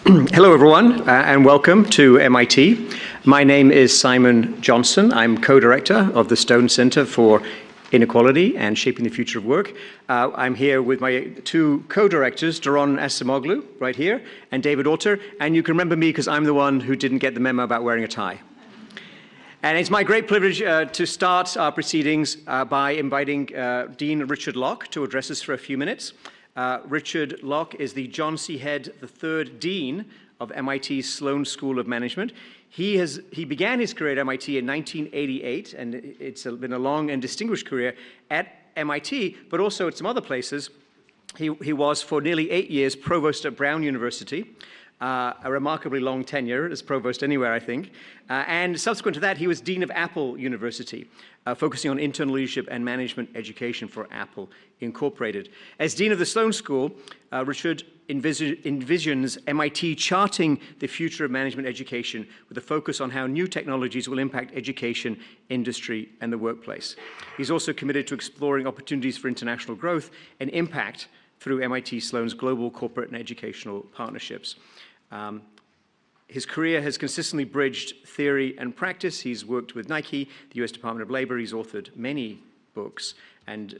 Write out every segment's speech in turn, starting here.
Hello, everyone, and welcome to MIT. My name is Simon Johnson. I'm co-director of the Stone Center for Inequality and Shaping the Future of Work. I'm here with my two co-directors, Doron Asimoglu, right here, and David Alter. And you can remember me because I'm the one who didn't get the memo about wearing a tie. And it's my great privilege to start our proceedings by inviting Dean Richard Locke to address us for a few minutes. Richard Locke is the John C. Head III Dean of MIT's Sloan School of Management. He began his career at MIT in 1988, and it's been a long and distinguished career at MIT, but also at some other places. He was for nearly 8 years provost at Brown University, a remarkably long tenure as provost anywhere, I think. And subsequent to that, he was dean of Apple University, focusing on internal leadership and management education for Apple Incorporated. As dean of the Sloan School, Richard envisions MIT charting the future of management education with a focus on how new technologies will impact education, industry, and the workplace. He's also committed to exploring opportunities for international growth and impact through MIT Sloan's global corporate and educational partnerships. His career has consistently bridged theory and practice. He's worked with Nike, the US Department of Labor. He's authored many books and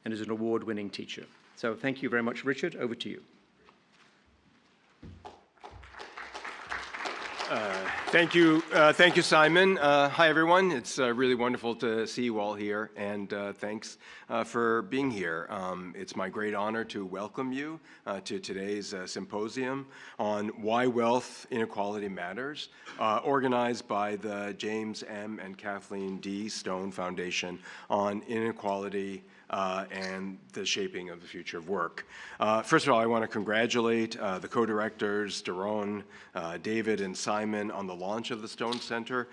is an award-winning teacher. So thank you very much, Richard. Over to you. Thank you, Simon. Hi, everyone. It's really wonderful to see you all here, and thanks for being here. It's my great honor to welcome you to today's symposium on why wealth inequality matters, organized by the James M. and Kathleen D. Stone Foundation on Inequality and the shaping of the future of work. First of all, I want to congratulate the co-directors, Doron, David, and Simon on the launch of the Stone Center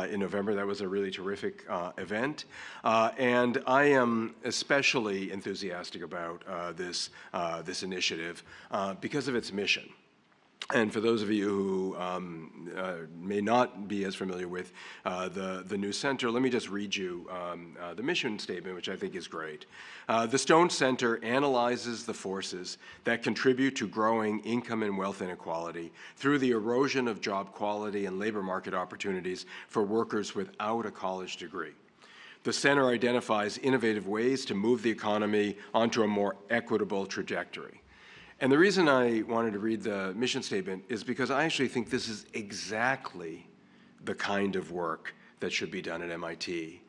in November. That was a really terrific event. And I am especially enthusiastic about this initiative because of its mission. And for those of you who may not be as familiar with the new center, let me just read you the mission statement, which I think is great. The Stone Center analyzes the forces that contribute to growing income and wealth inequality through the erosion of job quality and labor market opportunities for workers without a college degree. The center identifies innovative ways to move the economy onto a more equitable trajectory. And the reason I wanted to read the mission statement is because I actually think this is exactly the kind of work that should be done at MIT,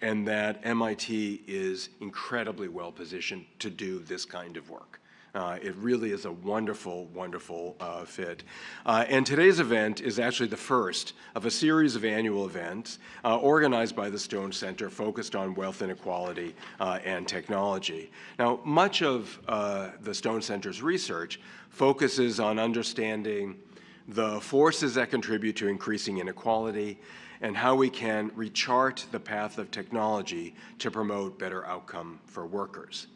and that MIT is incredibly well positioned to do this kind of work. It really is a wonderful, wonderful fit. And today's event is actually the first of a series of annual events organized by the Stone Center focused on wealth inequality and technology. Now, much of the Stone Center's research focuses on understanding the forces that contribute to increasing inequality and how we can rechart the path of technology to promote better outcome for workers.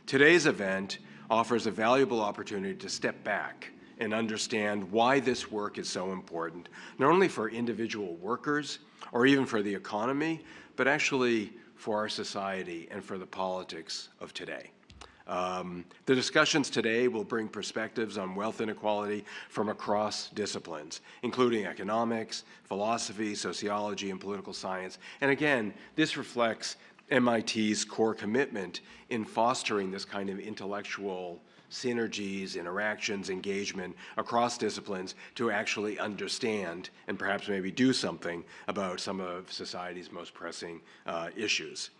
Today's event offers a valuable opportunity to step back and understand why this work is so important, not only for individual workers or even for the economy, but actually for our society and for the politics of today. The discussions today will bring perspectives on wealth inequality from across disciplines, including economics, philosophy, sociology, and political science. And again, this reflects MIT's core commitment in fostering this kind of intellectual synergies, interactions, engagement across disciplines to actually understand and perhaps maybe do something about some of society's most pressing issues.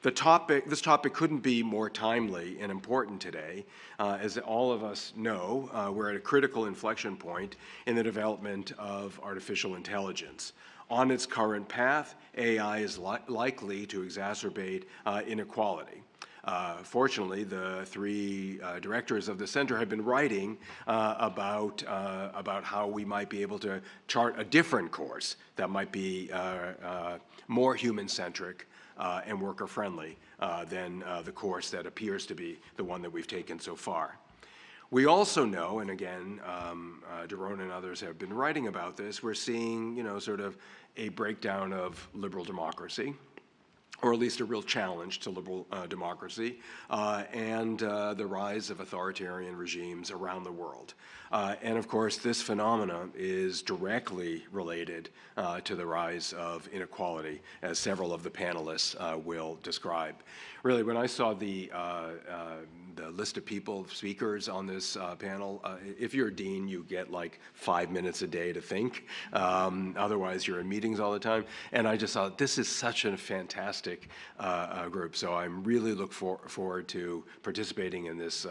This topic couldn't be more timely and important today. As all of us know, we're at a critical inflection point in the development of artificial intelligence. On its current path, AI is likely to exacerbate inequality. Fortunately, the three directors of the center have been writing about how we might be able to chart a different course that might be more human-centric and worker-friendly than the course that appears to be the one that we've taken so far. We also know, and again, Doron and others have been writing about this, we're seeing, sort of a breakdown of liberal democracy. or at least a real challenge to liberal democracy, and the rise of authoritarian regimes around the world. And of course, this phenomena is directly related to the rise of inequality, as several of the panelists will describe. Really, when I saw the list of people, speakers on this panel, if you're a dean, you get like 5 minutes a day to think. Otherwise, you're in meetings all the time. And I just thought, this is such a fantastic group. So I'm really forward to participating in this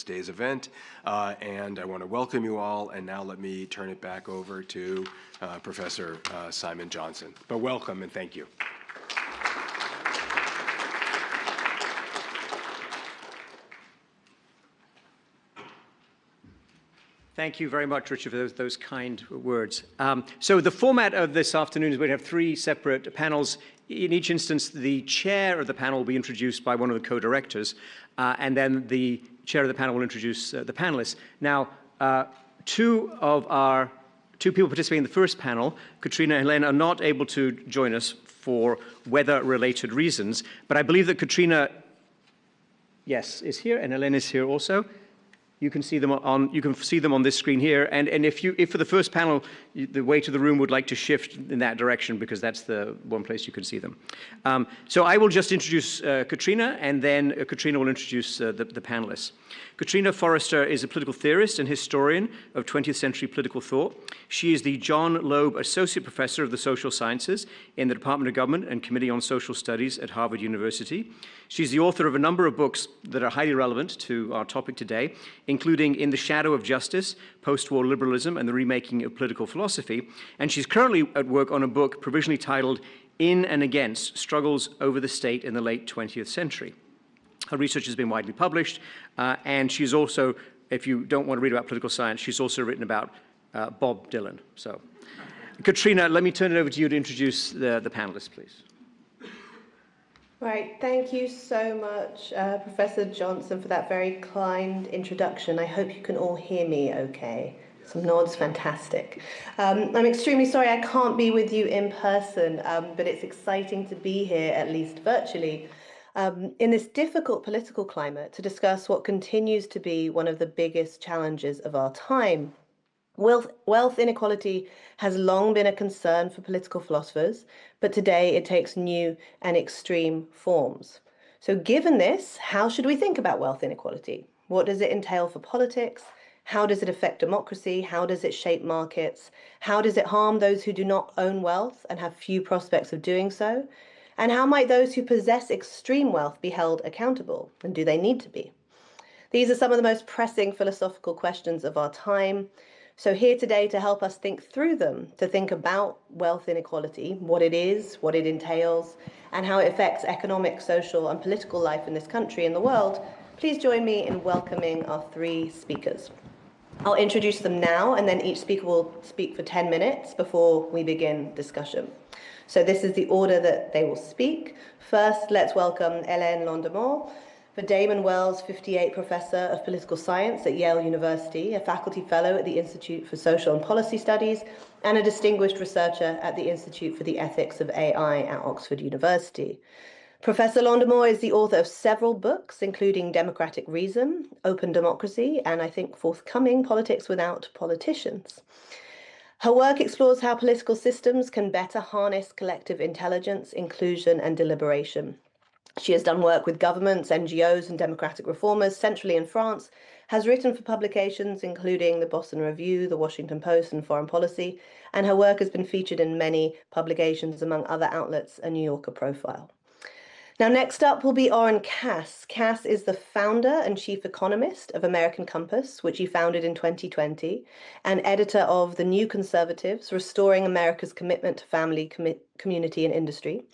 day's event. And I want to welcome you all. And now let me turn it back over to Professor Simon Johnson. But welcome and thank you. Thank you very much, Richard, for those kind words. So the format of this afternoon is we have 3 separate panels. In each instance, the chair of the panel will be introduced by one of the co-directors, and then the chair of the panel will introduce the panelists. Now, two people participating in the first panel, Katrina and Helene, are not able to join us for weather-related reasons, but I believe that Katrina, yes, is here, and Helene is here also. You can see them on this screen here, and if for the first panel the weight of the room would like to shift in that direction, because that's the one place you can see them. So I will just introduce Katrina, and then Katrina will introduce the panelists. Katrina Forrester is a political theorist and historian of 20th century political thought. She is the John Loeb Associate Professor of the Social Sciences in the Department of Government and Committee on Social Studies at Harvard University. She's the author of a number of books that are highly relevant to our topic today, including In the Shadow of Justice, Post-War Liberalism and the Remaking of Political Philosophy. And she's currently at work on a book provisionally titled In and Against, Struggles Over the State in the Late 20th Century. Her research has been widely published, and she's also, if you don't want to read about political science, she's also written about Bob Dylan. So, Katrina, let me turn it over to you to introduce the panelists, please. Right, thank you so much, Professor Johnson, for that very kind introduction. I hope you can all hear me okay. Some nods, fantastic. I'm extremely sorry I can't be with you in person, but it's exciting to be here, at least virtually, in this difficult political climate to discuss what continues to be one of the biggest challenges of our time. Wealth inequality has long been a concern for political philosophers, but today it takes new and extreme forms. So given this, how should we think about wealth inequality? What does it entail for politics? How does it affect democracy? How does it shape markets? How does it harm those who do not own wealth and have few prospects of doing so? And how might those who possess extreme wealth be held accountable? And do they need to be? These are some of the most pressing philosophical questions of our time. So here today to help us think through them, to think about wealth inequality, what it is, what it entails, and how it affects economic, social, and political life in this country and the world, please join me in welcoming our 3 speakers. I'll introduce them now, and then each speaker will speak for 10 minutes before we begin discussion. So this is the order that they will speak. First, let's welcome Hélène Landemort, the Damon Wells 58 Professor of Political Science at Yale University, a faculty fellow at the Institute for Social and Policy Studies, and a distinguished researcher at the Institute for the Ethics of AI at Oxford University. Professor Landemort is the author of several books, including Democratic Reason, Open Democracy, and I think forthcoming Politics Without Politicians. Her work explores how political systems can better harness collective intelligence, inclusion, and deliberation. She has done work with governments, NGOs, and democratic reformers centrally in France, has written for publications including the Boston Review, the Washington Post, and Foreign Policy, and her work has been featured in many publications, among other outlets, a New Yorker profile. Now, next up will be Oren Cass. Cass is the founder and chief economist of American Compass, which he founded in 2020, and editor of The New Conservatives, Restoring America's Commitment to Family, Community, and Industry.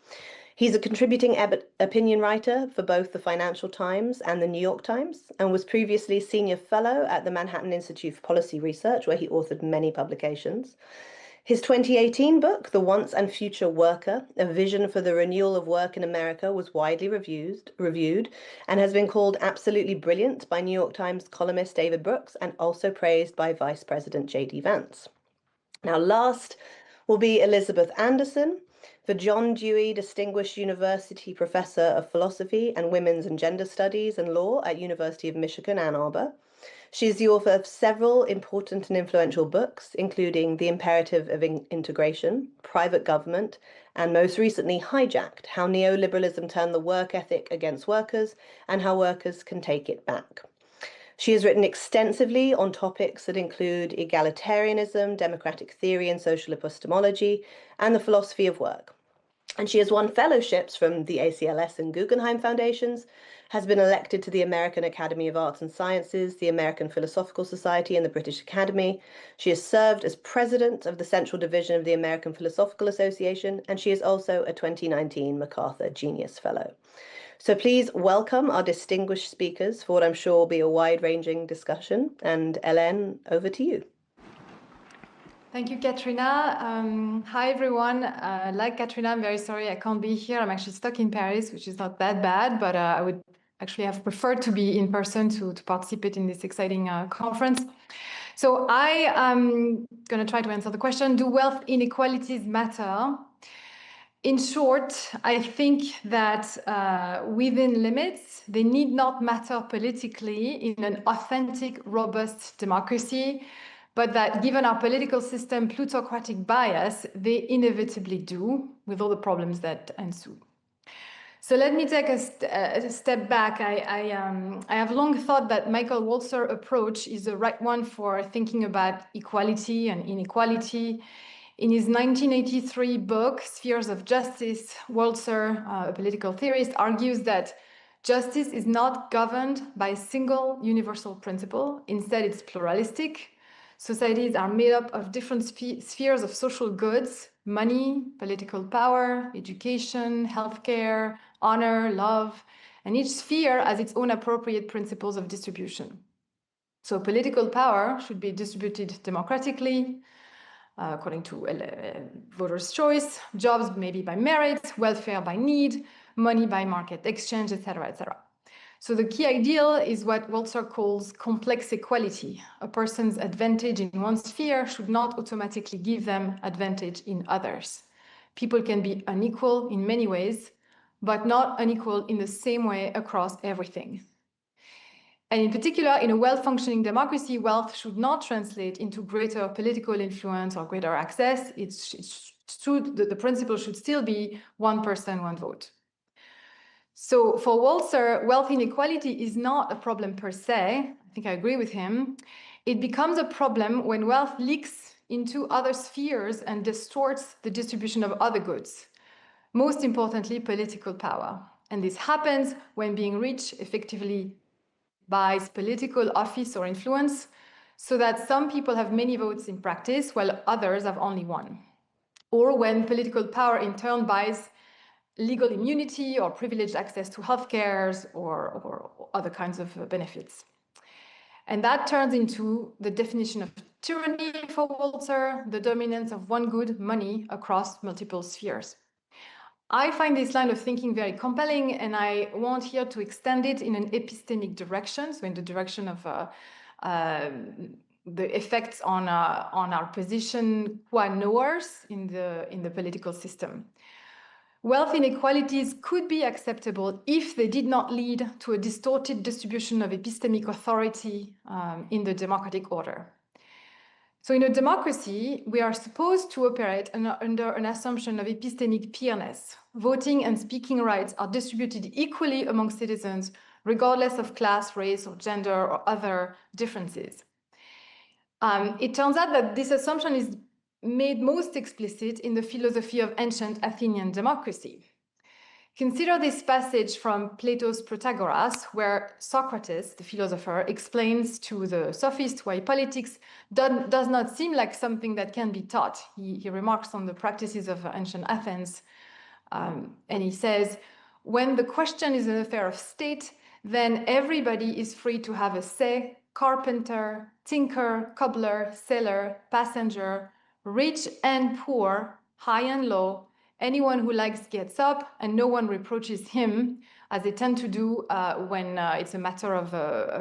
He's a contributing opinion writer for both the Financial Times and the New York Times, and was previously senior fellow at the Manhattan Institute for Policy Research, where he authored many publications. His 2018 book, The Once and Future Worker, A Vision for the Renewal of Work in America, was widely reviewed and has been called absolutely brilliant by New York Times columnist David Brooks, and also praised by Vice President J.D. Vance. Now, last will be Elizabeth Anderson. the John Dewey Distinguished University Professor of Philosophy and Women's and Gender Studies and Law at University of Michigan, Ann Arbor. She is the author of several important and influential books, including The Imperative of Integration, Private Government, and most recently, Hijacked, How Neoliberalism Turned the Work Ethic Against Workers and How Workers Can Take It Back. She has written extensively on topics that include egalitarianism, democratic theory and social epistemology, and the philosophy of work. And she has won fellowships from the ACLS and Guggenheim Foundations, has been elected to the American Academy of Arts and Sciences, the American Philosophical Society, and the British Academy. She has served as president of the Central Division of the American Philosophical Association, and she is also a 2019 MacArthur Genius Fellow. So please welcome our distinguished speakers for what I'm sure will be a wide-ranging discussion. And Hélène, over to you. Thank you, Katrina. Hi, everyone. Like Katrina, I'm very sorry I can't be here. I'm actually stuck in Paris, which is not that bad, but I would actually have preferred to be in person to participate in this exciting conference. So I am going to try to answer the question, do wealth inequalities matter? In short, I think that within limits, they need not matter politically in an authentic, robust democracy, but that given our political system plutocratic bias, they inevitably do, with all the problems that ensue. So let me take a step back. I have long thought that Michael Walzer's approach is the right one for thinking about equality and inequality. In his 1983 book, Spheres of Justice, Walzer, a political theorist, argues that justice is not governed by a single universal principle. Instead, it's pluralistic. Societies are made up of different spheres of social goods: money, political power, education, healthcare, honor, love, and each sphere has its own appropriate principles of distribution. So political power should be distributed democratically, according to voters' choice, jobs maybe by merit, welfare by need, money by market exchange, etc., etc. So the key ideal is what Walzer calls complex equality. A person's advantage in one sphere should not automatically give them advantage in others. People can be unequal in many ways, but not unequal in the same way across everything. And in particular, in a well-functioning democracy, wealth should not translate into greater political influence or greater access. It's true, the principle should still be one person, one vote. So for Walzer, wealth inequality is not a problem per se. I think I agree with him. It becomes a problem when wealth leaks into other spheres and distorts the distribution of other goods. Most importantly, political power. And this happens when being rich effectively buys political office or influence, so that some people have many votes in practice while others have only one. Or when political power in turn buys legal immunity or privileged access to healthcare or other kinds of benefits. And that turns into the definition of tyranny for Walzer, the dominance of one good, money, across multiple spheres. I find this line of thinking very compelling, and I want here to extend it in an epistemic direction, so in the direction of the effects on our position qua knowers in the political system. Wealth inequalities could be acceptable if they did not lead to a distorted distribution of epistemic authority in the democratic order. So in a democracy, we are supposed to operate under an assumption of epistemic peerness. Voting and speaking rights are distributed equally among citizens, regardless of class, race, or gender, or other differences. It turns out that this assumption is made most explicit in the philosophy of ancient Athenian democracy. Consider this passage from Plato's Protagoras, where Socrates, the philosopher, explains to the sophist why politics does not seem like something that can be taught. He remarks on the practices of ancient Athens, and he says, when the question is an affair of state, then everybody is free to have a say: carpenter, tinker, cobbler, sailor, passenger, rich and poor, high and low. Anyone who likes gets up, and no one reproaches him, as they tend to do when it's a matter of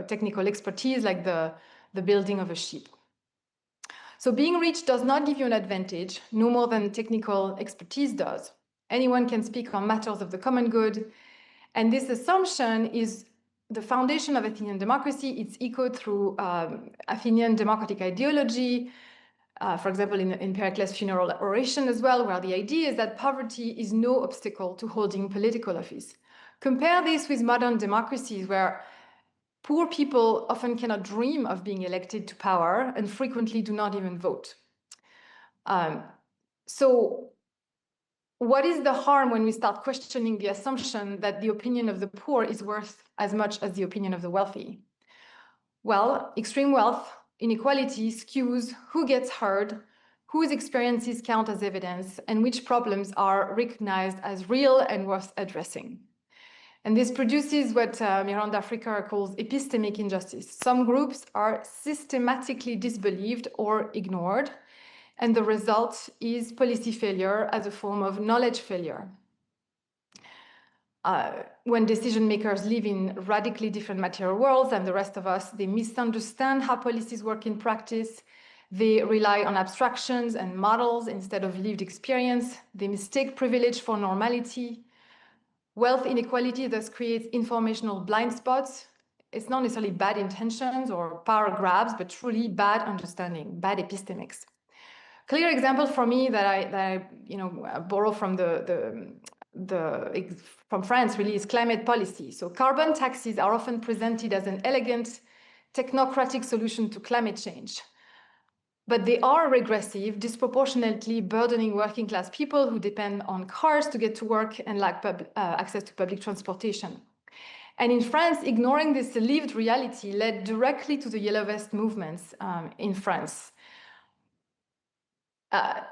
technical expertise, like the building of a ship. So being rich does not give you an advantage, no more than technical expertise does. Anyone can speak on matters of the common good, and this assumption is the foundation of Athenian democracy. It's echoed through Athenian democratic ideology, for example, in Pericles' funeral oration as well, where the idea is that poverty is no obstacle to holding political office. Compare this with modern democracies, where poor people often cannot dream of being elected to power and frequently do not even vote. So what is the harm when we start questioning the assumption that the opinion of the poor is worth as much as the opinion of the wealthy? Well, extreme wealth inequality skews who gets heard, whose experiences count as evidence, and which problems are recognized as real and worth addressing. And this produces what Miranda Fricker calls epistemic injustice. Some groups are systematically disbelieved or ignored, and the result is policy failure as a form of knowledge failure. When decision makers live in radically different material worlds than the rest of us, they misunderstand how policies work in practice. They rely on abstractions and models instead of lived experience. They mistake privilege for normality. Wealth inequality thus creates informational blind spots. It's not necessarily bad intentions or power grabs, but truly bad understanding, bad epistemics. Clear example for me that I borrow from from France really is climate policy. So carbon taxes are often presented as an elegant technocratic solution to climate change. But they are regressive, disproportionately burdening working class people who depend on cars to get to work and lack access to public transportation. And in France, ignoring this lived reality led directly to the Yellow Vest movements in France.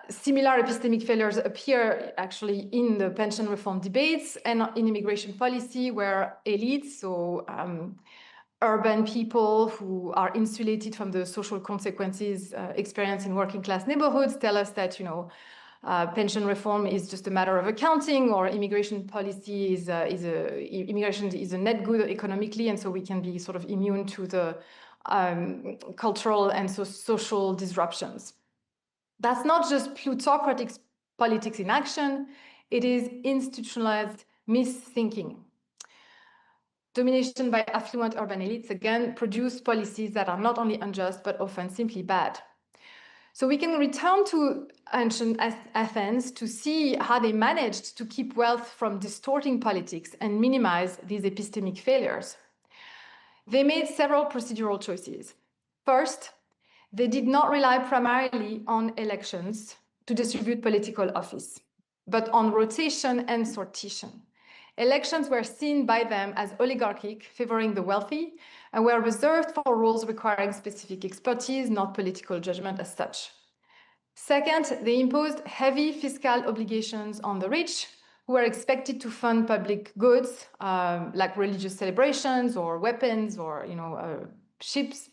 Similar epistemic failures appear actually in the pension reform debates and in immigration policy, where elites, so urban people who are insulated from the social consequences experienced in working class neighborhoods, tell us that pension reform is just a matter of accounting, or immigration policy immigration is a net good economically, and so we can be sort of immune to the cultural and social disruptions. That's not just plutocratic politics in action, it is institutionalized misthinking. Domination by affluent urban elites, again, produce policies that are not only unjust, but often simply bad. So we can return to ancient Athens to see how they managed to keep wealth from distorting politics and minimize these epistemic failures. They made several procedural choices. First, they did not rely primarily on elections to distribute political office, but on rotation and sortition. Elections were seen by them as oligarchic, favoring the wealthy, and were reserved for roles requiring specific expertise, not political judgment as such. Second, they imposed heavy fiscal obligations on the rich, who were expected to fund public goods like religious celebrations or weapons or ships,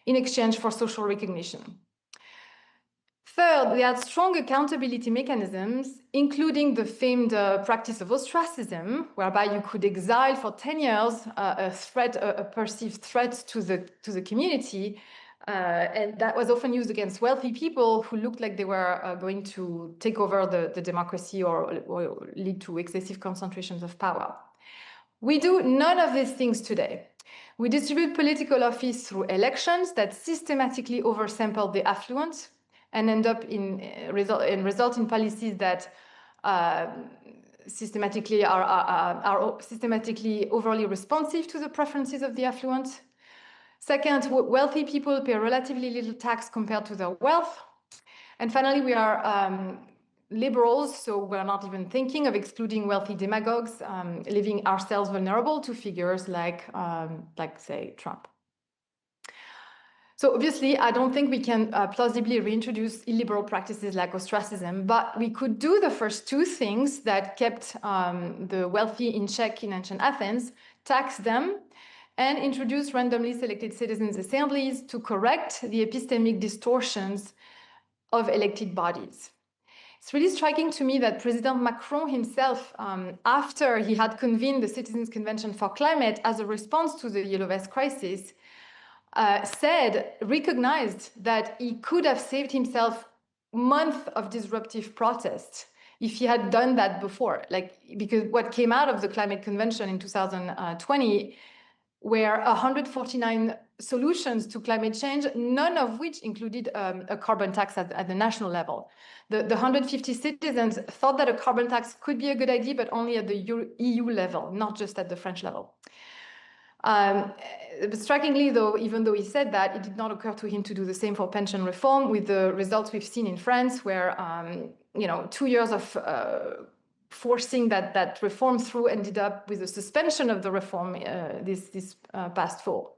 in exchange for social recognition. Third, they had strong accountability mechanisms, including the famed practice of ostracism, whereby you could exile for 10 years a perceived threat to the community, and that was often used against wealthy people who looked like they were going to take over the democracy or lead to excessive concentrations of power. We do none of these things today. We distribute political office through elections that systematically oversample the affluent and end up result in policies that systematically are systematically overly responsive to the preferences of the affluent. Second, wealthy people pay relatively little tax compared to their wealth. And finally, we are liberals, so we're not even thinking of excluding wealthy demagogues, leaving ourselves vulnerable to figures like say, Trump. So obviously, I don't think we can plausibly reintroduce illiberal practices like ostracism, but we could do the first two things that kept the wealthy in check in ancient Athens: tax them and introduce randomly selected citizens' assemblies to correct the epistemic distortions of elected bodies. It's really striking to me that President Macron himself, after he had convened the Citizens' Convention for Climate as a response to the Yellow Vest crisis, recognized that he could have saved himself months of disruptive protests if he had done that before. Because what came out of the climate convention in 2020 were 149 solutions to climate change, none of which included a carbon tax at the national level. The 150 citizens thought that a carbon tax could be a good idea, but only at the EU level, not just at the French level. But strikingly, though, even though he said that, it did not occur to him to do the same for pension reform, with the results we've seen in France, where 2 years of forcing that reform through ended up with a suspension of the reform this past fall.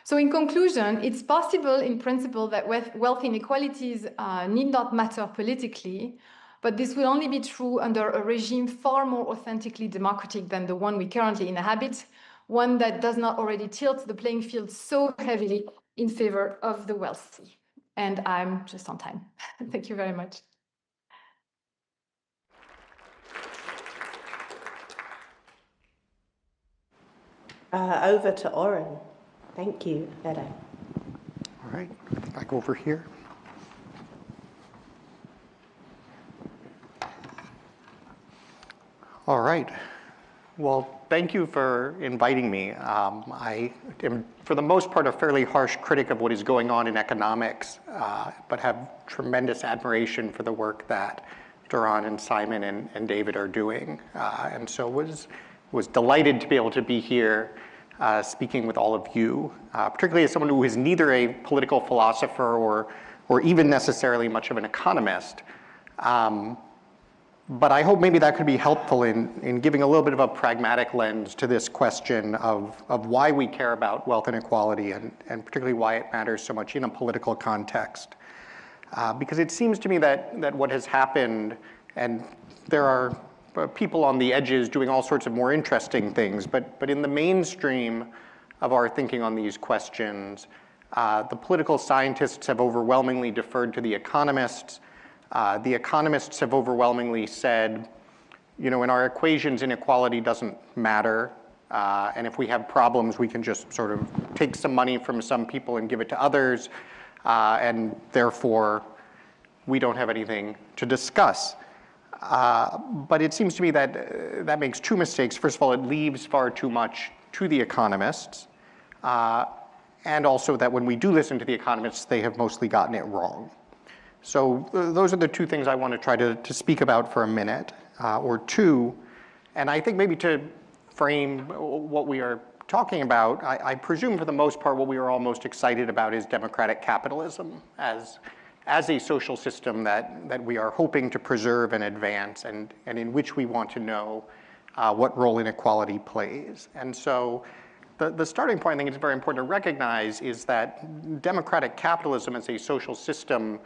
So in conclusion, it's possible in principle that wealth inequalities need not matter politically, but this will only be true under a regime far more authentically democratic than the one we currently inhabit, one that does not already tilt the playing field so heavily in favor of the wealthy. And I'm just on time. Thank you very much. Over to Oren. Thank you, Ede. All right, back over here. All right. Well, thank you for inviting me. I am, for the most part, a fairly harsh critic of what is going on in economics, but have tremendous admiration for the work that Duran and Simon and David are doing. And so was delighted to be able to be here speaking with all of you, particularly as someone who is neither a political philosopher or even necessarily much of an economist. But I hope maybe that could be helpful in giving a little bit of a pragmatic lens to this question of why we care about wealth inequality and particularly why it matters so much in a political context. Because it seems to me that what has happened, and there are people on the edges doing all sorts of more interesting things, but in the mainstream of our thinking on these questions, the political scientists have overwhelmingly deferred to the economists. The economists have overwhelmingly said, in our equations, inequality doesn't matter. And if we have problems, we can just sort of take some money from some people and give it to others. And therefore, we don't have anything to discuss. But it seems to me that that makes two mistakes. First of all, it leaves far too much to the economists. And also that when we do listen to the economists, they have mostly gotten it wrong. So those are the two things I want to try to speak about for a minute or two. And I think maybe to frame what we are talking about, I presume for the most part what we are all most excited about is democratic capitalism as a social system that we are hoping to preserve and advance and in which we want to know what role inequality plays. And so the starting point I think it's very important to recognize is that democratic capitalism as a social system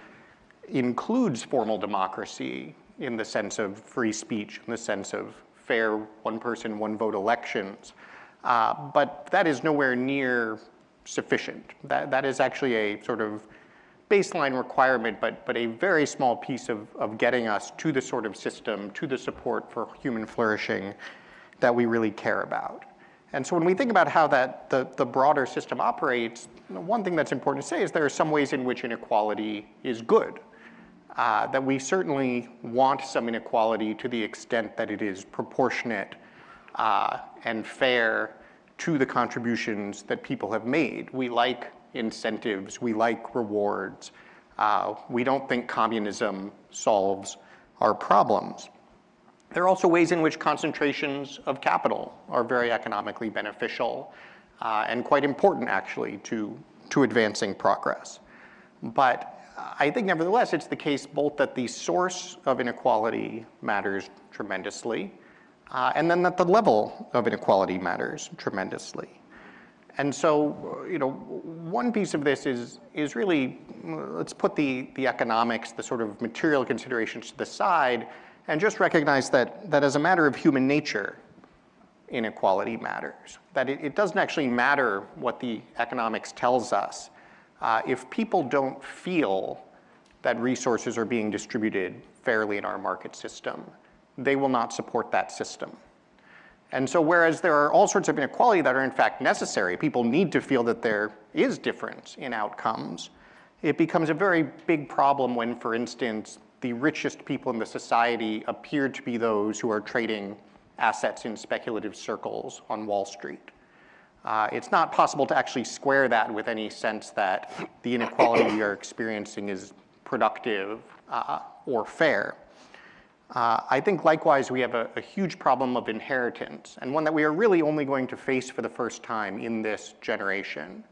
includes formal democracy in the sense of free speech, in the sense of fair one person, one vote elections. But that is nowhere near sufficient. That is actually a sort of baseline requirement, but a very small piece of getting us to the sort of system, to the support for human flourishing that we really care about. And so when we think about how the broader system operates, one thing that's important to say is there are some ways in which inequality is good. That we certainly want some inequality to the extent that it is proportionate and fair to the contributions that people have made. We like incentives, we like rewards. We don't think communism solves our problems. There are also ways in which concentrations of capital are very economically beneficial and quite important actually to advancing progress. But I think nevertheless it's the case both that the source of inequality matters tremendously and then that the level of inequality matters tremendously. And so, one piece of this is really, let's put the economics, the sort of material considerations to the side and just recognize that as a matter of human nature, inequality matters. That it doesn't actually matter what the economics tells us. If people don't feel that resources are being distributed fairly in our market system, they will not support that system. And so whereas there are all sorts of inequality that are in fact necessary, people need to feel that there is difference in outcomes, it becomes a very big problem when, for instance, the richest people in the society appear to be those who are trading assets in speculative circles on Wall Street. It's not possible to actually square that with any sense that the inequality we are experiencing is productive or fair. I think likewise we have a huge problem of inheritance, and one that we are really only going to face for the first time in this generation.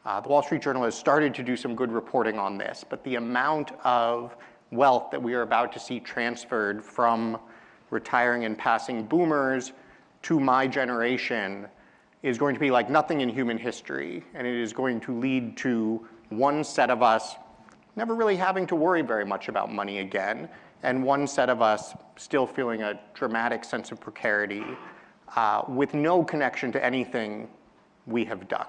The Wall Street Journal has started to do some good reporting on this, but the amount of wealth that we are about to see transferred from retiring and passing boomers to my generation is going to be like nothing in human history, and it is going to lead to one set of us never really having to worry very much about money again, and one set of us still feeling a dramatic sense of precarity with no connection to anything we have done.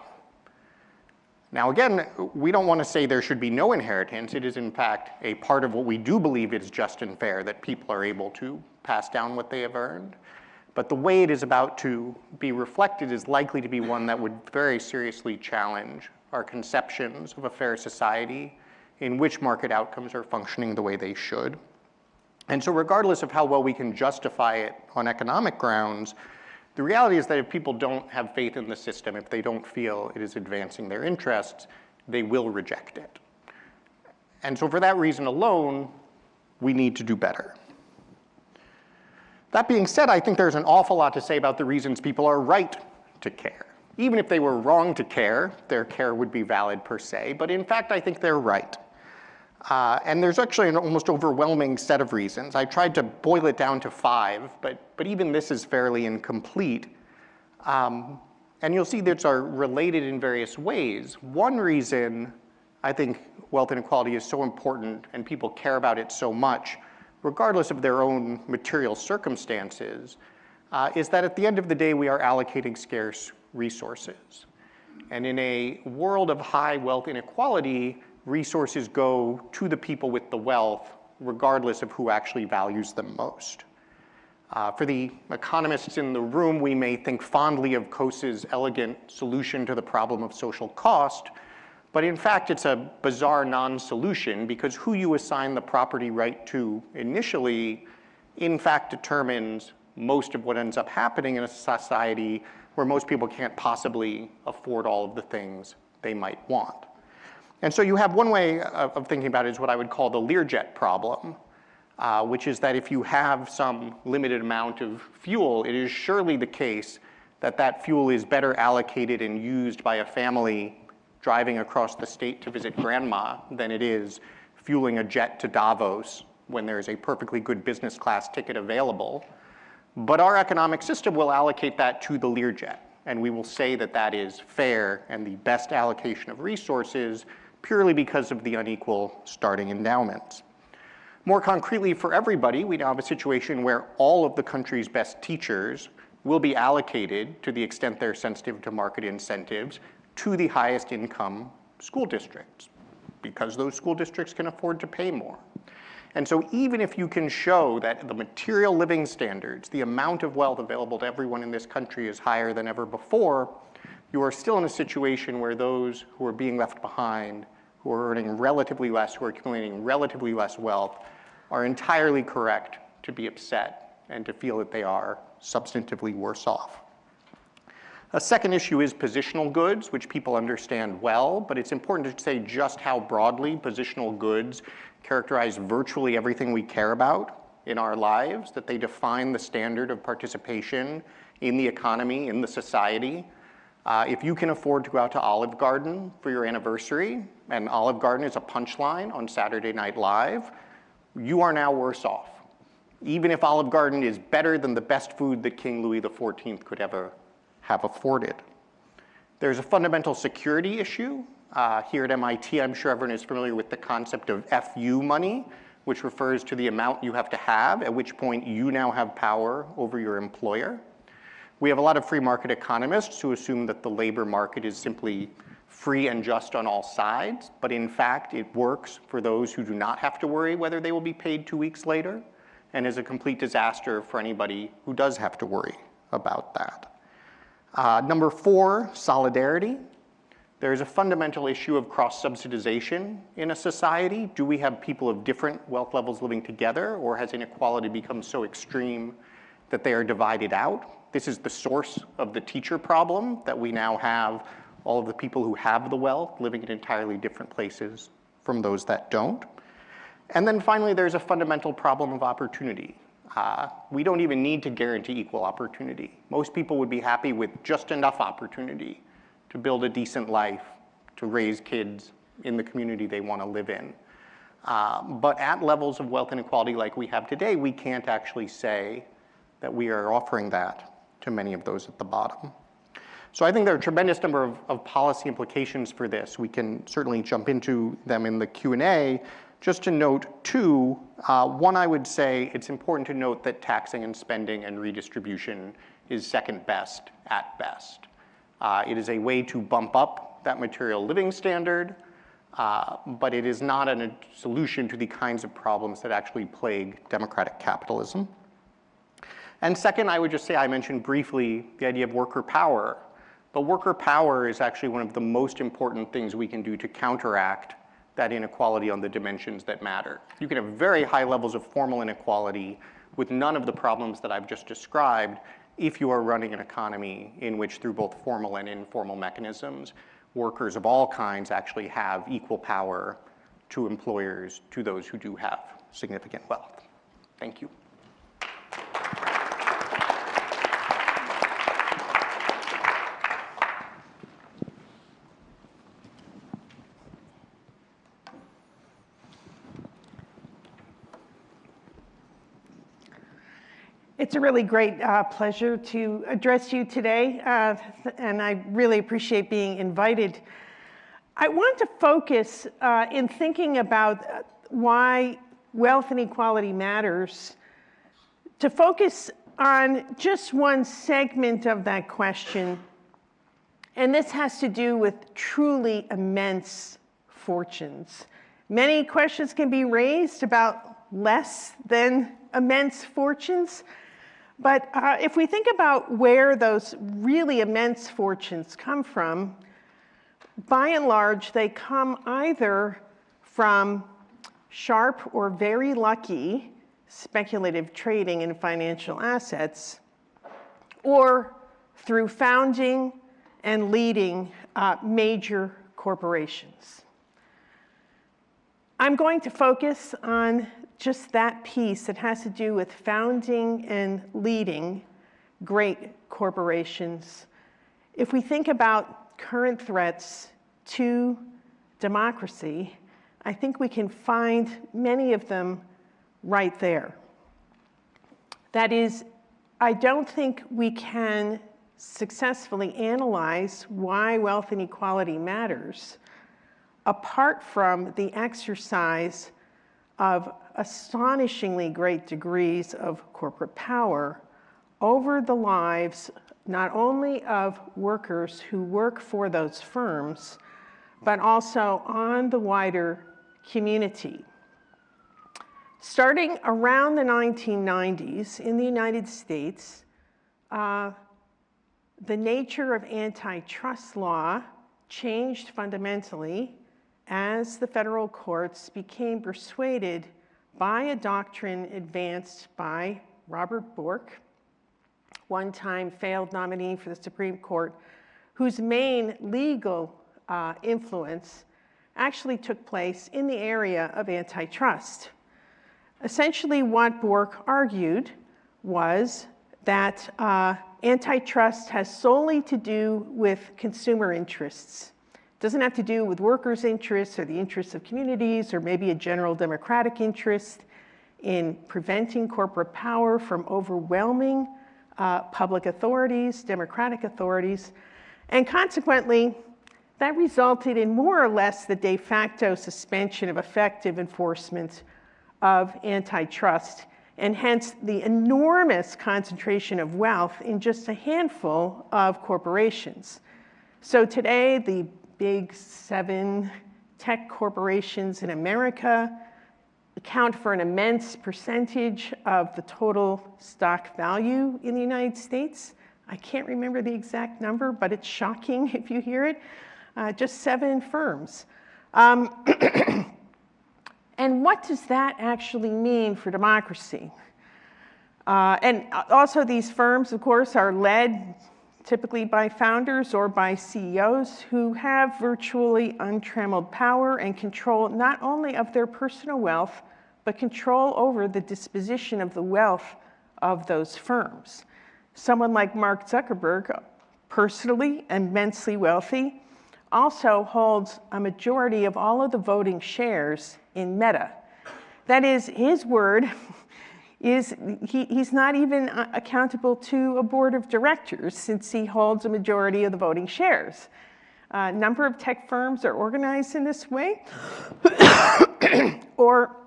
Now again, we don't want to say there should be no inheritance. It is in fact a part of what we do believe is just and fair, that people are able to pass down what they have earned. But the way it is about to be reflected is likely to be one that would very seriously challenge our conceptions of a fair society in which market outcomes are functioning the way they should. And so regardless of how well we can justify it on economic grounds, the reality is that if people don't have faith in the system, if they don't feel it is advancing their interests, they will reject it. And so for that reason alone, we need to do better. That being said, I think there's an awful lot to say about the reasons people are right to care. Even if they were wrong to care, their care would be valid per se, but in fact, I think they're right. And there's actually an almost overwhelming set of reasons. I tried to boil it down to 5, but even this is fairly incomplete. And you'll see that are related in various ways. One reason I think wealth inequality is so important and people care about it so much, regardless of their own material circumstances, is that at the end of the day, we are allocating scarce resources. And in a world of high wealth inequality, resources go to the people with the wealth, regardless of who actually values them most. For the economists in the room, we may think fondly of Coase's elegant solution to the problem of social cost, but in fact, it's a bizarre non-solution because who you assign the property right to initially, in fact, determines most of what ends up happening in a society where most people can't possibly afford all of the things they might want. And so you have one way of thinking about it is what I would call the Learjet problem, which is that if you have some limited amount of fuel, it is surely the case that that fuel is better allocated and used by a family driving across the state to visit grandma than it is fueling a jet to Davos when there's a perfectly good business class ticket available. But our economic system will allocate that to the Learjet, and we will say that that is fair and the best allocation of resources purely because of the unequal starting endowments. More concretely for everybody, we now have a situation where all of the country's best teachers will be allocated, to the extent they're sensitive to market incentives, to the highest income school districts, because those school districts can afford to pay more. And so even if you can show that the material living standards, the amount of wealth available to everyone in this country is higher than ever before, you are still in a situation where those who are being left behind, who are earning relatively less, who are accumulating relatively less wealth, are entirely correct to be upset and to feel that they are substantively worse off. A second issue is positional goods, which people understand well, but it's important to say just how broadly positional goods characterize virtually everything we care about in our lives, that they define the standard of participation in the economy, in the society. If you can afford to go out to Olive Garden for your anniversary, and Olive Garden is a punchline on Saturday Night Live, you are now worse off, even if Olive Garden is better than the best food that King Louis XIV could ever have afforded. There's a fundamental security issue. Here at MIT, I'm sure everyone is familiar with the concept of FU money, which refers to the amount you have to have, at which point you now have power over your employer. We have a lot of free market economists who assume that the labor market is simply free and just on all sides, but in fact, it works for those who do not have to worry whether they will be paid 2 weeks later, and is a complete disaster for anybody who does have to worry about that. Number 4, solidarity. There's a fundamental issue of cross-subsidization in a society. Do we have people of different wealth levels living together, or has inequality become so extreme that they are divided out? This is the source of the teacher problem, that we now have all of the people who have the wealth living in entirely different places from those that don't. And then finally, there's a fundamental problem of opportunity. We don't even need to guarantee equal opportunity. Most people would be happy with just enough opportunity to build a decent life, to raise kids in the community they want to live in. But at levels of wealth inequality like we have today, we can't actually say that we are offering that to many of those at the bottom. So I think there are a tremendous number of policy implications for this. We can certainly jump into them in the Q&A. Just to note 2, one, I would say it's important to note that taxing and spending and redistribution is second best at best. It is a way to bump up that material living standard, but it is not a solution to the kinds of problems that actually plague democratic capitalism. And second, I would just say, I mentioned briefly the idea of worker power. But worker power is actually one of the most important things we can do to counteract that inequality on the dimensions that matter. You can have very high levels of formal inequality with none of the problems that I've just described if you are running an economy in which, through both formal and informal mechanisms, workers of all kinds actually have equal power to employers, to those who do have significant wealth. Thank you. It's a really great pleasure to address you today, and I really appreciate being invited. I want to focus in thinking about why wealth inequality matters, to focus on just one segment of that question, and this has to do with truly immense fortunes. Many questions can be raised about less than immense fortunes. But if we think about where those really immense fortunes come from, by and large, they come either from sharp or very lucky speculative trading in financial assets, or through founding and leading major corporations. I'm going to focus on just that piece that has to do with founding and leading great corporations. If we think about current threats to democracy, I think we can find many of them right there. That is, I don't think we can successfully analyze why wealth inequality matters apart from the exercise of astonishingly great degrees of corporate power over the lives not only of workers who work for those firms, but also on the wider community. Starting around the 1990s in the United States, the nature of antitrust law changed fundamentally as the federal courts became persuaded by a doctrine advanced by Robert Bork, one-time failed nominee for the Supreme Court, whose main legal influence actually took place in the area of antitrust. Essentially, what Bork argued was that antitrust has solely to do with consumer interests. It doesn't have to do with workers' interests or the interests of communities or maybe a general democratic interest in preventing corporate power from overwhelming public authorities, democratic authorities. And consequently, that resulted in more or less the de facto suspension of effective enforcement of antitrust, and hence the enormous concentration of wealth in just a handful of corporations. So today, the big 7 tech corporations in America account for an immense percentage of the total stock value in the United States. I can't remember the exact number, but it's shocking if you hear it, just 7 firms. And what does that actually mean for democracy? And also these firms, of course, are led typically by founders or by CEOs who have virtually untrammeled power and control not only of their personal wealth, but control over the disposition of the wealth of those firms. Someone like Mark Zuckerberg, personally immensely wealthy, also holds a majority of all of the voting shares in Meta. That is, his word is, he's not even accountable to a board of directors since he holds a majority of the voting shares. A number of tech firms are organized in this way, or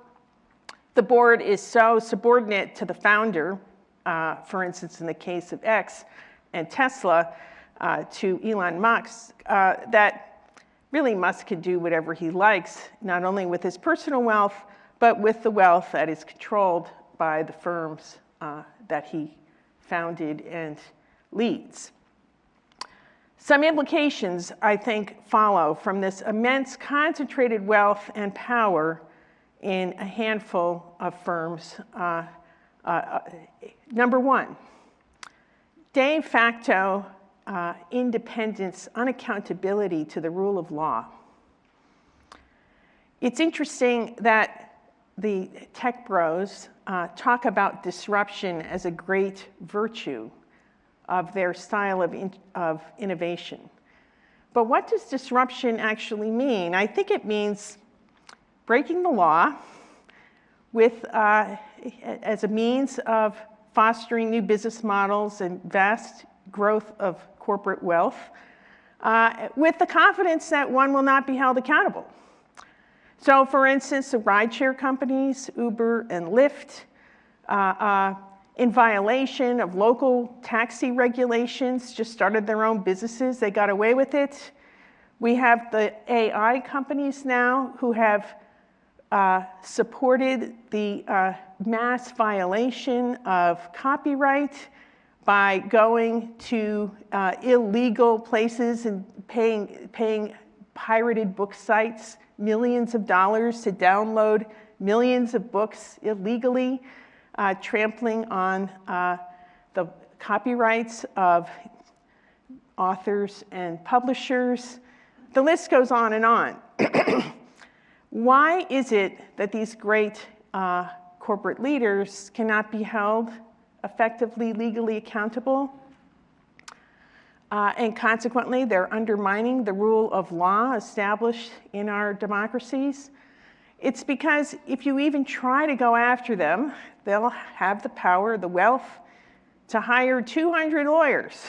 the board is so subordinate to the founder, for instance, in the case of X and Tesla, to Elon Musk, that really Musk can do whatever he likes, not only with his personal wealth, but with the wealth that is controlled by the firms that he founded and leads. Some implications, I think, follow from this immense concentrated wealth and power in a handful of firms. Number one, de facto independence, unaccountability to the rule of law. It's interesting that the tech bros talk about disruption as a great virtue of their style of innovation. But what does disruption actually mean? I think it means breaking the law with, as a means of fostering new business models and vast growth of corporate wealth, with the confidence that one will not be held accountable. So for instance, the rideshare companies, Uber and Lyft, in violation of local taxi regulations, just started their own businesses. They got away with it. We have the AI companies now who have supported the mass violation of copyright by going to illegal places and paying pirated book sites millions of dollars to download millions of books illegally, trampling on the copyrights of authors and publishers. The list goes on and on. Why is it that these great corporate leaders cannot be held effectively legally accountable? And consequently, they're undermining the rule of law established in our democracies. It's because if you even try to go after them, they'll have the power, the wealth, to hire 200 lawyers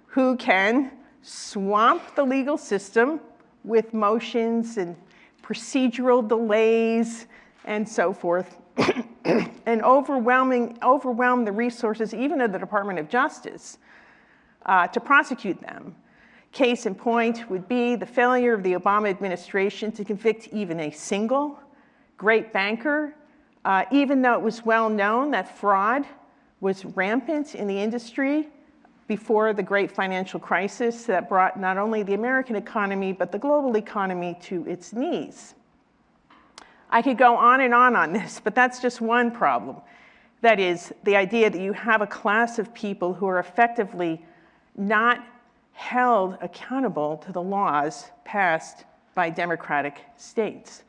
who can swamp the legal system with motions and procedural delays and so forth, and overwhelm the resources even of the Department of Justice to prosecute them. Case in point would be the failure of the Obama administration to convict even a single great banker, even though it was well known that fraud was rampant in the industry before the great financial crisis that brought not only the American economy, but the global economy to its knees. I could go on this, but that's just one problem. That is the idea that you have a class of people who are effectively not held accountable to the laws passed by democratic states.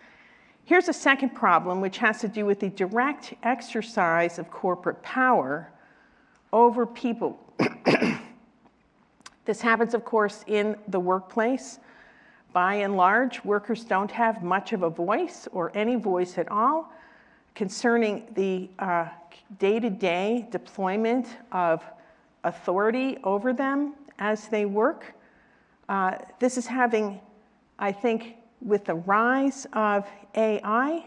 Here's a second problem, which has to do with the direct exercise of corporate power over people. This happens, of course, in the workplace. By and large, workers don't have much of a voice or any voice at all concerning the day-to-day deployment of authority over them as they work. This is having, I think, with the rise of AI,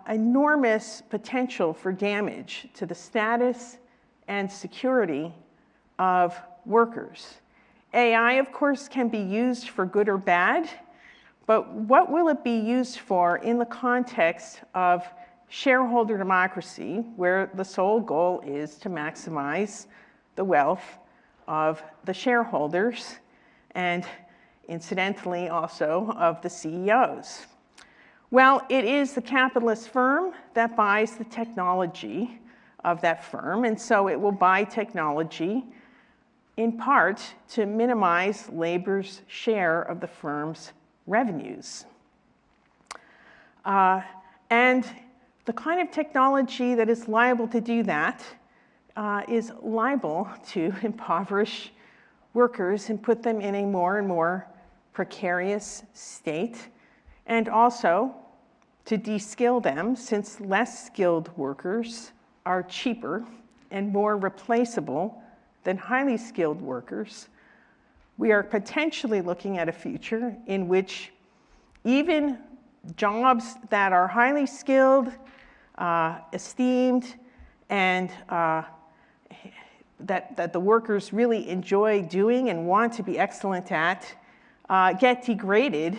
enormous potential for damage to the status and security of workers. AI, of course, can be used for good or bad, but what will it be used for in the context of shareholder democracy, where the sole goal is to maximize the wealth of the shareholders and incidentally also of the CEOs. Well, it is the capitalist firm that buys the technology of that firm, and so it will buy technology in part to minimize labor's share of the firm's revenues. And the kind of technology that is liable to do that is liable to impoverish workers and put them in a more and more precarious state, and also to de-skill them, since less skilled workers are cheaper and more replaceable than highly skilled workers. We are potentially looking at a future in which even jobs that are highly skilled, esteemed, and that the workers really enjoy doing and want to be excellent at, get degraded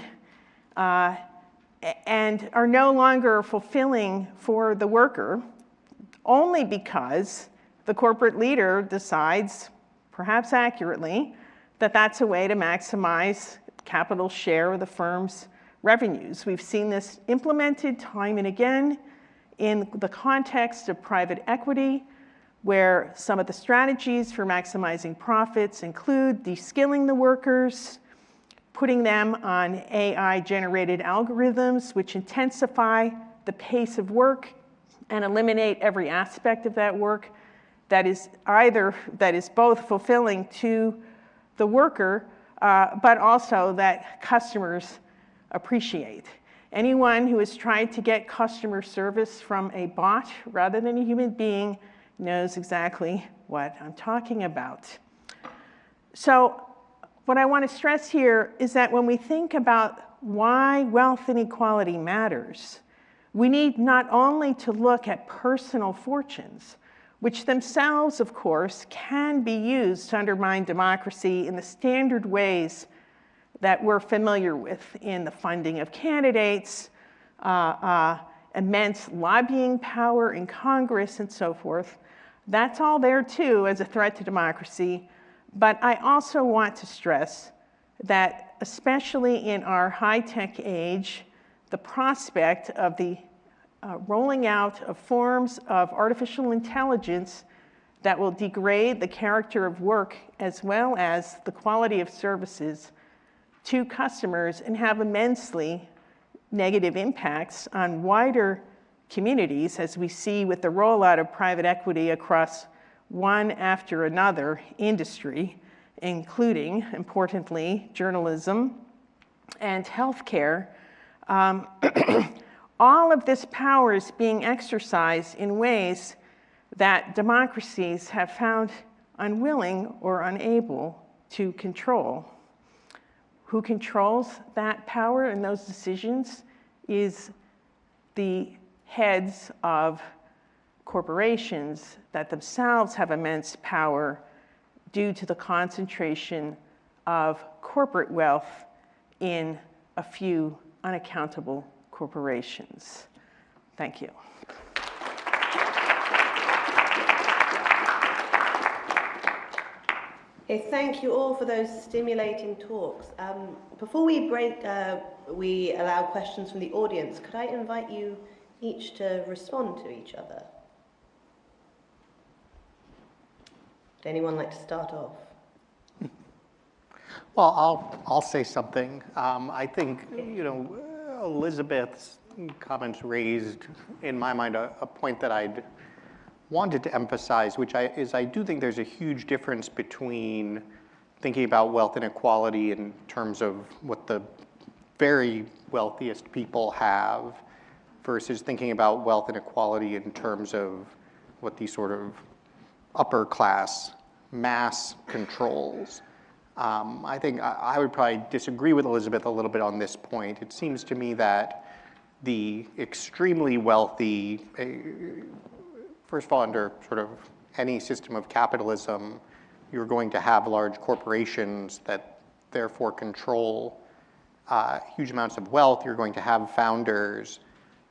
and are no longer fulfilling for the worker, only because the corporate leader decides, perhaps accurately, that that's a way to maximize capital share of the firm's revenues. We've seen this implemented time and again in the context of private equity, where some of the strategies for maximizing profits include de-skilling the workers, putting them on AI-generated algorithms which intensify the pace of work and eliminate every aspect of that work that is both fulfilling to the worker, but also that customers appreciate. Anyone who has tried to get customer service from a bot rather than a human being knows exactly what I'm talking about. So what I want to stress here is that when we think about why wealth inequality matters, we need not only to look at personal fortunes, which themselves, of course, can be used to undermine democracy in the standard ways that we're familiar with in the funding of candidates, immense lobbying power in Congress, and so forth. That's all there too as a threat to democracy. But I also want to stress that, especially in our high-tech age, the prospect of the rolling out of forms of artificial intelligence that will degrade the character of work as well as the quality of services to customers and have immensely negative impacts on wider communities, as we see with the rollout of private equity across one after another industry, including, importantly, journalism and healthcare. All of this power is being exercised in ways that democracies have found unwilling or unable to control. Who controls that power and those decisions is the heads of corporations that themselves have immense power due to the concentration of corporate wealth in a few unaccountable corporations. Thank you. Okay, thank you all for those stimulating talks. Before we break, we allow questions from the audience. Could I invite you each to respond to each other? Would anyone like to start off? Well, I'll say something. I think, Elizabeth's comments raised, in my mind, a point that I'd wanted to emphasize, which is I do think there's a huge difference between thinking about wealth inequality in terms of what the very wealthiest people have versus thinking about wealth inequality in terms of what the sort of upper class mass controls. I think I would probably disagree with Elizabeth a little bit on this point. It seems to me that the extremely wealthy, first of all, under sort of any system of capitalism, you're going to have large corporations that therefore control huge amounts of wealth. You're going to have founders.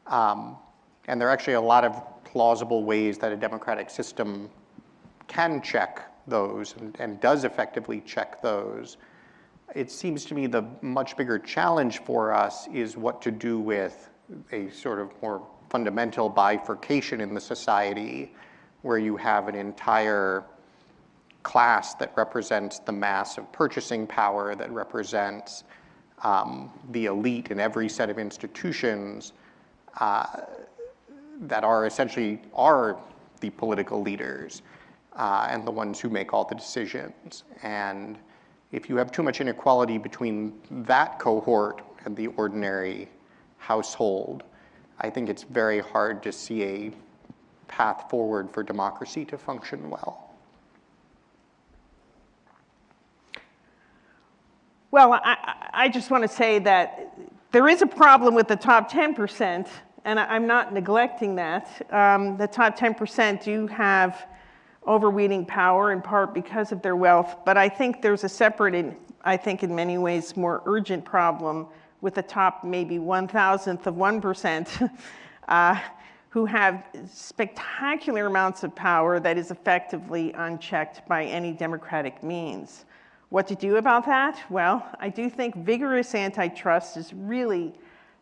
And there are actually a lot of plausible ways that a democratic system can check those and does effectively check those. It seems to me the much bigger challenge for us is what to do with a sort of more fundamental bifurcation in the society where you have an entire class that represents the mass of purchasing power, that represents the elite in every set of institutions that are essentially the political leaders and the ones who make all the decisions. And if you have too much inequality between that cohort and the ordinary household, I think it's very hard to see a path forward for democracy to function well. Well, I just want to say that there is a problem with the top 10%, and I'm not neglecting that. The top 10% do have overweening power, in part because of their wealth, but I think there's a separate, and I think in many ways more urgent problem with the top maybe 1,000th of 1% who have spectacular amounts of power that is effectively unchecked by any democratic means. What to do about that? Well, I do think vigorous antitrust is really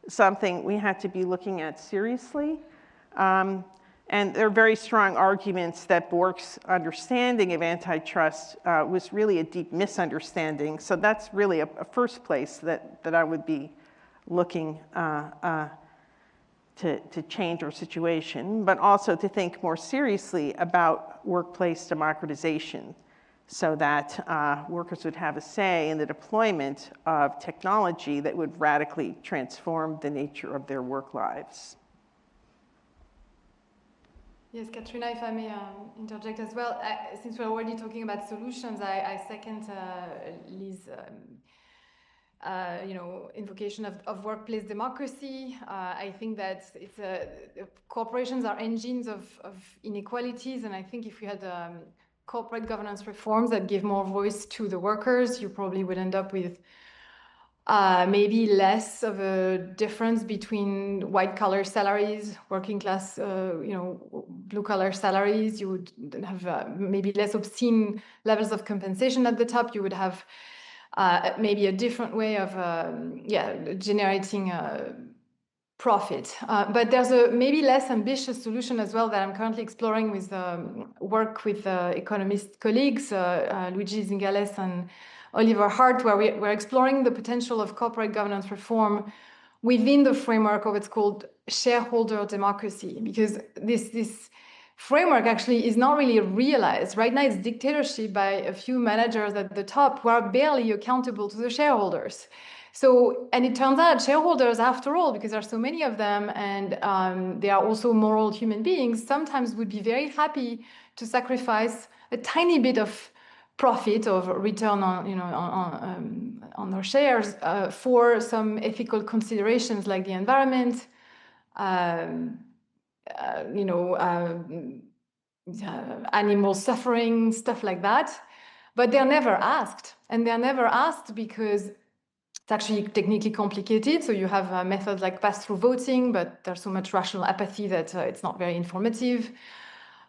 something we have to be looking at seriously. And there are very strong arguments that Bork's understanding of antitrust was really a deep misunderstanding. So that's really a first place that I would be looking to change our situation, but also to think more seriously about workplace democratization so that workers would have a say in the deployment of technology that would radically transform the nature of their work lives. Yes, Katrina, if I may interject as well, since we're already talking about solutions, I second Lee's invocation of workplace democracy. I think that corporations are engines of inequalities, and I think if we had corporate governance reforms that give more voice to the workers, you probably would end up with maybe less of a difference between white-collar salaries, working-class, blue-collar salaries. You would have maybe less obscene levels of compensation at the top. You would have maybe a different way of generating profit. But there's a maybe less ambitious solution as well that I'm currently exploring with work with economist colleagues, Luigi Zingales and Oliver Hart, where we're exploring the potential of corporate governance reform within the framework of what's called shareholder democracy, because this framework actually is not really realized. Right now it's dictatorship by a few managers at the top who are barely accountable to the shareholders. So, and it turns out shareholders, after all, because there are so many of them and they are also moral human beings, sometimes would be very happy to sacrifice a tiny bit of profit or return on their shares for some ethical considerations like the environment, animal suffering, stuff like that. But they're never asked, and they're never asked because it's actually technically complicated. So you have methods like pass-through voting, but there's so much rational apathy that it's not very informative.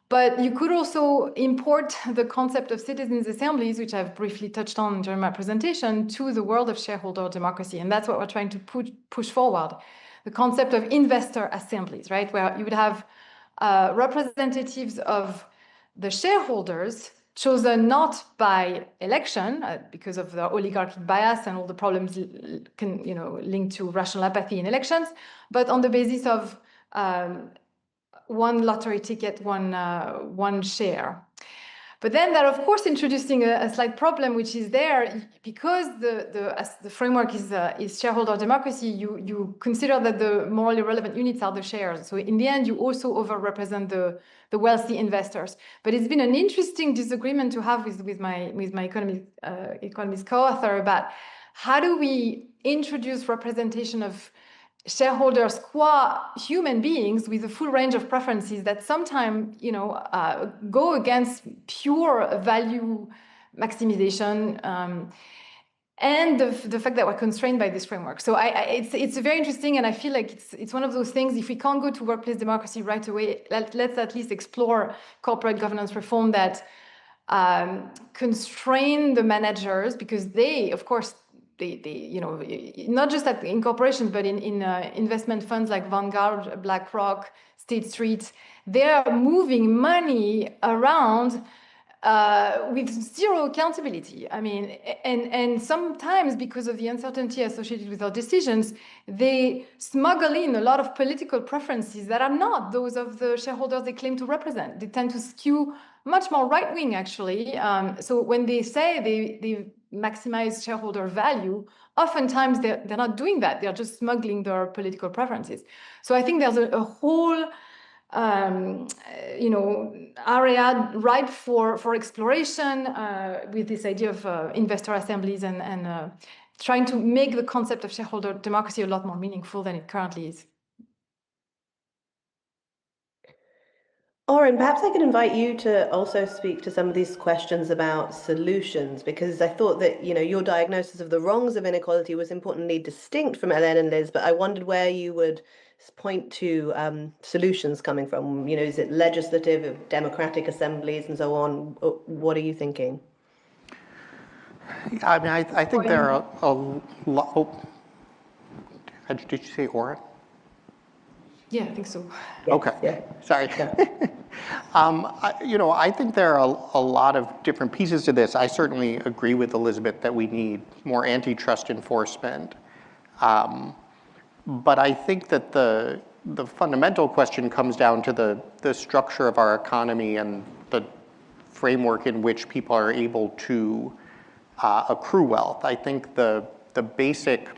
But you could also import the concept of citizens' assemblies, which I've briefly touched on during my presentation, to the world of shareholder democracy. And that's what we're trying to push forward. The concept of investor assemblies, right? Where you would have representatives of the shareholders chosen not by election because of the oligarchic bias and all the problems linked to rational apathy in elections, but on the basis of one lottery ticket, one share. But then that, of course, introducing a slight problem, which is there because the framework is shareholder democracy. You consider that the morally relevant units are the shares. So in the end, you also overrepresent the wealthy investors. But it's been an interesting disagreement to have with my economist co-author about how do we introduce representation of shareholders qua human beings with a full range of preferences that sometimes go against pure value maximization and the fact that we're constrained by this framework. So it's very interesting, and I feel like it's one of those things. If we can't go to workplace democracy right away, let's at least explore corporate governance reform that constrain the managers, because they, of course, they not just in corporations, but in investment funds like Vanguard, BlackRock, State Street, they are moving money around with zero accountability. I mean, and sometimes because of the uncertainty associated with our decisions, they smuggle in a lot of political preferences that are not those of the shareholders they claim to represent. They tend to skew much more right-wing, actually. So when they say they maximize shareholder value, oftentimes they're not doing that. They're just smuggling their political preferences. So I think there's a whole area ripe for exploration with this idea of investor assemblies and trying to make the concept of shareholder democracy a lot more meaningful than it currently is. Oren, perhaps I could invite you to also speak to some of these questions about solutions, because I thought that, your diagnosis of the wrongs of inequality was importantly distinct from Hélène and Liz, but I wondered where you would point to solutions coming from. Is it legislative, democratic assemblies, and so on? What are you thinking? I mean, I think there are a lot. Oh, did you say Oren? Yeah, I think so. Okay, Yeah. sorry. I think there are a lot of different pieces to this. I certainly agree with Elizabeth that we need more antitrust enforcement. But I think that the fundamental question comes down to the structure of our economy and the framework in which people are able to accrue wealth. I think the basic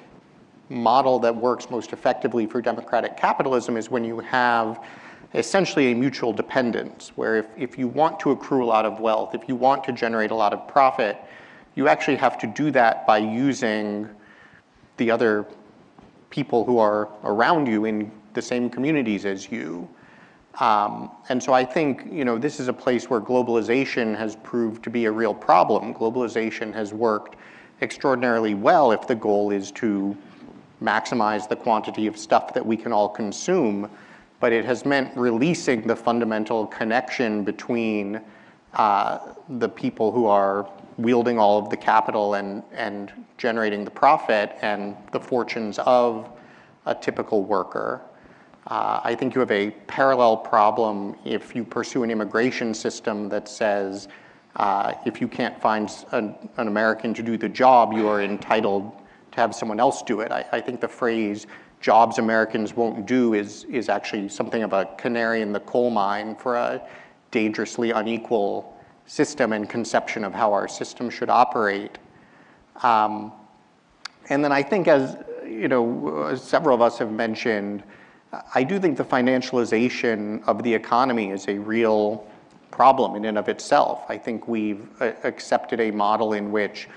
model that works most effectively for democratic capitalism is when you have essentially a mutual dependence, where if you want to accrue a lot of wealth, if you want to generate a lot of profit, you actually have to do that by using the other people who are around you in the same communities as you. And so I think, this is a place where globalization has proved to be a real problem. Globalization has worked extraordinarily well if the goal is to maximize the quantity of stuff that we can all consume, but it has meant releasing the fundamental connection between the people who are wielding all of the capital and generating the profit and the fortunes of a typical worker. I think you have a parallel problem if you pursue an immigration system that says if you can't find an American to do the job, you are entitled to have someone else do it. I think the phrase jobs Americans won't do is actually something of a canary in the coal mine for a dangerously unequal system and conception of how our system should operate. And then I think, as several of us have mentioned, I do think the financialization of the economy is a real problem in and of itself. I think we've accepted a model in which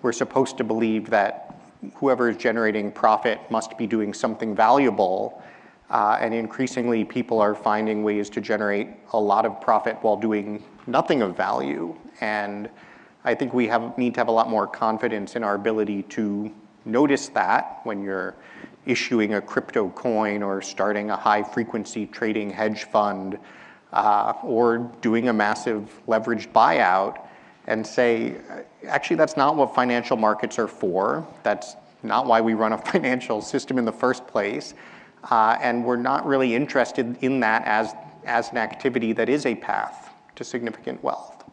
we're supposed to believe that whoever is generating profit must be doing something valuable, and increasingly people are finding ways to generate a lot of profit while doing nothing of value. And I think we need to have a lot more confidence in our ability to notice that when you're issuing a crypto coin or starting a high-frequency trading hedge fund or doing a massive leveraged buyout, and say, actually, that's not what financial markets are for. That's not why we run a financial system in the first place. And we're not really interested in that as an activity that is a path to significant wealth.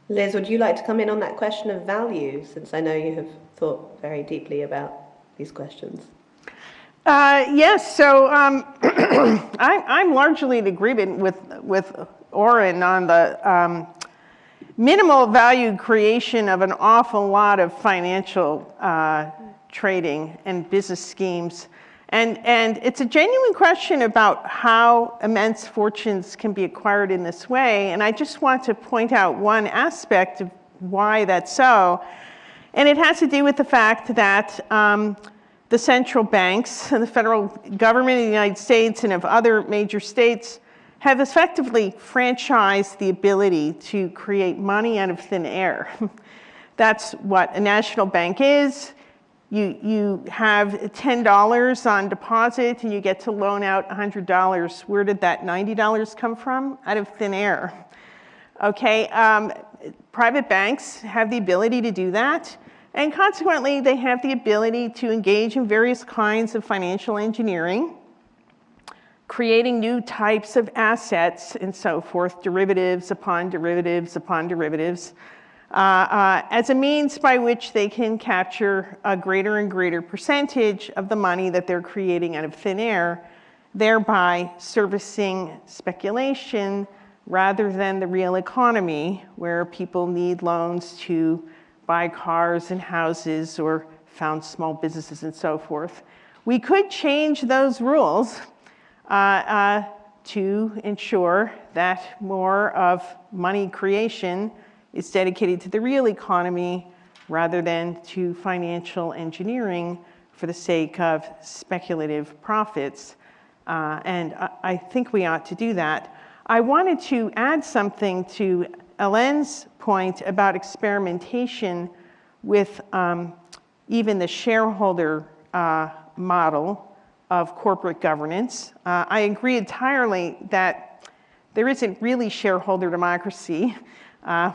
Liz, would you like to come in on that question of value, since I know you have thought very deeply about these questions? Yes, so I'm largely in agreement with Oren on the minimal value creation of an awful lot of financial trading and business schemes. And it's a genuine question about how immense fortunes can be acquired in this way. And I just want to point out one aspect of why that's so. And it has to do with the fact that the central banks and the federal government of the United States and of other major states have effectively franchised the ability to create money out of thin air. That's what a national bank is. you have $10 on deposit and you get to loan out $100. Where did that $90 come from? Out of thin air. Okay, private banks have the ability to do that, and consequently, they have the ability to engage in various kinds of financial engineering, creating new types of assets and so forth, derivatives upon derivatives upon derivatives, as a means by which they can capture a greater and greater percentage of the money that they're creating out of thin air, thereby servicing speculation rather than the real economy, where people need loans to buy cars and houses or found small businesses and so forth. We could change those rules to ensure that more of money creation is dedicated to the real economy rather than to financial engineering for the sake of speculative profits. And I think we ought to do that. I wanted to add something to Helen's point about experimentation with even the shareholder model of corporate governance. I agree entirely that there isn't really shareholder democracy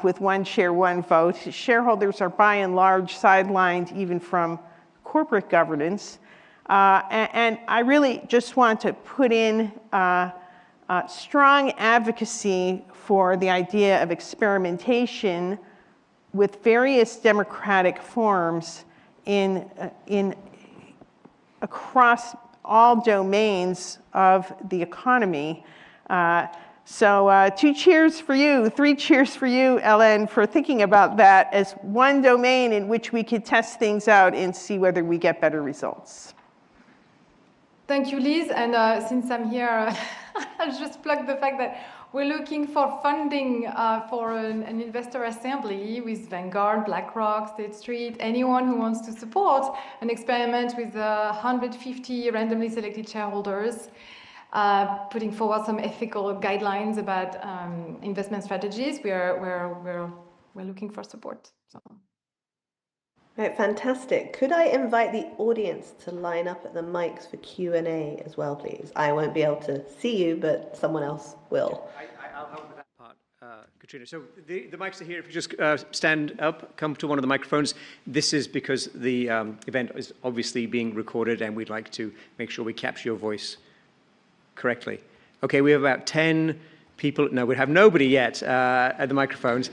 with one share, one vote. Shareholders are by and large sidelined even from corporate governance. And I really just want to put in strong advocacy for the idea of experimentation with various democratic forms across all domains of the economy. So 2 cheers for you, 3 cheers for you, Ellen, for thinking about that as one domain in which we could test things out and see whether we get better results. Thank you, Liz. And since I'm here, I'll just plug the fact that we're looking for funding for an investor assembly with Vanguard, BlackRock, State Street, anyone who wants to support an experiment with 150 randomly selected shareholders, putting forward some ethical guidelines about investment strategies. We're looking for support. So. Right, fantastic. Could I invite the audience to line up at the mics for Q&A as well, please? I won't be able to see you, but someone else will. I'll help with that part, Katrina. So the mics are here. If you just stand up, come to one of the microphones. This is because the event is obviously being recorded, and we'd like to make sure we capture your voice correctly. Okay, we have about 10 people. No, we have nobody yet at the microphones.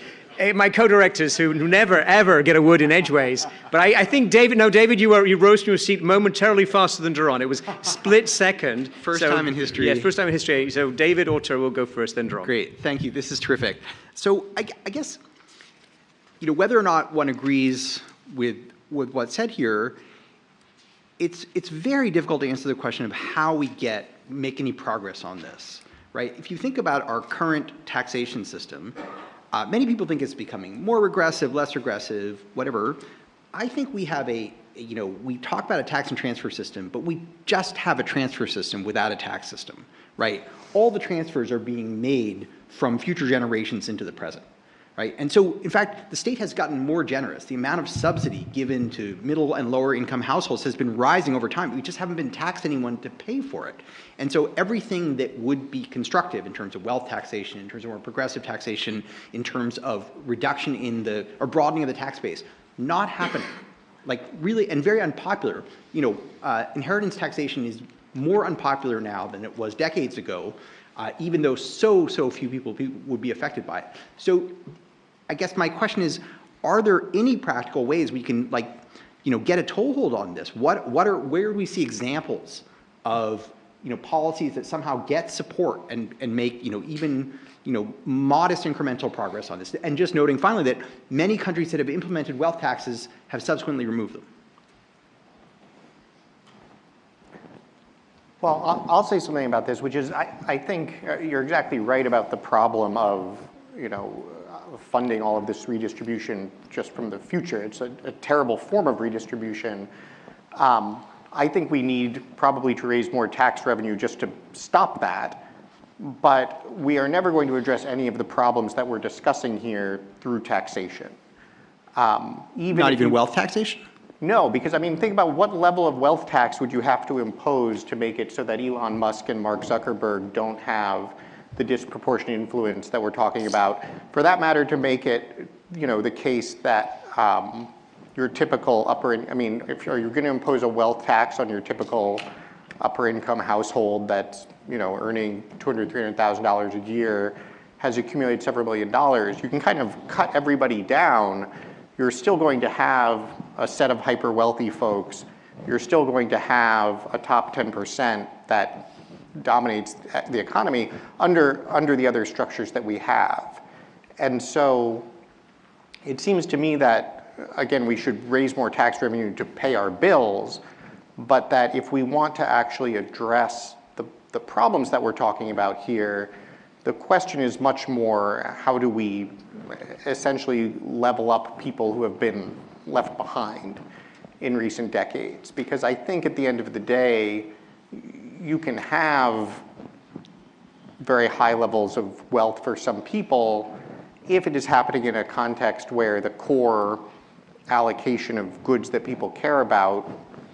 My co-directors who never, ever get a word in edgeways. But I think David, you rose to your seat momentarily faster than Duran. It was split second. First time in history. Yes, first time in history. So David or Ter will go first, then Duran. Great, thank you. This is terrific. So I guess, whether or not one agrees with what's said here, it's very difficult to answer the question of how we make any progress on this, right? If you think about our current taxation system, many people think it's becoming more regressive, less regressive, whatever. I think we have we talk about a tax and transfer system, but we just have a transfer system without a tax system, right? All the transfers are being made from future generations into the present, right? And so, in fact, the state has gotten more generous. The amount of subsidy given to middle and lower income households has been rising over time. We just haven't been taxed anyone to pay for it. And so everything that would be constructive in terms of wealth taxation, in terms of more progressive taxation, in terms of reduction or broadening of the tax base, not happening. Like really, and very unpopular. Inheritance taxation is more unpopular now than it was decades ago, even though so few people would be affected by it. So I guess my question is, are there any practical ways we can get a toehold on this? Where do we see examples of policies that somehow get support and make even modest incremental progress on this? And just noting finally that many countries that have implemented wealth taxes have subsequently removed them. Well, I'll say something about this, which is I think you're exactly right about the problem of funding all of this redistribution just from the future. It's a terrible form of redistribution. I think we need probably to raise more tax revenue just to stop that. But we are never going to address any of the problems that we're discussing here through taxation. Not even wealth taxation? No, because I mean, think about what level of wealth tax would you have to impose to make it so that Elon Musk and Mark Zuckerberg don't have the disproportionate influence that we're talking about. For that matter, to make it, the case that your typical if you're going to impose a wealth tax on your typical upper income household that's, earning $200,000, $300,000 a year, has accumulated several $1 million, you can kind of cut everybody down. You're still going to have a set of hyper wealthy folks. You're still going to have a top 10% that dominates the economy under the other structures that we have. And so it seems to me that, again, we should raise more tax revenue to pay our bills, but that if we want to actually address the problems that we're talking about here, the question is much more, how do we essentially level up people who have been left behind in recent decades? Because I think at the end of the day, you can have very high levels of wealth for some people if it is happening in a context where the core allocation of goods that people care about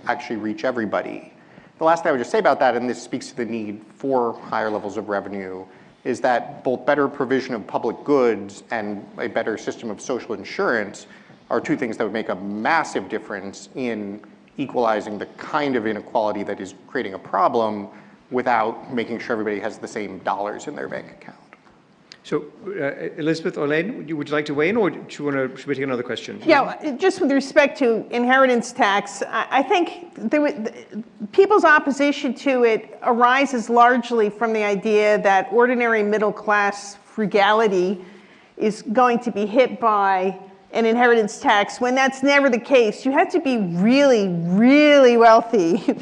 actually reach everybody. The last thing I would just say about that, and this speaks to the need for higher levels of revenue, is that both better provision of public goods and a better system of social insurance are two things that would make a massive difference in equalizing the kind of inequality that is creating a problem without making sure everybody has the same dollars in their bank account. So, Elizabeth or Elaine, would you like to weigh in, or should we take another question? Yeah, just with respect to inheritance tax, I think people's opposition to it arises largely from the idea that ordinary middle class frugality is going to be hit by an inheritance tax, when that's never the case. You have to be really, really wealthy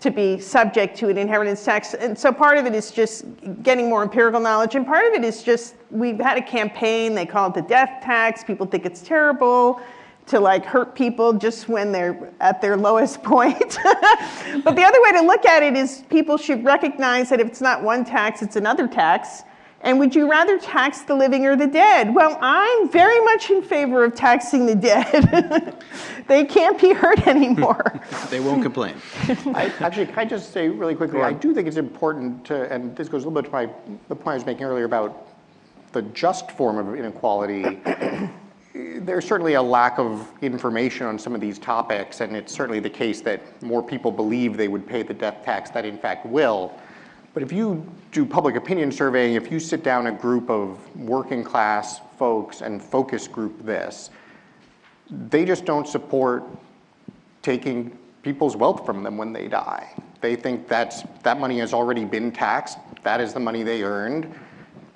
to be subject to an inheritance tax. And so part of it is just getting more empirical knowledge, and part of it is just, we've had a campaign, they call it the death tax. People think it's terrible to hurt people just when they're at their lowest point. But the other way to look at it is people should recognize that if it's not one tax, it's another tax. And would you rather tax the living or the dead? Well, I'm very much in favor of taxing the dead. They can't be hurt anymore. They won't complain. Actually, can I just say really quickly, I do think it's important to, and this goes a little bit to the point I was making earlier about the just form of inequality. There's certainly a lack of information on some of these topics, and it's certainly the case that more people believe they would pay the death tax than in fact will. But if you do public opinion surveying, if you sit down a group of working class folks and focus group this, they just don't support taking people's wealth from them when they die. They think that money has already been taxed. That is the money they earned.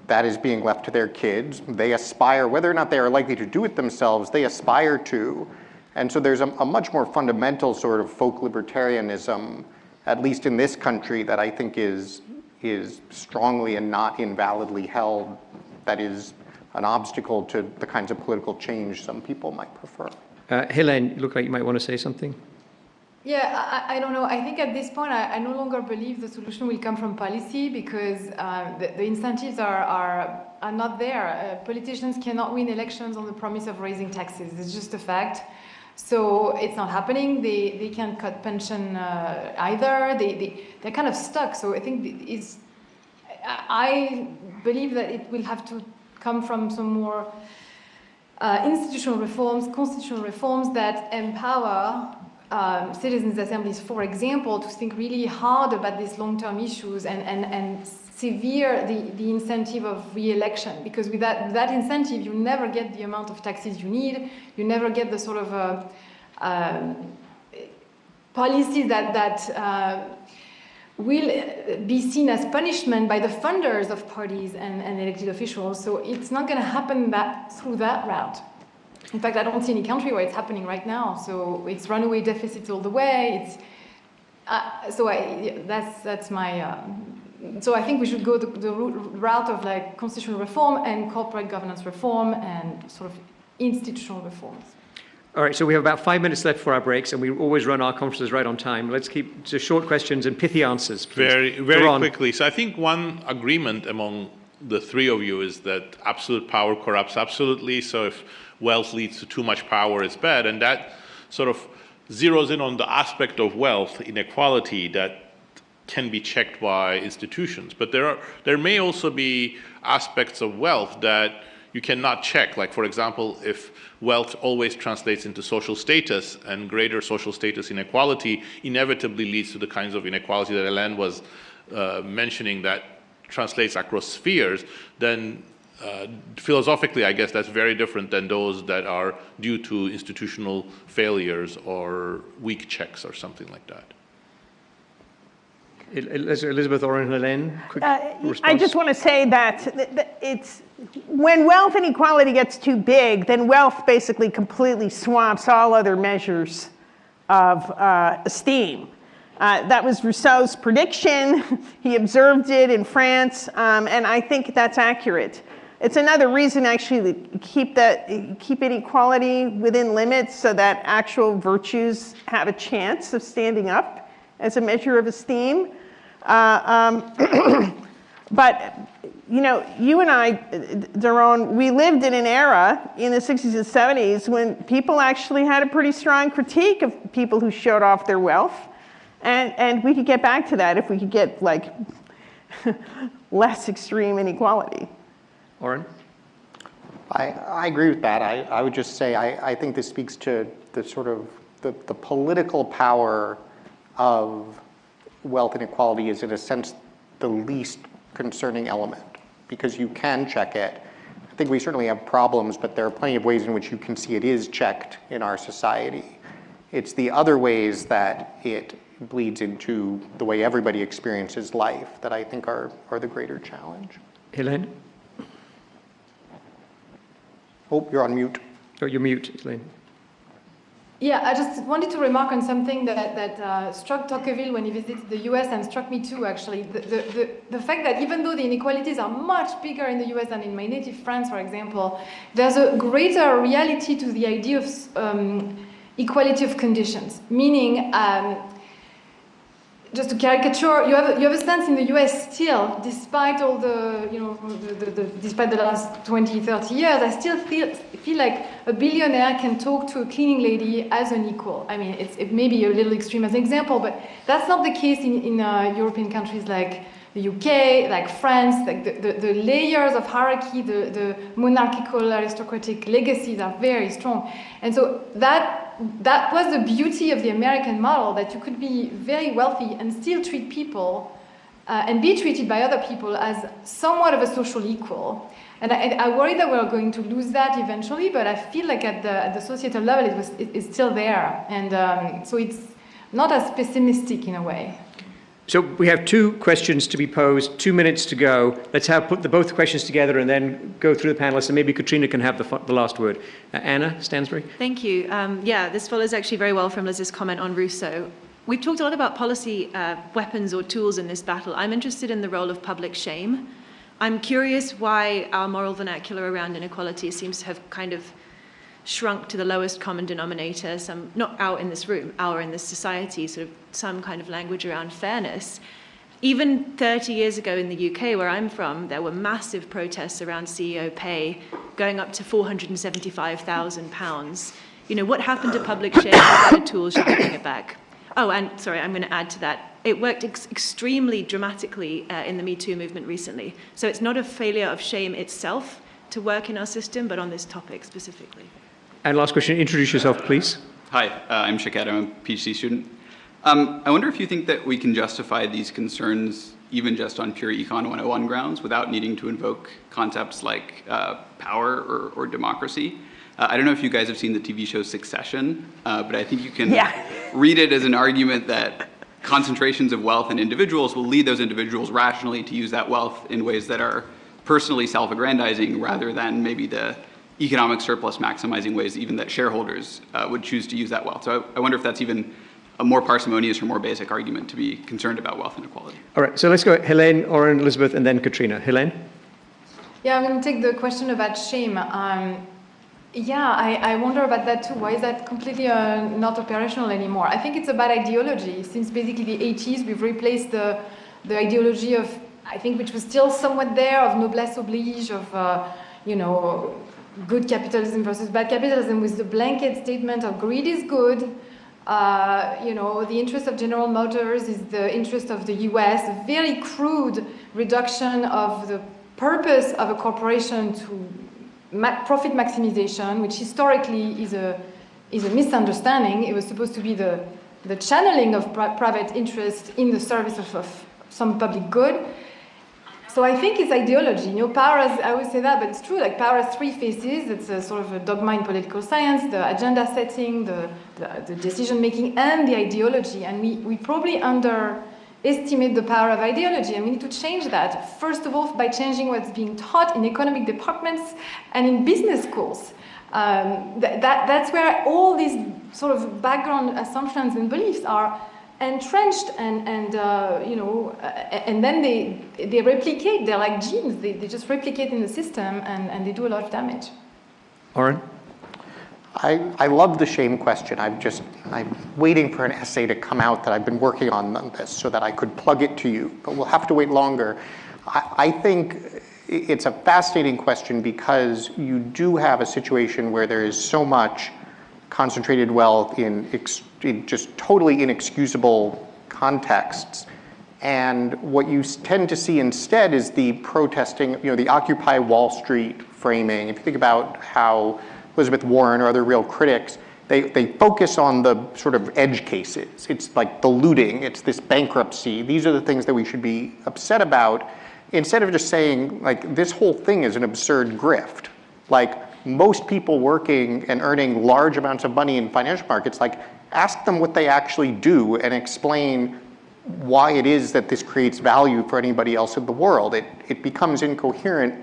That is being left to their kids. They aspire, whether or not they are likely to do it themselves, they aspire to. And so there's a much more fundamental sort of folk libertarianism, at least in this country, that I think is strongly and not invalidly held, that is an obstacle to the kinds of political change some people might prefer. Helene, you look like you might want to say something. Yeah, I don't know. I think at this point, I no longer believe the solution will come from policy, because the incentives are not there. Politicians cannot win elections on the promise of raising taxes. It's just a fact. So it's not happening. They can't cut pension either. They're kind of stuck. So I think I believe that it will have to come from some more institutional reforms, constitutional reforms that empower citizens' assemblies, for example, to think really hard about these long-term issues and sever the incentive of re-election. Because with that incentive, you never get the amount of taxes you need. You never get the sort of policies that will be seen as punishment by the funders of parties and elected officials. So it's not going to happen through that route. In fact, I don't see any country where it's happening right now. So it's runaway deficits all the way. That's my. So I think we should go the route of constitutional reform and corporate governance reform and sort of institutional reforms. All right, so we have about 5 minutes left for our breaks, and we always run our conferences right on time. Let's keep to short questions and pithy answers, please. Very quickly. So I think one agreement among the three of you is that absolute power corrupts absolutely. So if wealth leads to too much power, it's bad. And that sort of zeroes in on the aspect of wealth inequality that can be checked by institutions. But there may also be aspects of wealth that you cannot check. Like, for example, if wealth always translates into social status, and greater social status inequality inevitably leads to the kinds of inequality that Hélène was mentioning that translates across spheres, then philosophically, I guess that's very different than those that are due to institutional failures or weak checks or something like that. Elizabeth, Oren, Hélène, quick response. I just want to say that it's when wealth inequality gets too big, then wealth basically completely swamps all other measures of esteem. That was Rousseau's prediction. He observed it in France, and I think that's accurate. It's another reason actually to keep inequality within limits so that actual virtues have a chance of standing up as a measure of esteem. But, you know, you and I, Daron, we lived in an era in the 60s and 70s when people actually had a pretty strong critique of people who showed off their wealth. And we could get back to that if we could get, like, less extreme inequality. Oren? I agree with that. I would just say I think this speaks to the sort of the political power of wealth inequality is, in a sense, the least concerning element, because you can check it. I think we certainly have problems, but there are plenty of ways in which you can see it is checked in our society. It's the other ways that it bleeds into the way everybody experiences life that I think are the greater challenge. Hélène? Oh, you're on mute. Oh, you're mute, Hélène. Yeah, I just wanted to remark on something that struck Tocqueville when he visited the US and struck me too, actually. The fact that even though the inequalities are much bigger in the US than in my native France, for example, there's a greater reality to the idea of equality of conditions, meaning just to caricature, you have a sense in the US still, despite all the, you know, despite the last 20, 30 years, I still feel like a billionaire can talk to a cleaning lady as an equal. I mean, it may be a little extreme as an example, but that's not the case in European countries like the UK, like France. Like the layers of hierarchy, the monarchical aristocratic legacies are very strong. And so that was the beauty of the American model, that you could be very wealthy and still treat people and be treated by other people as somewhat of a social equal. And I worry that we're going to lose that eventually, but I feel like at the societal level it's still there. And so it's not as pessimistic in a way. So we have two questions to be posed, 2 minutes to go. Let's put both questions together and then go through the panelists, and maybe Katrina can have the last word. Anna Stansbury? Thank you. Yeah, this follows actually very well from Liz's comment on Rousseau. We've talked a lot about policy weapons or tools in this battle. I'm interested in the role of public shame. I'm curious why our moral vernacular around inequality seems to have kind of shrunk to the lowest common denominator, not out in this room, our in this society, sort of some kind of language around fairness. Even 30 years ago in the UK, where I'm from, there were massive protests around CEO pay, going up to £475,000. You know, what happened to public shame? What other tools should we bring it back? Oh, and sorry, I'm going to add to that. It worked extremely dramatically in the Me Too movement recently. So it's not a failure of shame itself to work in our system, but on this topic specifically. And last question, introduce yourself, please. Hi, I'm Shaked. I'm a PhD student. I wonder if you think that we can justify these concerns even just on pure Econ 101 grounds without needing to invoke concepts like power or democracy. I don't know if you guys have seen the TV show Succession, but I think you can read it as an argument that concentrations of wealth in individuals will lead those individuals rationally to use that wealth in ways that are personally self-aggrandizing rather than maybe the economic surplus maximizing ways even that shareholders would choose to use that wealth. So I wonder if that's even a more parsimonious or more basic argument to be concerned about wealth inequality. All right, so let's go Hélène, Oren, Elizabeth, and then Katrina. Hélène? Yeah, I'm going to take the question about shame. I wonder about that too. Why is that completely not operational anymore? I think it's about ideology. Since basically the 80s, we've replaced the ideology of, I think, which was still somewhat there, of noblesse oblige, of, good capitalism versus bad capitalism, with the blanket statement of greed is good, The interest of General Motors is the interest of the US, a very crude reduction of the purpose of a corporation to profit maximization, which historically is a misunderstanding. It was supposed to be the channeling of private interest in the service of some public good. So I think it's ideology. Power has, I always say that, but it's true, like power has three faces. It's a sort of a dogma in political science, the agenda setting, the decision making, and the ideology. And we probably underestimate the power of ideology, and we need to change that. First of all, by changing what's being taught in economic departments and in business schools. That's where all these sort of background assumptions and beliefs are entrenched, and then they replicate. They're like genes. They just replicate in the system, and they do a lot of damage. Oren? I love the shame question. I'm waiting for an essay to come out that I've been working on this so that I could plug it to you, but we'll have to wait longer. I think it's a fascinating question because you do have a situation where there is so much concentrated wealth in just totally inexcusable contexts. And what you tend to see instead is the protesting, the Occupy Wall Street framing. If you think about how Elizabeth Warren or other real critics, they focus on the sort of edge cases. It's like the looting, it's this bankruptcy. These are the things that we should be upset about, instead of just saying, like, this whole thing is an absurd grift. Like, most people working and earning large amounts of money in financial markets, like, ask them what they actually do and explain why it is that this creates value for anybody else in the world. It becomes incoherent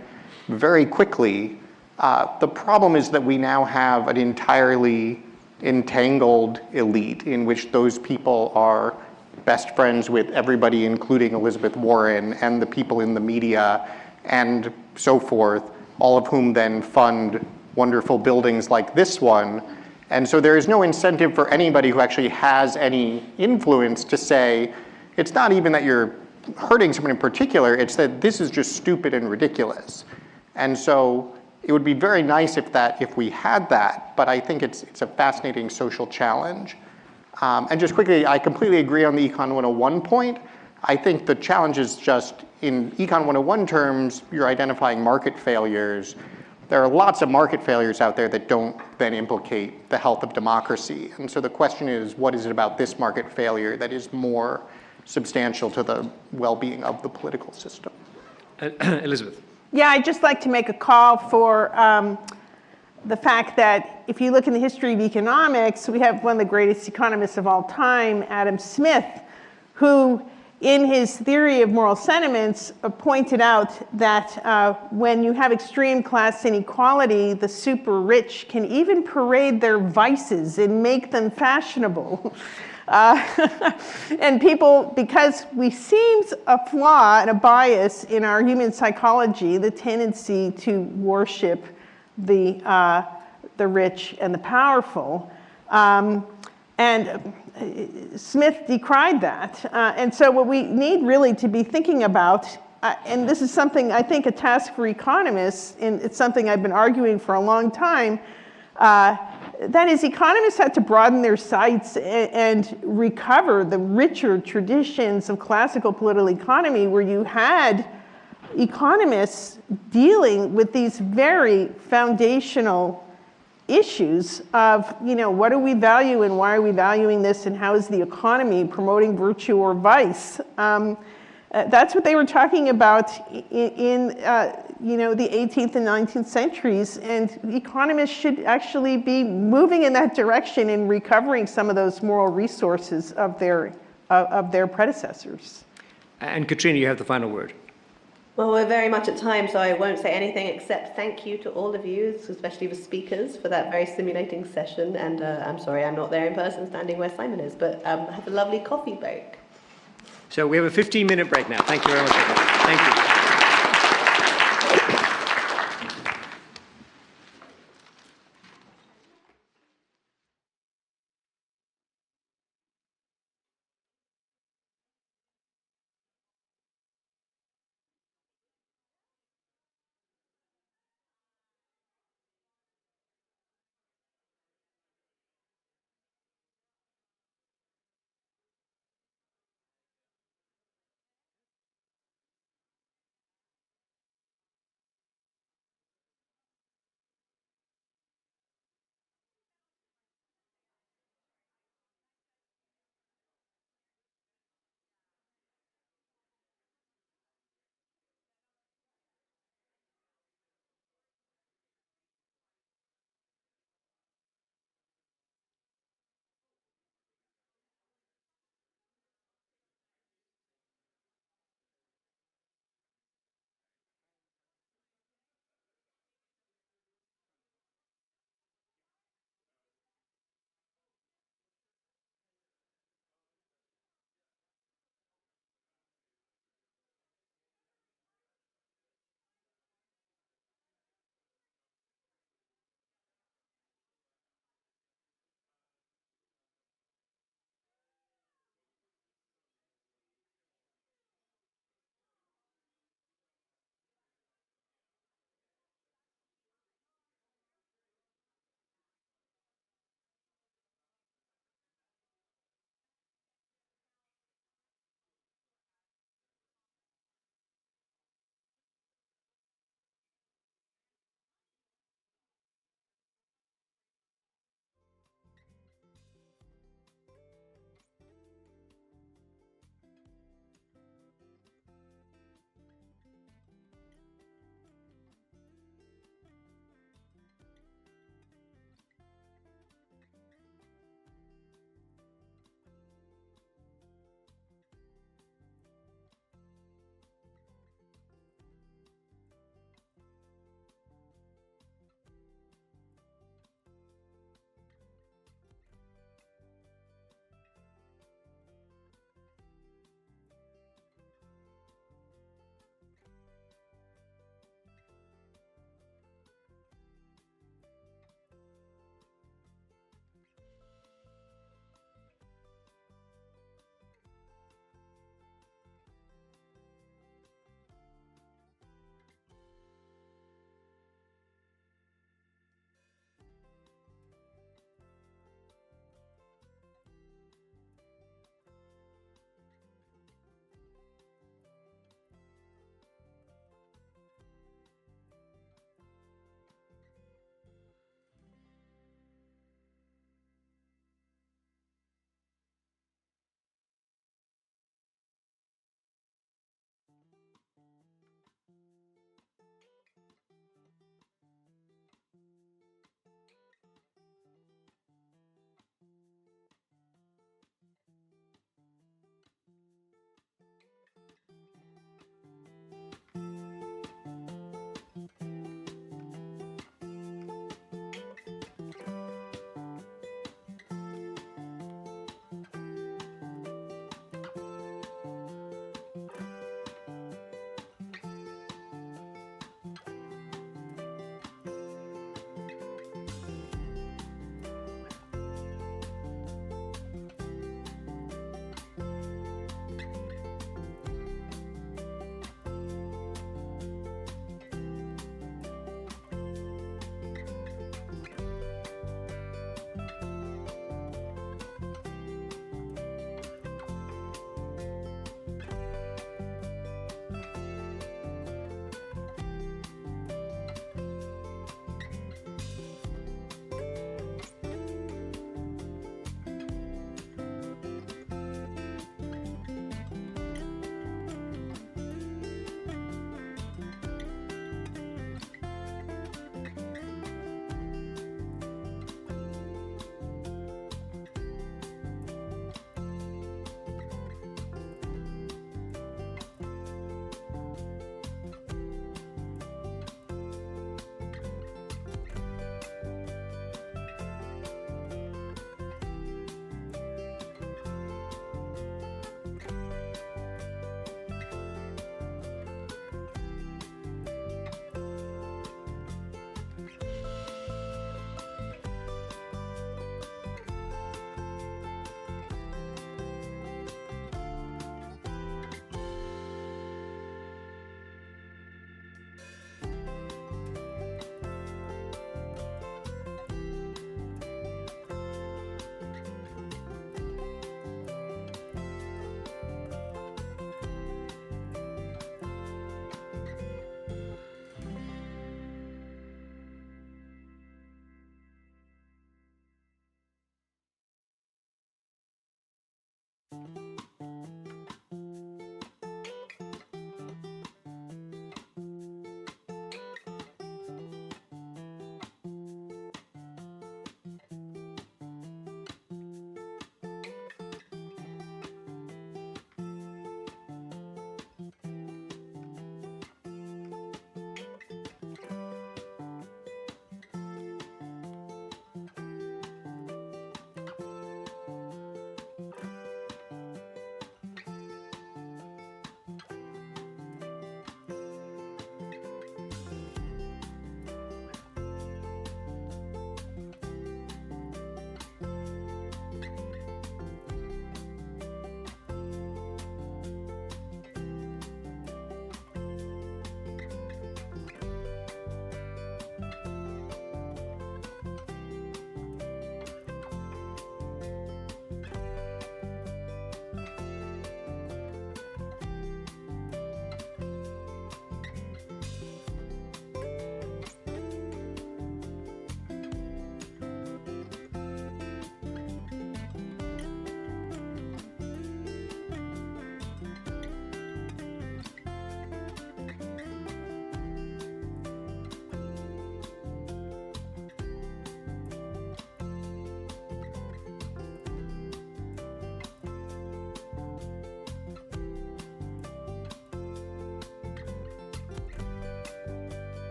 very quickly. The problem is that we now have an entirely entangled elite in which those people are best friends with everybody, including Elizabeth Warren and the people in the media and so forth, all of whom then fund wonderful buildings like this one. And so there is no incentive for anybody who actually has any influence to say, it's not even that you're hurting someone in particular, it's that this is just stupid and ridiculous. And so it would be very nice if we had that, but I think it's a fascinating social challenge. And just quickly, I completely agree on the Econ 101 point. I think the challenge is just, in Econ 101 terms, you're identifying market failures. There are lots of market failures out there that don't then implicate the health of democracy. And so the question is, what is it about this market failure that is more substantial to the well-being of the political system? Elizabeth? Yeah, I'd just like to make a call for the fact that if you look in the history of economics, we have one of the greatest economists of all time, Adam Smith, who in his theory of moral sentiments pointed out that when you have extreme class inequality, the super rich can even parade their vices and make them fashionable. And people, because we seems a flaw and a bias in our human psychology, the tendency to worship the rich and the powerful. And Smith decried that. And so what we need really to be thinking about, and this is something I think a task for economists, and it's something I've been arguing for a long time, that is, economists have to broaden their sights and recover the richer traditions of classical political economy, where you had economists dealing with these very foundational issues of, what do we value and why are we valuing this, and how is the economy promoting virtue or vice? That's what they were talking about in the 18th and 19th centuries, and economists should actually be moving in that direction and recovering some of those moral resources of their predecessors. And Katrina, you have the final word. Well, we're very much at time, so I won't say anything except thank you to all of you, especially the speakers, for that very stimulating session. And I'm sorry I'm not there in person standing where Simon is, but have a lovely coffee break. So we have a 15-minute break now. Thank you very much, everyone. Thank you.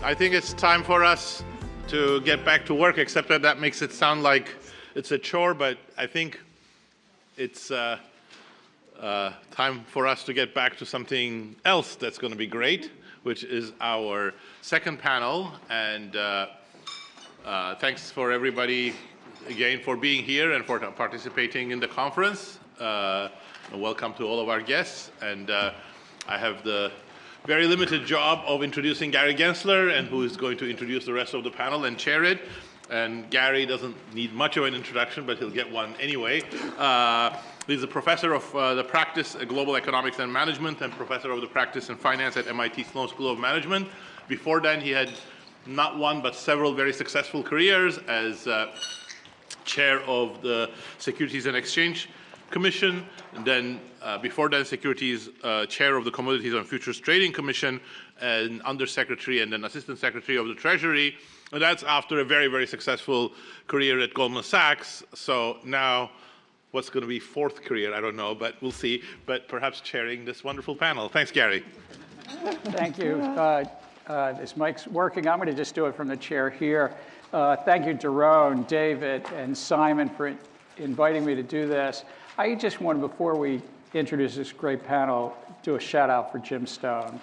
I think it's time for us to get back to work, except that makes it sound like it's a chore, but I think it's time for us to get back to something else that's going to be great, which is our second panel. And thanks for everybody again for being here and for participating in the conference. Welcome to all of our guests. And I have the very limited job of introducing Gary Gensler, and who is going to introduce the rest of the panel and chair it. And Gary doesn't need much of an introduction, but he'll get one anyway. He's a professor of the practice Global Economics and Management and professor of the practice in finance at MIT Sloan School of Management. Before then, he had not one, but several very successful careers as chair of the Securities and Exchange Commission, and then before that, Securities chair of the Commodities and Futures Trading Commission, and undersecretary and then assistant secretary of the Treasury. And that's after a very, very successful career at Goldman Sachs. So now, what's going to be fourth career? I don't know, but we'll see. But perhaps chairing this wonderful panel. Thanks, Gary. Thank you. This mic's working. I'm going to just do it from the chair here. Thank you, Daron, David, and Simon for inviting me to do this. I just wanted, before we introduce this great panel, do a shout out for Jim Stone.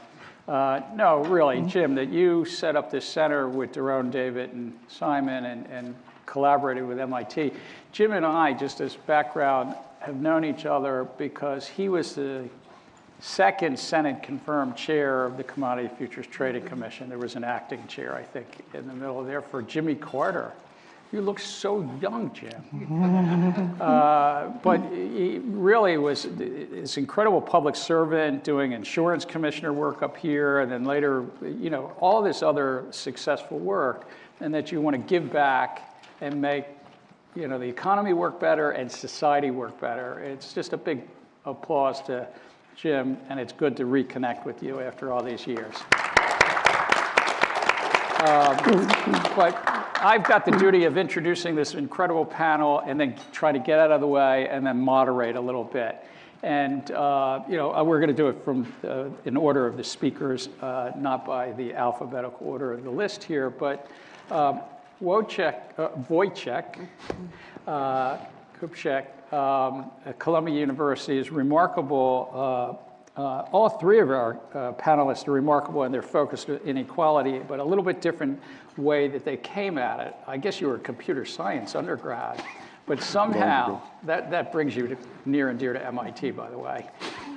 No, really, Jim, that you set up this center with Daron, David, and Simon and collaborated with MIT. Jim and I, just as background, have known each other because he was the second Senate-confirmed chair of the Commodity Futures Trading Commission. There was an acting chair, I think, in the middle there for Jimmy Carter. You look so young, Jim. But he really was this incredible public servant doing insurance commissioner work up here, and then later, you know, all this other successful work, and that you want to give back and make, you know, the economy work better and society work better. It's just a big applause to Jim, and it's good to reconnect with you after all these years. But I've got the duty of introducing this incredible panel and then try to get out of the way and then moderate a little bit. And, you know, we're going to do it from in order of the speakers, not by the alphabetical order of the list here, but Wojciech Kupchak, at Columbia University is remarkable. All three of our panelists are remarkable in their focus to inequality, but a little bit different way that they came at it. I guess you were a computer science undergrad, but somehow, that brings you to near and dear to MIT, by the way.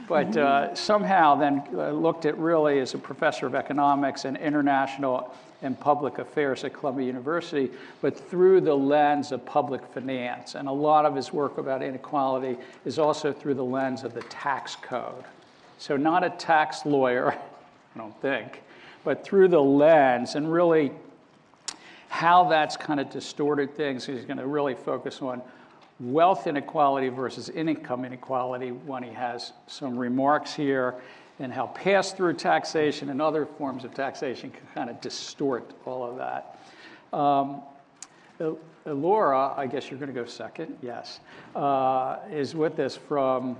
But somehow then looked at really as a professor of economics and international and public affairs at Columbia University, but through the lens of public finance. And a lot of his work about inequality is also through the lens of the tax code. So not a tax lawyer, I don't think, but through the lens and really how that's kind of distorted things. He's going to really focus on wealth inequality versus income inequality when he has some remarks here, and how pass-through taxation and other forms of taxation can kind of distort all of that. Laura, I guess you're going to go second, yes, is with us from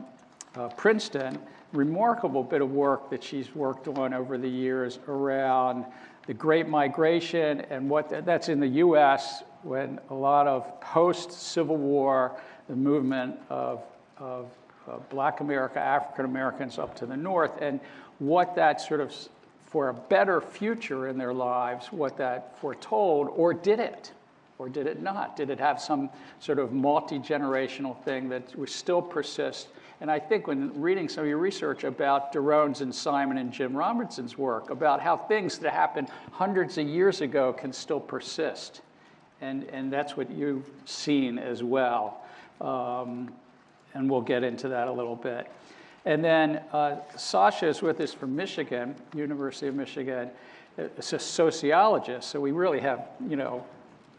Princeton. Remarkable bit of work that she's worked on over the years around the Great Migration and what that's in the U.S. when a lot of post-Civil War, the movement of Black America, African Americans up to the north, and what that sort of, for a better future in their lives, what that foretold, or did it? Or did it not? Did it have some sort of multi-generational thing that would still persist? And I think when reading some of your research about Daron's and Simon and Jim Robertson's work, about how things that happened hundreds of years ago can still persist. And that's what you've seen as well. And we'll get into that a little bit. And then Sasha is with us from Michigan, University of Michigan. It's a sociologist, so we really have, you know,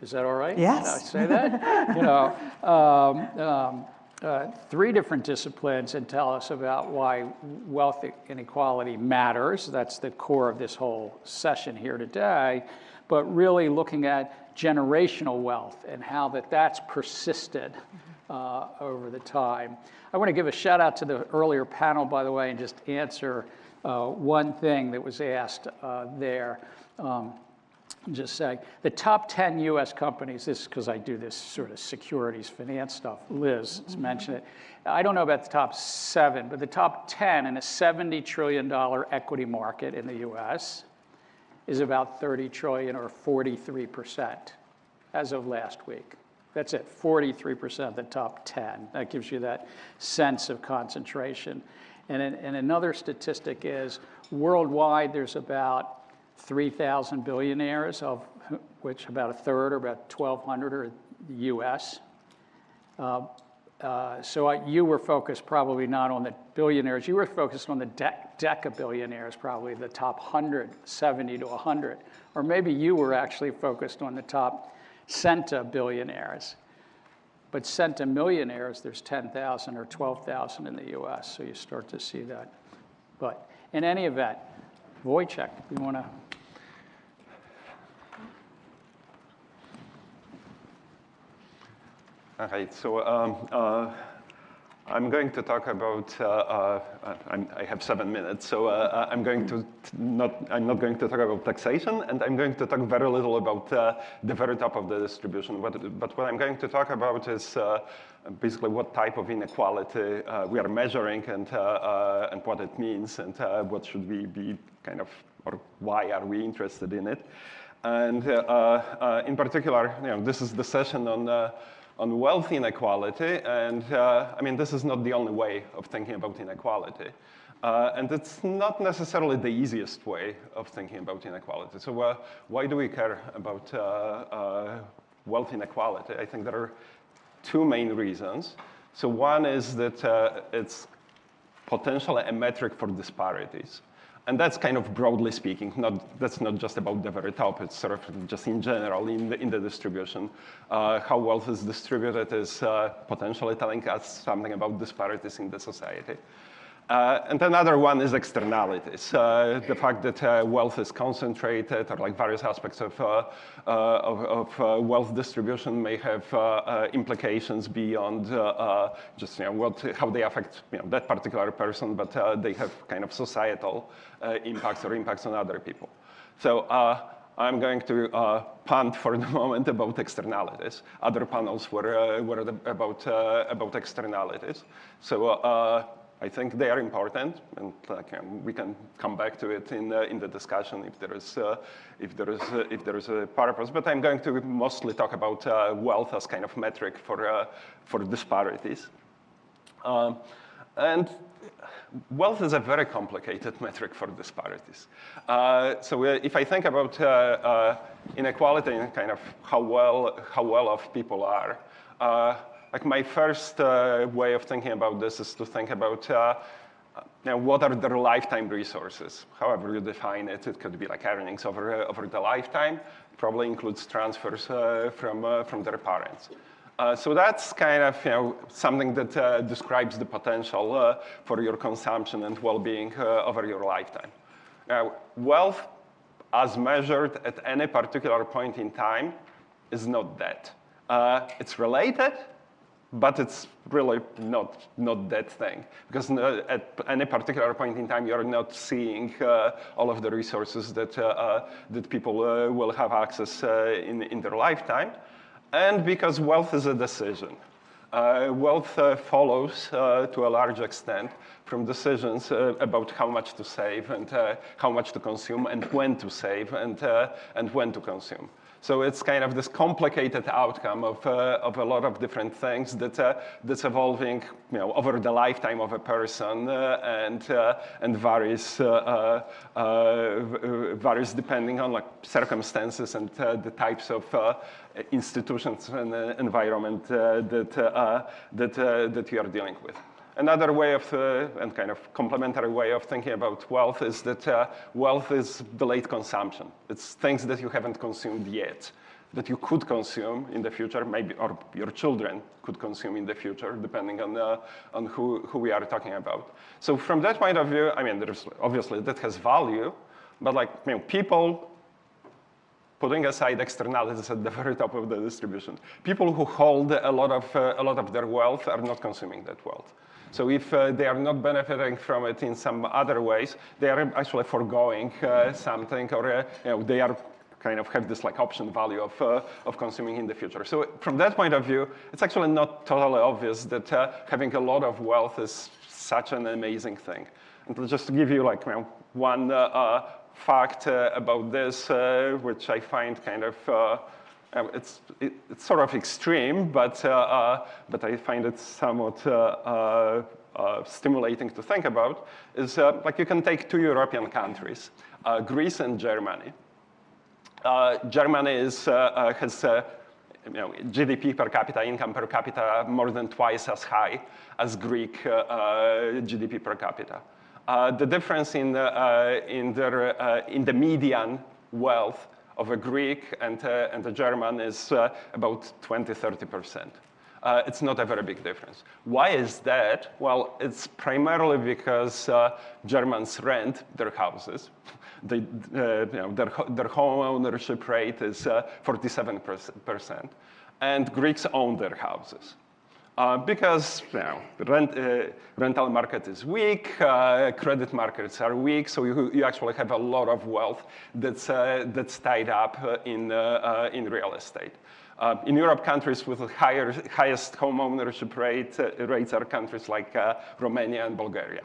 is that all right? Yes. Did I say that? You know, three different disciplines and tell us about why wealth inequality matters. That's the core of this whole session here today. But really looking at generational wealth and how that's persisted over the time. I want to give a shout out to the earlier panel, by the way, and just answer one thing that was asked there. just say, the top 10 US companies, this is because I do this sort of securities finance stuff, Liz has mentioned it. I don't know about the top 7, but the top 10 in a $70 trillion equity market in the US is about 30 trillion or 43% as of last week. That's it, 43% of the top 10. That gives you that sense of concentration. And another statistic is worldwide there's about 3,000 billionaires, of which about a third, or about 1,200, are the US. So you were focused probably not on the billionaires, you were focused on the deca-billionaires, probably the top 100, 70 to 100. Or maybe you were actually focused on the top centabillionaires. But centamillionaires, there's 10,000 or 12,000 in the US, so you start to see that. But in any event, Wojciech, you want to? All right, so I'm going to talk about, I have 7 minutes, so I'm not going to talk about taxation, and I'm going to talk very little about the very top of the distribution. But what I'm going to talk about is basically what type of inequality we are measuring, and what it means, and what should we be kind of, or why are we interested in it. And in particular, this is the session on wealth inequality, and I mean, this is not the only way of thinking about inequality. And it's not necessarily the easiest way of thinking about inequality. So why do we care about wealth inequality? I think there are 2 main reasons. So one is that it's potentially a metric for disparities. And that's kind of broadly speaking, that's not just about the very top, it's sort of just in general in the distribution. How wealth is distributed is potentially telling us something about disparities in the society. And another one is externalities. The fact that wealth is concentrated, or like various aspects of wealth distribution may have implications beyond just how they affect that particular person, but they have kind of societal impacts or impacts on other people. So I'm going to punt for the moment about externalities. Other panels were about externalities. So I think they are important, and we can come back to it in the discussion if there is a purpose. But I'm going to mostly talk about wealth as kind of metric for disparities. And wealth is a very complicated metric for disparities. So if I think about inequality and kind of how well off people are, like my first way of thinking about this is to think about what are their lifetime resources. However you define it, it could be like earnings over the lifetime. It probably includes transfers from their parents. So that's kind of something that describes the potential for your consumption and well-being over your lifetime. Now, wealth, as measured at any particular point in time, is not that. It's related, but it's really not that thing. Because at any particular point in time, you're not seeing all of the resources that people will have access in their lifetime. And because wealth is a decision. Wealth follows, to a large extent, from decisions about how much to save and how much to consume and when to save and when to consume. So it's kind of this complicated outcome of a lot of different things that's evolving, over the lifetime of a person and varies depending on like circumstances and the types of institutions and environment that you are dealing with. Another way of, and kind of complementary way of thinking about wealth is that wealth is delayed consumption. It's things that you haven't consumed yet, that you could consume in the future, maybe, or your children could consume in the future, depending on who we are talking about. So from that point of view, I mean, there's obviously that has value, but like people, putting aside externalities at the very top of the distribution, people who hold a lot of their wealth are not consuming that wealth. So if they are not benefiting from it in some other ways, they are actually foregoing something, or they are kind of have this like option value of consuming in the future. So from that point of view, it's actually not totally obvious that having a lot of wealth is such an amazing thing. And just to give you like one fact about this, which I find kind of it's sort of extreme, but I find it somewhat stimulating to think about, is like you can take 2 European countries, Greece and Germany. Germany has GDP per capita, income per capita more than twice as high as Greek GDP per capita. The difference in the median wealth of a Greek and a German is about 20–30%. It's not a very big difference. Why is that? Well, it's primarily because Germans rent their houses. Their home ownership rate is 47%, and Greeks own their houses. Because rental market is weak, credit markets are weak, so you actually have a lot of wealth that's tied up in real estate. In Europe, countries with the highest home ownership rates are countries like Romania and Bulgaria,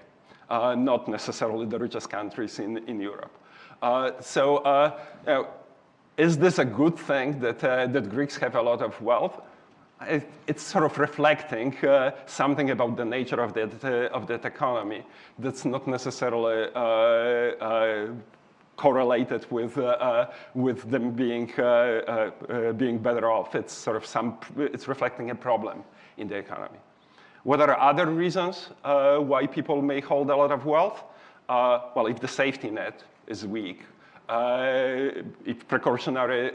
not necessarily the richest countries in Europe. Is this a good thing that Greeks have a lot of wealth? It's sort of reflecting something about the nature of that economy that's not necessarily correlated with them being better off. It's sort of it's reflecting a problem in the economy. What are other reasons why people may hold a lot of wealth? Well, if the safety net is weak, if precautionary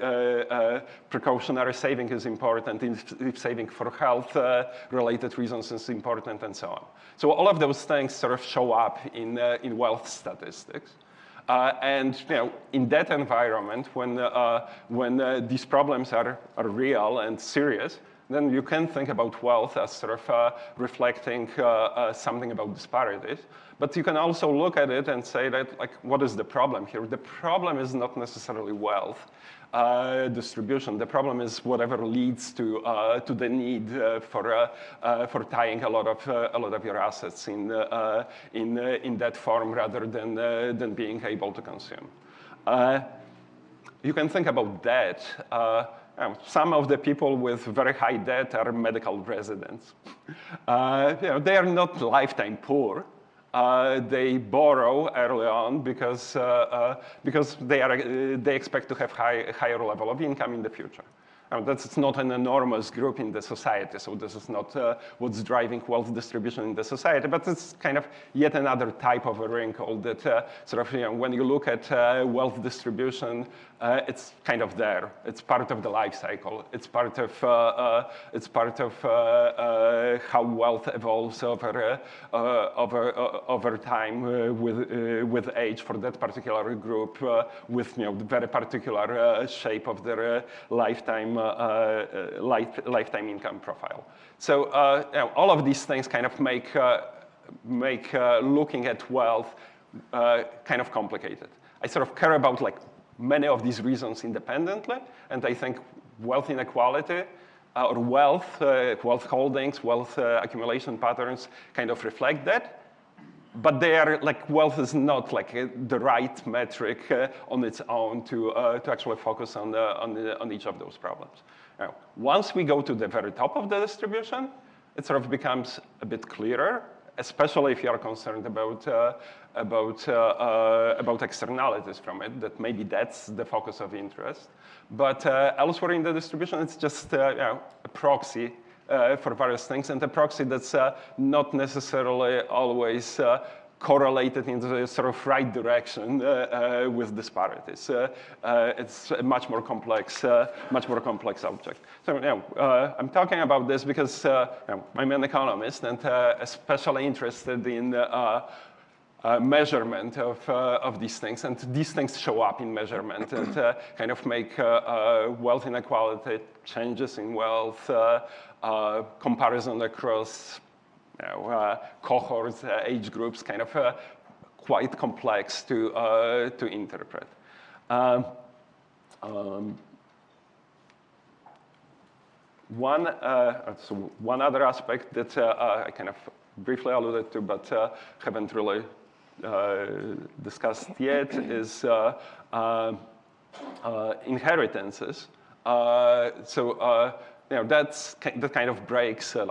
saving is important, if saving for health-related reasons is important, and so on. So all of those things sort of show up in wealth statistics. And in that environment, when these problems are real and serious, then you can think about wealth as sort of reflecting something about disparities. But you can also look at it and say that, like, what is the problem here? The problem is not necessarily wealth distribution. The problem is whatever leads to the need for tying a lot of your assets in that form rather than being able to consume. You can think about debt. Some of the people with very high debt are medical residents. They are not lifetime poor. They borrow early on because they expect to have higher level of income in the future. That's not an enormous group in the society, so this is not what's driving wealth distribution in the society, but it's kind of yet another type of a wrinkle that sort of, when you look at wealth distribution, it's kind of there. It's part of the life cycle. It's part of how wealth evolves over time with age for that particular group, with the very particular shape of their lifetime income profile. So all of these things kind of make looking at wealth kind of complicated. I sort of care about like many of these reasons independently, and I think wealth inequality or wealth holdings, wealth accumulation patterns kind of reflect that. But they are like wealth is not like the right metric on its own to actually focus on each of those problems. Now, once we go to the very top of the distribution, it sort of becomes a bit clearer, especially if you are concerned about externalities from it. That maybe that's the focus of interest. But elsewhere in the distribution, it's just a proxy for various things, and a proxy that's not necessarily always correlated in the sort of right direction with disparities. It's a much more complex object. So I'm talking about this because I'm an economist and especially interested in measurement of these things, and these things show up in measurement and kind of make wealth inequality, changes in wealth, comparison across cohorts, age groups, kind of quite complex to interpret. One other aspect that I kind of briefly alluded to, but haven't really discussed yet, is inheritances. That kind of breaks a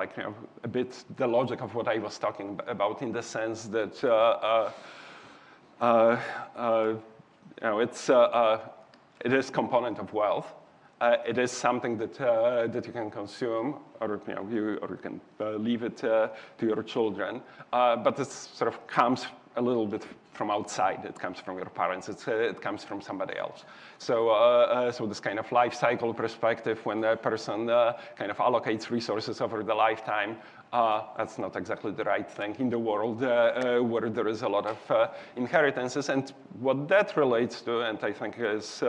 bit the logic of what I was talking about, in the sense that it is component of wealth. It is something that you can consume, or you can leave it to your children. But it sort of comes a little bit from outside. It comes from your parents. It comes from somebody else. So this kind of life cycle perspective, when a person kind of allocates resources over the lifetime, that's not exactly the right thing in the world where there is a lot of inheritances. And what that relates to, and I think is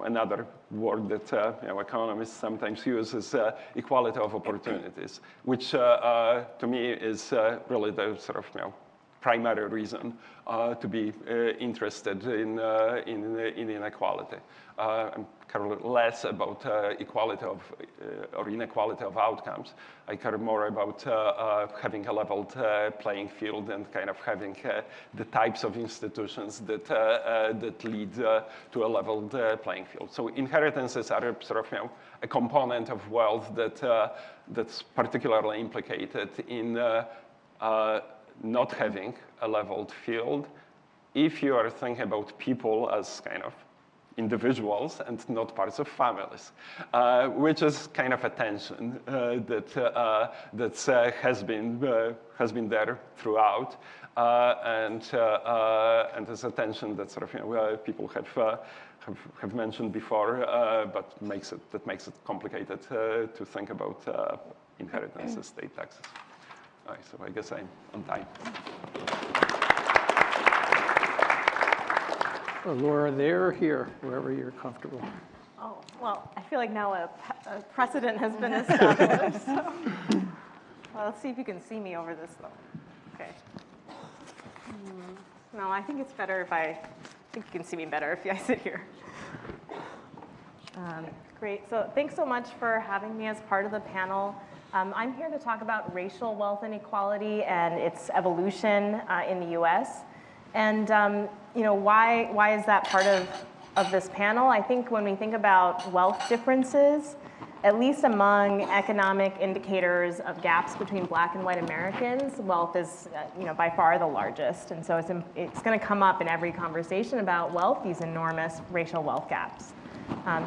another word that economists sometimes use, is equality of opportunities, which to me is really the sort of primary reason to be interested in inequality. I'm care less about equality of or inequality of outcomes. I care more about having a leveled playing field and kind of having the types of institutions that lead to a leveled playing field. So inheritances are sort of a component of wealth that's particularly implicated in not having a leveled field if you are thinking about people as kind of individuals and not parts of families, which is kind of a tension that has been there throughout, and is a tension that sort of people have mentioned before, but that makes it complicated to think about inheritance estate taxes. All right, so I guess I'm on time. Laura, there or here, wherever you're comfortable. Oh, well, I feel like now a precedent has been established. So. Well, let's see if you can see me over this, though. Okay. No, I think it's better if I think you can see me better if I sit here. Great. So thanks so much for having me as part of the panel. I'm here to talk about racial wealth inequality and its evolution in the U.S. And why is that part of this panel? I think when we think about wealth differences, at least among economic indicators of gaps between Black and white Americans, wealth is by far the largest. And so it's going to come up in every conversation about wealth, these enormous racial wealth gaps.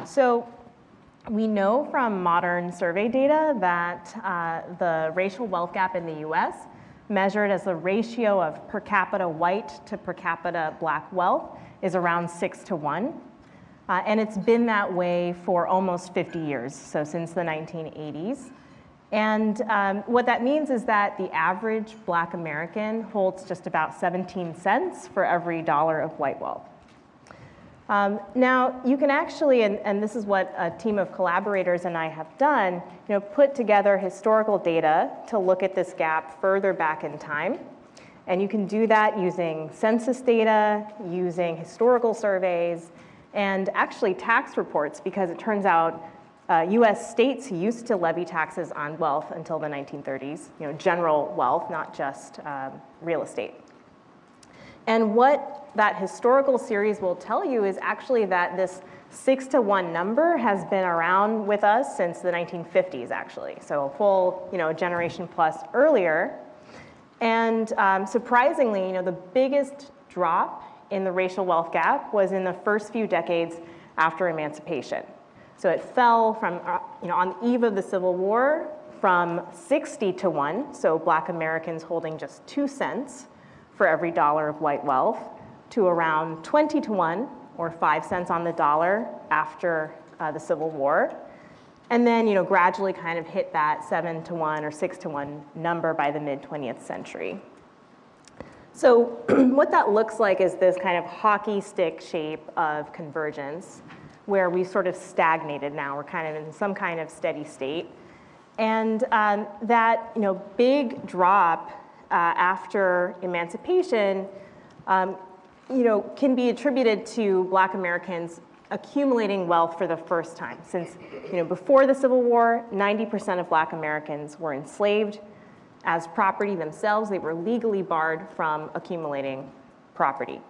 So we know from modern survey data that the racial wealth gap in the US, measured as the ratio of per capita white to per capita Black wealth, is around 6-to-1. And it's been that way for almost 50 years, so since the 1980s. And what that means is that the average Black American holds just about 17 cents for every dollar of white wealth. Now, you can actually, and this is what a team of collaborators and I have done, put together historical data to look at this gap further back in time. And you can do that using census data, using historical surveys, and actually tax reports, because it turns out US states used to levy taxes on wealth until the 1930s, general wealth, not just real estate. And what that historical series will tell you is actually that this 6-to-1 number has been around with us since the 1950s, actually. So a full, generation plus earlier. And surprisingly, the biggest drop in the racial wealth gap was in the first few decades after emancipation. So it fell from, on the eve of the Civil War, from 60-to-1, so Black Americans holding just 2 cents for every dollar of white wealth, to around 20-to-1, or 5 cents on the dollar after the Civil War. And then, gradually kind of hit that 7-to-1 or 6-to-1 number by the mid-20th century. So what that looks like is this kind of hockey stick shape of convergence, where we sort of stagnated now. We're kind of in some kind of steady state. And that, big drop after emancipation, can be attributed to Black Americans accumulating wealth for the first time. Since before the Civil War, 90% of Black Americans were enslaved as property themselves. They were legally barred from accumulating property.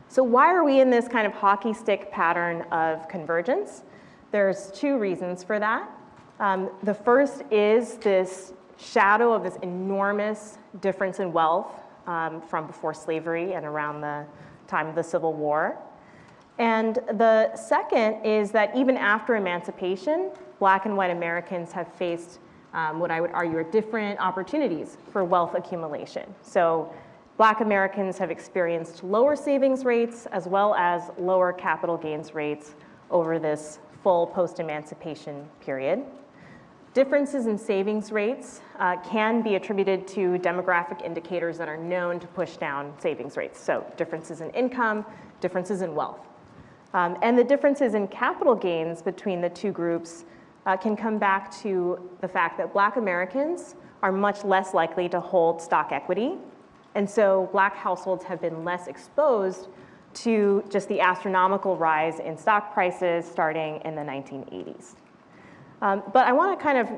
So why are we in this kind of hockey stick pattern of convergence? There's two reasons for that. The first is this shadow of this enormous difference in wealth from before slavery and around the time of the Civil War. And the second is that even after emancipation, Black and white Americans have faced what I would argue are different opportunities for wealth accumulation. So Black Americans have experienced lower savings rates as well as lower capital gains rates over this full post-emancipation period. Differences in savings rates can be attributed to demographic indicators that are known to push down savings rates. So differences in income, differences in wealth. And the differences in capital gains between the two groups can come back to the fact that Black Americans are much less likely to hold stock equity. And so Black households have been less exposed to just the astronomical rise in stock prices starting in the 1980s. But I want to kind of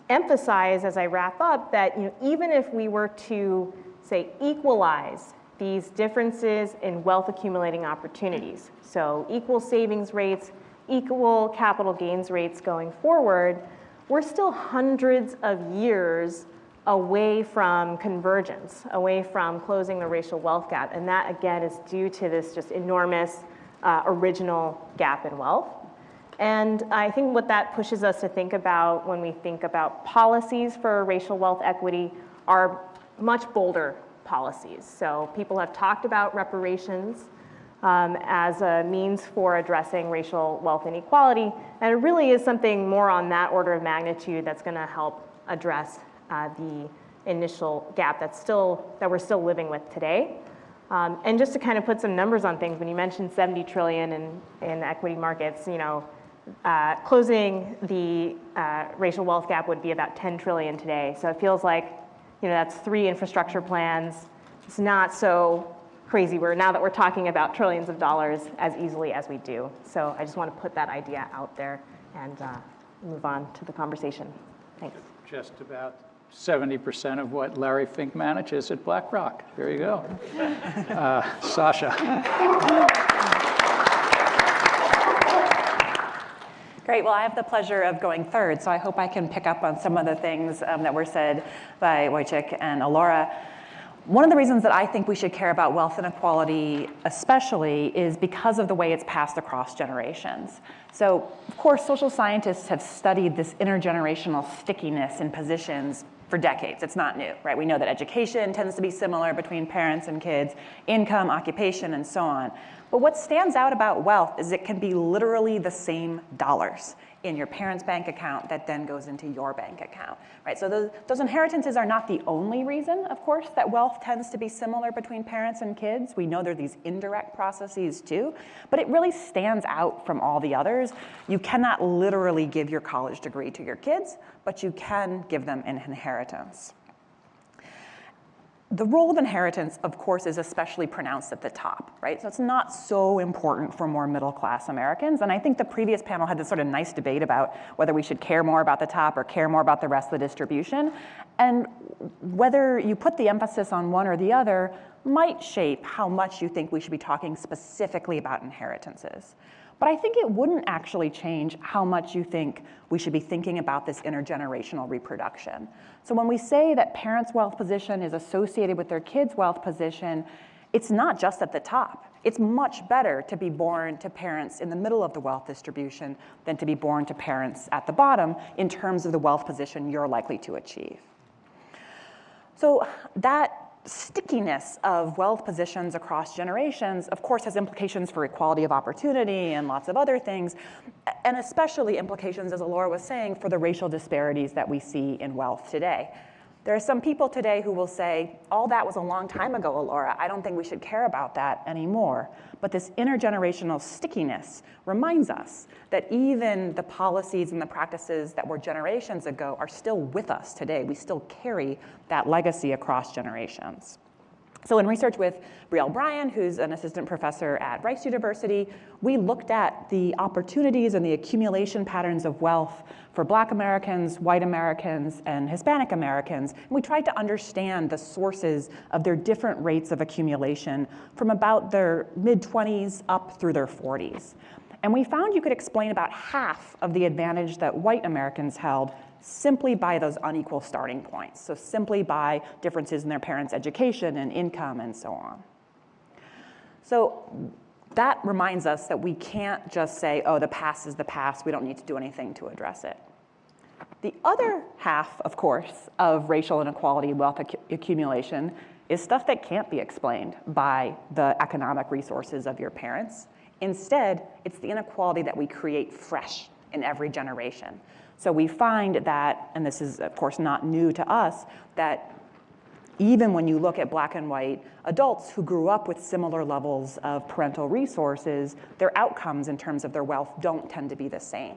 emphasize as I wrap up that even if we were to, say, equalize these differences in wealth accumulating opportunities, so equal savings rates, equal capital gains rates going forward, we're still hundreds of years away from convergence, away from closing the racial wealth gap. And that, again, is due to this just enormous original gap in wealth. And I think what that pushes us to think about when we think about policies for racial wealth equity are much bolder policies. So people have talked about reparations as a means for addressing racial wealth inequality, and it really is something more on that order of magnitude that's going to help address the initial gap that we're still living with today. And just to kind of put some numbers on things, when you mentioned 70 trillion in equity markets, closing the racial wealth gap would be about 10 trillion today. So it feels like, that's 3 infrastructure plans. It's not so crazy now that we're talking about trillions of dollars as easily as we do. So I just want to put that idea out there and move on to the conversation. Thanks. Just about 70% of what Larry Fink manages at BlackRock. There you go. Sasha. Great. Well, I have the pleasure of going third, so I hope I can pick up on some of the things that were said by Wojciech and Alora. One of the reasons that I think we should care about wealth inequality especially is because of the way it's passed across generations. So, of course, social scientists have studied this intergenerational stickiness in positions for decades. It's not new, right? We know that education tends to be similar between parents and kids, income, occupation, and so on. But what stands out about wealth is it can be literally the same dollars in your parents' bank account that then goes into your bank account, right? So those inheritances are not the only reason, of course, that wealth tends to be similar between parents and kids. We know there are these indirect processes too, but it really stands out from all the others. You cannot literally give your college degree to your kids, but you can give them an inheritance. The role of inheritance, of course, is especially pronounced at the top, right? So it's not so important for more middle-class Americans. And I think the previous panel had this sort of nice debate about whether we should care more about the top or care more about the rest of the distribution. And whether you put the emphasis on one or the other might shape how much you think we should be talking specifically about inheritances. But I think it wouldn't actually change how much you think we should be thinking about this intergenerational reproduction. So when we say that parents' wealth position is associated with their kids' wealth position, it's not just at the top. It's much better to be born to parents in the middle of the wealth distribution than to be born to parents at the bottom in terms of the wealth position you're likely to achieve. So that stickiness of wealth positions across generations, of course, has implications for equality of opportunity and lots of other things, and especially implications, as Alora was saying, for the racial disparities that we see in wealth today. There are some people today who will say, all that was a long time ago, Alora. I don't think we should care about that anymore. But this intergenerational stickiness reminds us that even the policies and the practices that were generations ago are still with us today. We still carry that legacy across generations. So in research with Brielle Bryan, who's an assistant professor at Rice University, we looked at the opportunities and the accumulation patterns of wealth for Black Americans, white Americans, and Hispanic Americans. And we tried to understand the sources of their different rates of accumulation from about their mid-20s up through their 40s. And we found you could explain about half of the advantage that white Americans held simply by those unequal starting points. So simply by differences in their parents' education and income and so on. So that reminds us that we can't just say, oh, the past is the past, we don't need to do anything to address it. The other half, of course, of racial inequality and wealth accumulation is stuff that can't be explained by the economic resources of your parents. Instead, it's the inequality that we create fresh in every generation. So we find that, and this is of course not new to us, that even when you look at Black and white adults who grew up with similar levels of parental resources, their outcomes in terms of their wealth don't tend to be the same.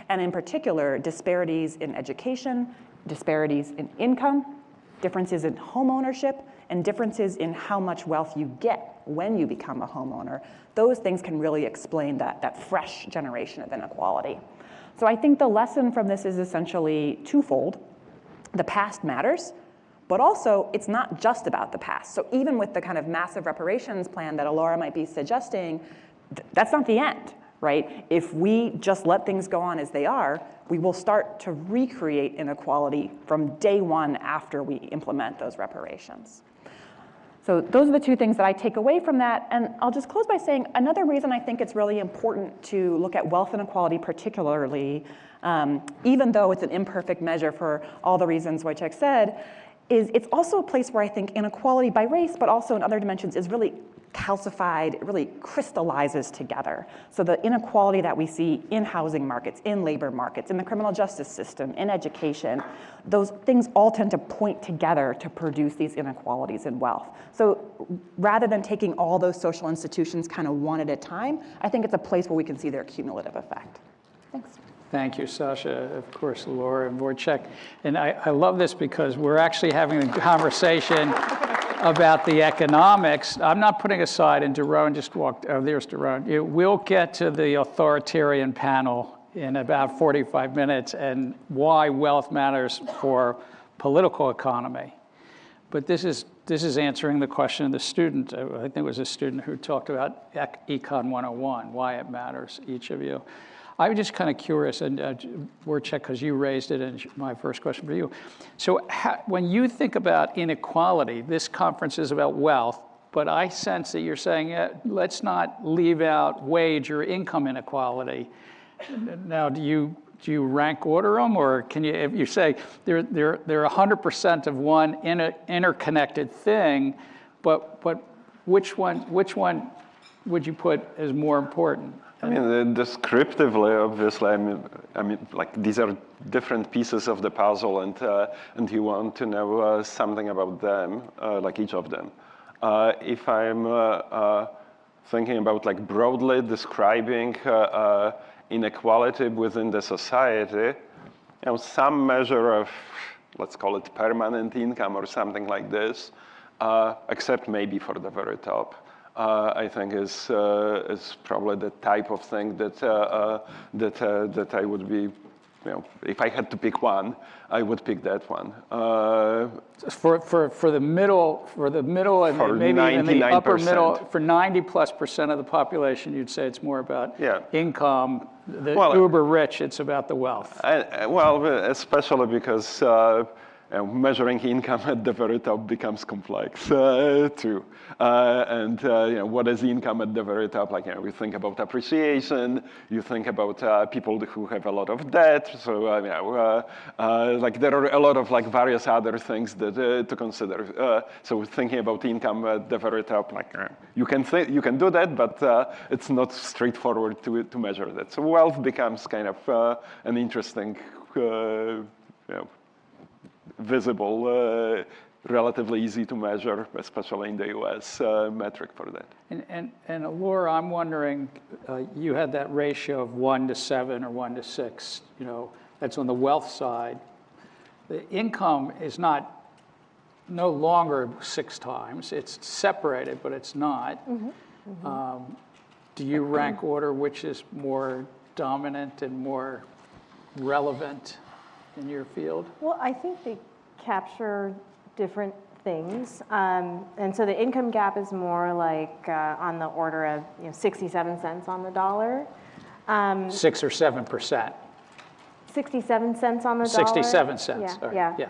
And in particular, disparities in education, disparities in income, differences in home ownership, and differences in how much wealth you get when you become a homeowner, those things can really explain that fresh generation of inequality. So I think the lesson from this is essentially twofold. The past matters, but also it's not just about the past. So even with the kind of massive reparations plan that Alora might be suggesting, that's not the end, right? If we just let things go on as they are, we will start to recreate inequality from day one after we implement those reparations. So those are the two things that I take away from that. And I'll just close by saying another reason I think it's really important to look at wealth inequality particularly, even though it's an imperfect measure for all the reasons Wojciech said, is it's also a place where I think inequality by race, but also in other dimensions, is really calcified, it really crystallizes together. So the inequality that we see in housing markets, in labor markets, in the criminal justice system, in education, those things all tend to point together to produce these inequalities in wealth. So rather than taking all those social institutions kind of one at a time, I think it's a place where we can see their cumulative effect. Thanks. Thank you, Sasha, of course, Laura and Wojciech. And I love this because we're actually having a conversation about the economics. I'm not putting aside, and Daron just walked, oh, there's Daron. We'll get to the authoritarian panel in about 45 minutes and why wealth matters for political economy. But this is answering the question of the student. I think it was a student who talked about Econ 101, why it matters, each of you. I was just kind of curious, and Wojciech, because you raised it, and my first question for you. So when you think about inequality, this conference is about wealth, but I sense that you're saying, let's not leave out wage or income inequality. Now, do you rank order them, or can you, if you say they're 100% of one interconnected thing, but which one would you put as more important? I mean, descriptively, obviously, I mean, like these are different pieces of the puzzle, and you want to know something about them, like each of them. If I'm thinking about like broadly describing inequality within the society, some measure of, let's call it permanent income or something like this, except maybe for the very top. I think is probably the type of thing that I would be, if I had to pick one, I would pick that one. For the middle, and for maybe even the upper 99%. middle, for 90+% of the population, you'd say it's more about income. Uber rich, it's about the wealth. Well, especially because measuring income at the very top becomes complex too. And what is income at the very top? Like, we think about appreciation, you think about people who have a lot of debt. So like there are a lot of like various other things that to consider. So thinking about income at the very top, like you can do that, but it's not straightforward to measure that. So wealth becomes kind of an interesting, visible, relatively easy to measure, especially in the US, metric for that. And Laura, I'm wondering, you had that ratio of 1 to 7 or 1 to 6, that's on the wealth side. The income is not no longer 6 times. It's separated, but it's not. Do you rank order which is more dominant and more relevant in your field? Well, I think they capture different things. And so the income gap is more like on the order of 67 cents on the dollar. 6 or 7%. 67 cents on the dollar. 67 cents. Yeah, yeah.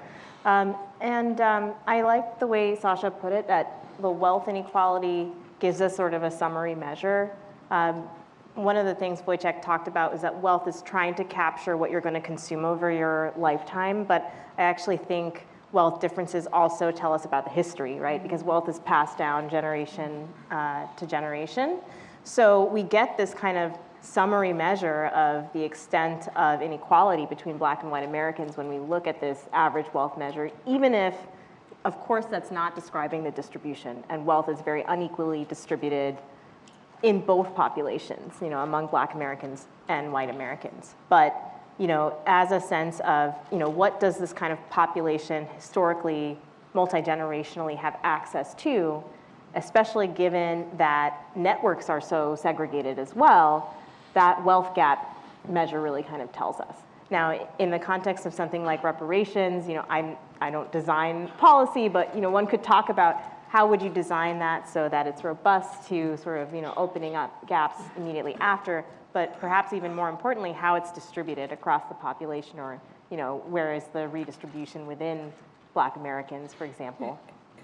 And I like the way Sasha put it, that the wealth inequality gives us sort of a summary measure. One of the things Wojciech talked about is that wealth is trying to capture what you're going to consume over your lifetime, but I actually think wealth differences also tell us about the history, right? Because wealth is passed down generation to generation. So we get this kind of summary measure of the extent of inequality between Black and white Americans when we look at this average wealth measure, even if, of course, that's not describing the distribution, and wealth is very unequally distributed in both populations, among Black Americans and white Americans. But, as a sense of, what does this kind of population historically, multi-generationally have access to, especially given that networks are so segregated as well, that wealth gap measure really kind of tells us. Now, in the context of something like reparations, I don't design policy, but, one could talk about how would you design that so that it's robust to sort of, opening up gaps immediately after, but perhaps even more importantly, how it's distributed across the population, or, where is the redistribution within Black Americans, for example.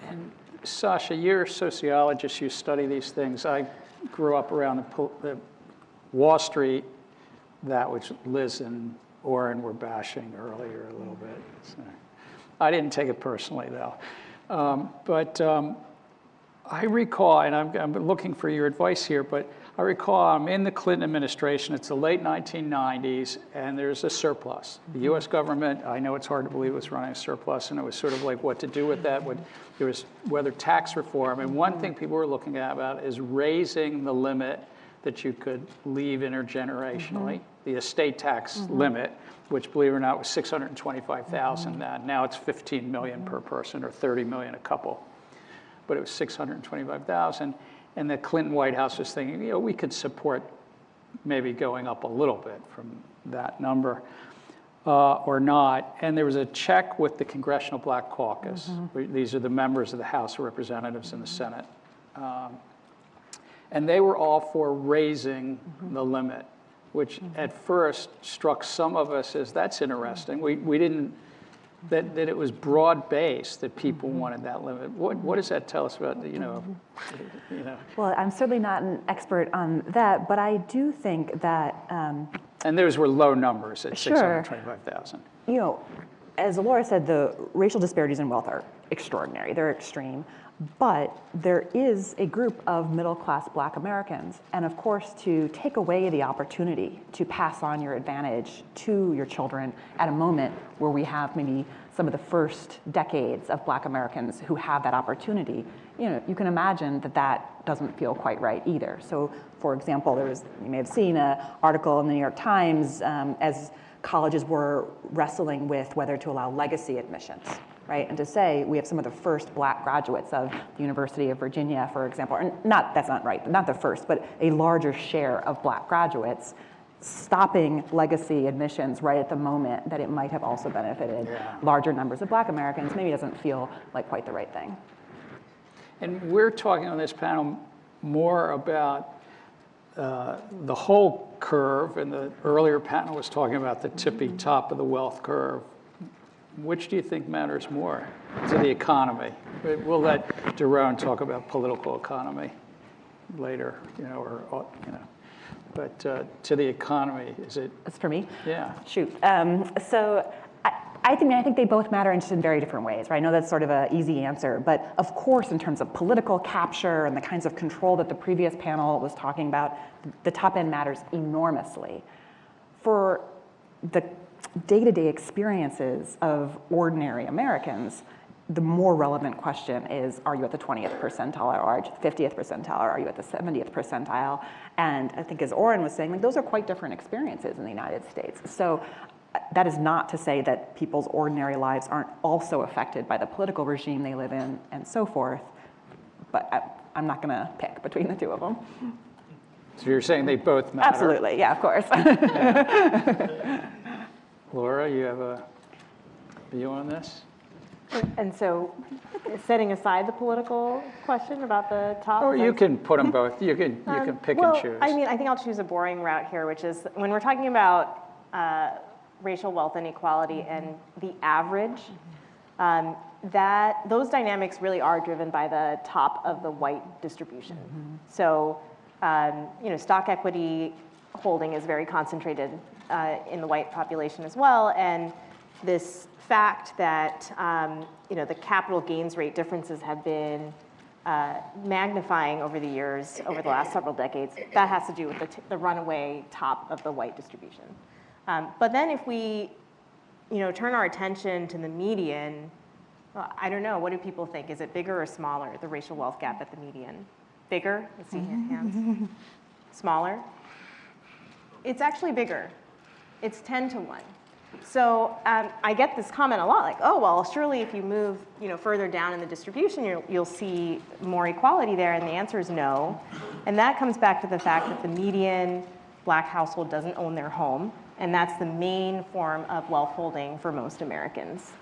And Sasha, you're a sociologist, you study these things. I grew up around the Wall Street, that which Liz and Oren were bashing earlier a little bit. So I didn't take it personally, though. But I recall, and I'm looking for your advice here, but I recall I'm in the Clinton administration. It's the late 1990s, and there's a surplus. The U.S. government, I know it's hard to believe, was running a surplus, and it was sort of like what to do with that. There was whether tax reform, and one thing people were looking at about is raising the limit that you could leave intergenerationally, the estate tax limit, which, believe it or not, was $625,000 then. Now it's $15 million per person, or $30 million a couple. But it was $625,000, and the Clinton White House was thinking, we could support maybe going up a little bit from that number, or not. And there was a check with the Congressional Black Caucus. These are the members of the House of Representatives and the Senate. And they were all for raising the limit, which at first struck some of us as, that's interesting. We didn't, that it was broad-based, that people wanted that limit. What does that tell us about, Well, I'm certainly not an expert on that, but I do think that... and those were low numbers at sure. 625,000. As Laura said, the racial disparities in wealth are extraordinary. They're extreme. But there is a group of middle-class Black Americans, and of course, to take away the opportunity to pass on your advantage to your children at a moment where we have maybe some of the first decades of Black Americans who have that opportunity, you can imagine that that doesn't feel quite right either. So, for example, you may have seen an article in the New York Times as colleges were wrestling with whether to allow legacy admissions. Right, and to say we have some of the first Black graduates of the University of Virginia, for example, and that's not right, not the first, but a larger share of Black graduates stopping legacy admissions right at the moment that it might have also benefited larger numbers of Black Americans, maybe doesn't feel like quite the right thing. And we're talking on this panel more about the whole curve, and the earlier panel was talking about the tippy top of the wealth curve. Which do you think matters more to the economy? We'll let Daron talk about political economy later, but to the economy, is it? That's for me? Yeah. Shoot. So I think they both matter in just in very different ways, right? I know that's sort of an easy answer, but of course, in terms of political capture and the kinds of control that the previous panel was talking about, the top end matters enormously. For the day-to-day experiences of ordinary Americans, the more relevant question is, are you at the 20th percentile, or are you at the 50th percentile, or are you at the 70th percentile? And I think, as Oren was saying, those are quite different experiences in the United States. So that is not to say that people's ordinary lives aren't also affected by the political regime they live in and so forth, but I'm not going to pick between the two of them. So you're saying they both matter? Absolutely, yeah, of course. Laura, you have a view on this? And so, setting aside the political question about the top. Or you can put them both. You can pick and choose. I mean, I think I'll choose a boring route here, which is when we're talking about racial wealth inequality and the average, that those dynamics really are driven by the top of the white distribution. So, stock equity holding is very concentrated in the white population as well, and this fact that the capital gains rate differences have been magnifying over the years, over the last several decades, that has to do with the runaway top of the white distribution. But then if we turn our attention to the median, well, I don't know, what do people think? Is it bigger or smaller, the racial wealth gap at the median? Bigger? Let's see hands. Smaller? It's actually bigger. It's 10 to 1. So I get this comment a lot, like, oh, well, surely if you move further down in the distribution, you'll see more equality there, and the answer is no. And that comes back to the fact that the median Black household doesn't own their home, and that's the main form of wealth holding for most Americans.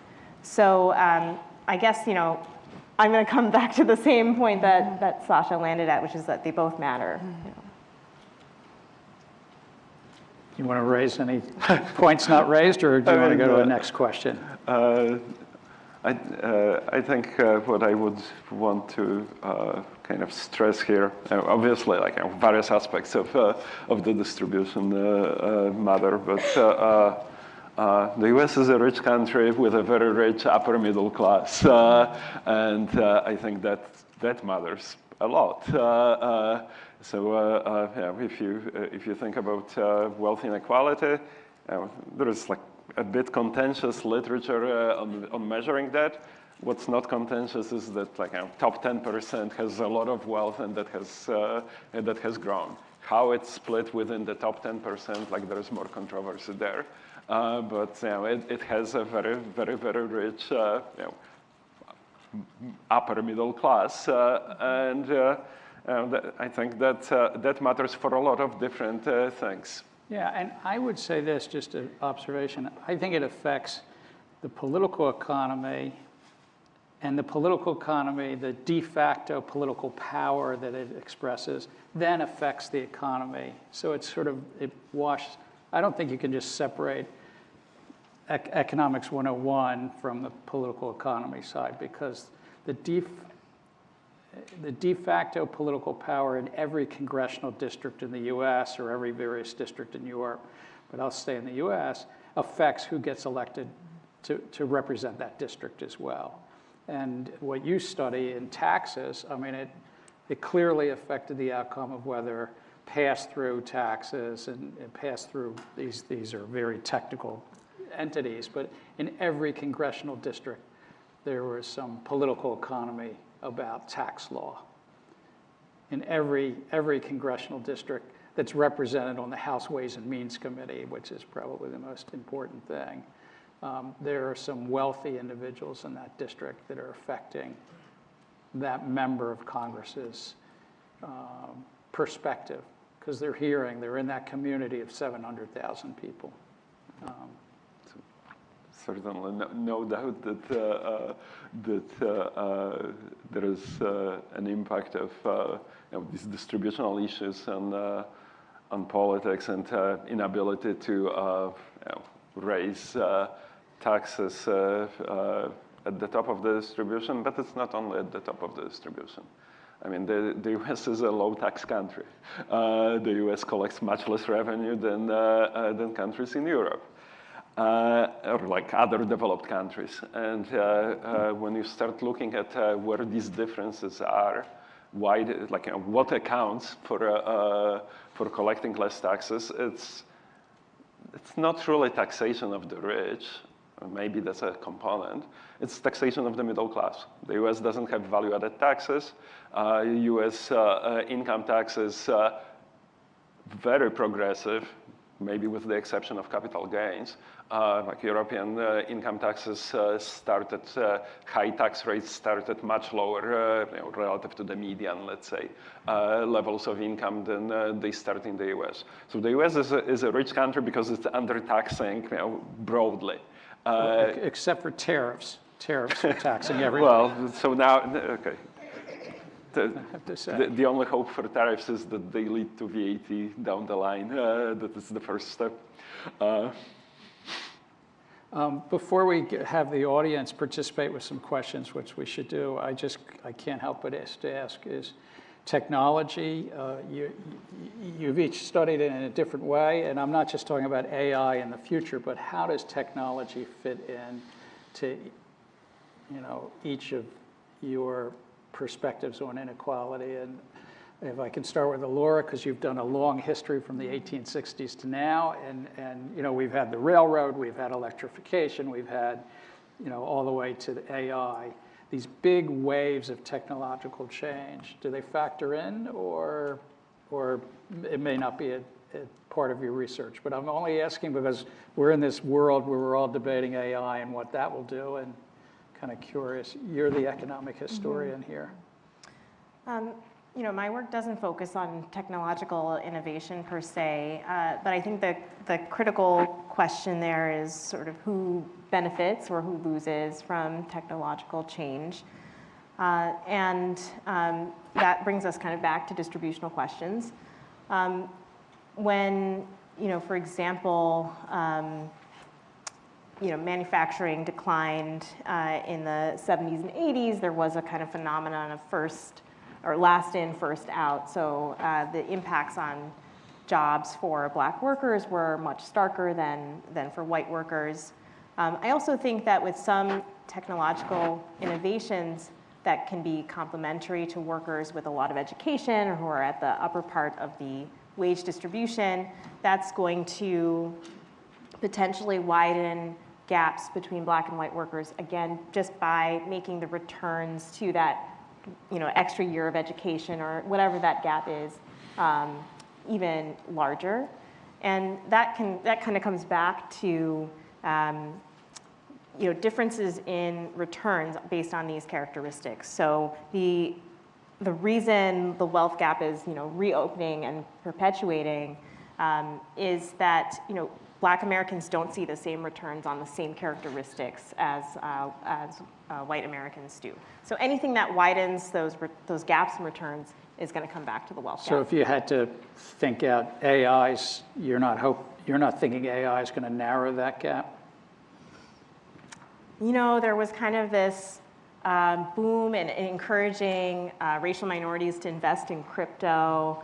So I guess, I'm going to come back to the same point that Sasha landed at, which is that they both matter. You want to raise any points not raised, or do you want to go to the next question? I think what I would want to kind of stress here, obviously, various aspects of the distribution matter, but the U.S. is a rich country with a very rich upper middle class, and I think that matters a lot. If you think about wealth inequality, there is a bit contentious literature on measuring that. What's not contentious is that top 10% has a lot of wealth and that has grown. How it's split within the top 10%, there is more controversy there. But it has a very, very, very rich upper middle class, and I think that matters for a lot of different things. Yeah, and I would say this, just an observation. I think it affects the political economy, and the political economy, the de facto political power that it expresses, then affects the economy. So it's it washes. I don't think you can just separate economics 101 from the political economy side, because the de facto political power in every congressional district in the US or every various district in Europe, but I'll stay in the US, affects who gets elected to represent that district as well. And what you study in taxes, I mean, it clearly affected the outcome of whether pass-through taxes and pass-through, these are very technical entities, but in every congressional district, there was some political economy about tax law. In every congressional district that's represented on the House Ways and Means Committee, which is probably the most important thing, there are some wealthy individuals in that district that are affecting that member of Congress's perspective, because they're in that community of 700,000 people. Certainly, no doubt that there is an impact of these distributional issues on politics and inability to raise taxes at the top of the distribution, but it's not only at the top of the distribution. I mean, the U.S. is a low-tax country. The U.S. collects much less revenue than countries in Europe. Or other developed countries. And when you start looking at where these differences are, why, what accounts for collecting less taxes, it's not really taxation of the rich. Maybe that's a component. It's taxation of the middle class. The U.S. doesn't have value-added taxes. U.S. Income tax is very progressive, maybe with the exception of capital gains. Like European income taxes started, high tax rates started much lower relative to the median, let's say, levels of income than they start in the US. So the US is a rich country because it's undertaxing broadly. Except for tariffs. Tariffs are taxing everyone. Well, so now, okay. I have to say. The only hope for tariffs is that they lead to VAT down the line. That is the first step. Before we have the audience participate with some questions, which we should do, I can't help but ask is technology, you've each studied it in a different way, and I'm not just talking about AI in the future, but how does technology fit in to each of your perspectives on inequality? And if I can start with Laura, because you've done a long history from the 1860s to now, and we've had the railroad, we've had electrification, we've had all the way to the AI. These big waves of technological change, do they factor in, or it may not be a part of your research? But I'm only asking because we're in this world where we're all debating AI and what that will do, and kind of curious. You're the economic historian here. My work doesn't focus on technological innovation per se, but I think the critical question there is sort of who benefits or who loses from technological change. And that brings us kind of back to distributional questions. When, for example, manufacturing declined in the 70s and 80s, there was a kind of phenomenon of last in, first out. So the impacts on jobs for Black workers were much starker than for white workers. I also think that with some technological innovations that can be complementary to workers with a lot of education or who are at the upper part of the wage distribution, that's going to potentially widen gaps between Black and white workers, again, just by making the returns to that extra year of education or whatever that gap is even larger. And that kind of comes back to differences in returns based on these characteristics. So the reason the wealth gap is reopening and perpetuating is that Black Americans don't see the same returns on the same characteristics as white Americans do. So anything that widens those gaps in returns is going to come back to the wealth gap. So if you had to think out AIs, you're not thinking AI is going to narrow that gap? There was kind of this boom in encouraging racial minorities to invest in crypto.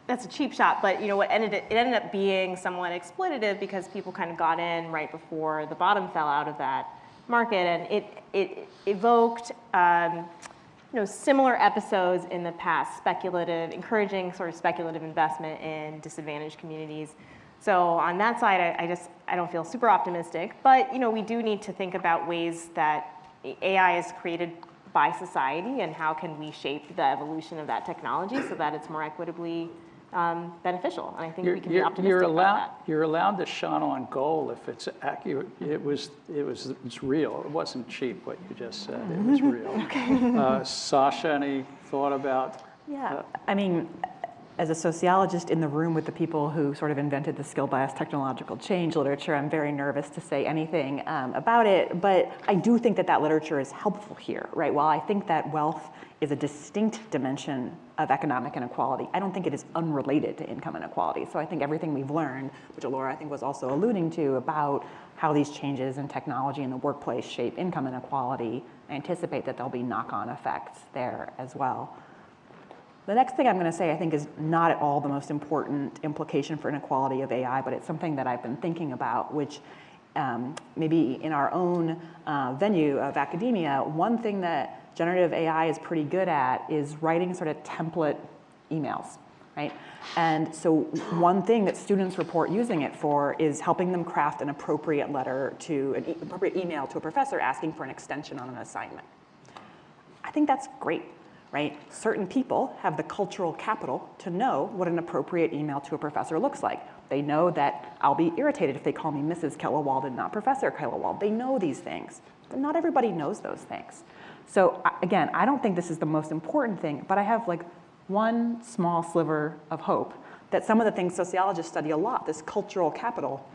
That's a cheap shot, but it ended up being somewhat exploitative because people kind of got in right before the bottom fell out of that market, and it evoked similar episodes in the past, encouraging sort of speculative investment in disadvantaged communities. So on that side, I don't feel super optimistic, but we do need to think about ways that AI is created by society and how can we shape the evolution of that technology so that it's more equitably beneficial. And I think we can be optimistic about that. You're allowed to shot on goal if it's accurate. It's real. It wasn't cheap what you just said. It was real. Okay. Sasha, any thought about? Yeah, I mean, as a sociologist in the room with the people who sort of invented the skill bias technological change literature, I'm very nervous to say anything about it, but I do think that literature is helpful here, right? While I think that wealth is a distinct dimension of economic inequality, I don't think it is unrelated to income inequality. So I think everything we've learned, which Laura I think was also alluding to, about how these changes in technology in the workplace shape income inequality, I anticipate that there'll be knock-on effects there as well. The next thing I'm going to say, I think, is not at all the most important implication for inequality of AI, but it's something that I've been thinking about, which maybe in our own venue of academia, one thing that generative AI is pretty good at is writing sort of template emails, right? And so one thing that students report using it for is helping them craft an appropriate appropriate email to a professor asking for an extension on an assignment. I think that's great. right? Certain people have the cultural capital to know what an appropriate email to a professor looks like. They know that I'll be irritated if they call me Mrs. Kellewald and not Professor Kellewald. They know these things, but not everybody knows those things. So again, I don't think this is the most important thing, but I have like one small sliver of hope that some of the things sociologists study a lot, this cultural capital,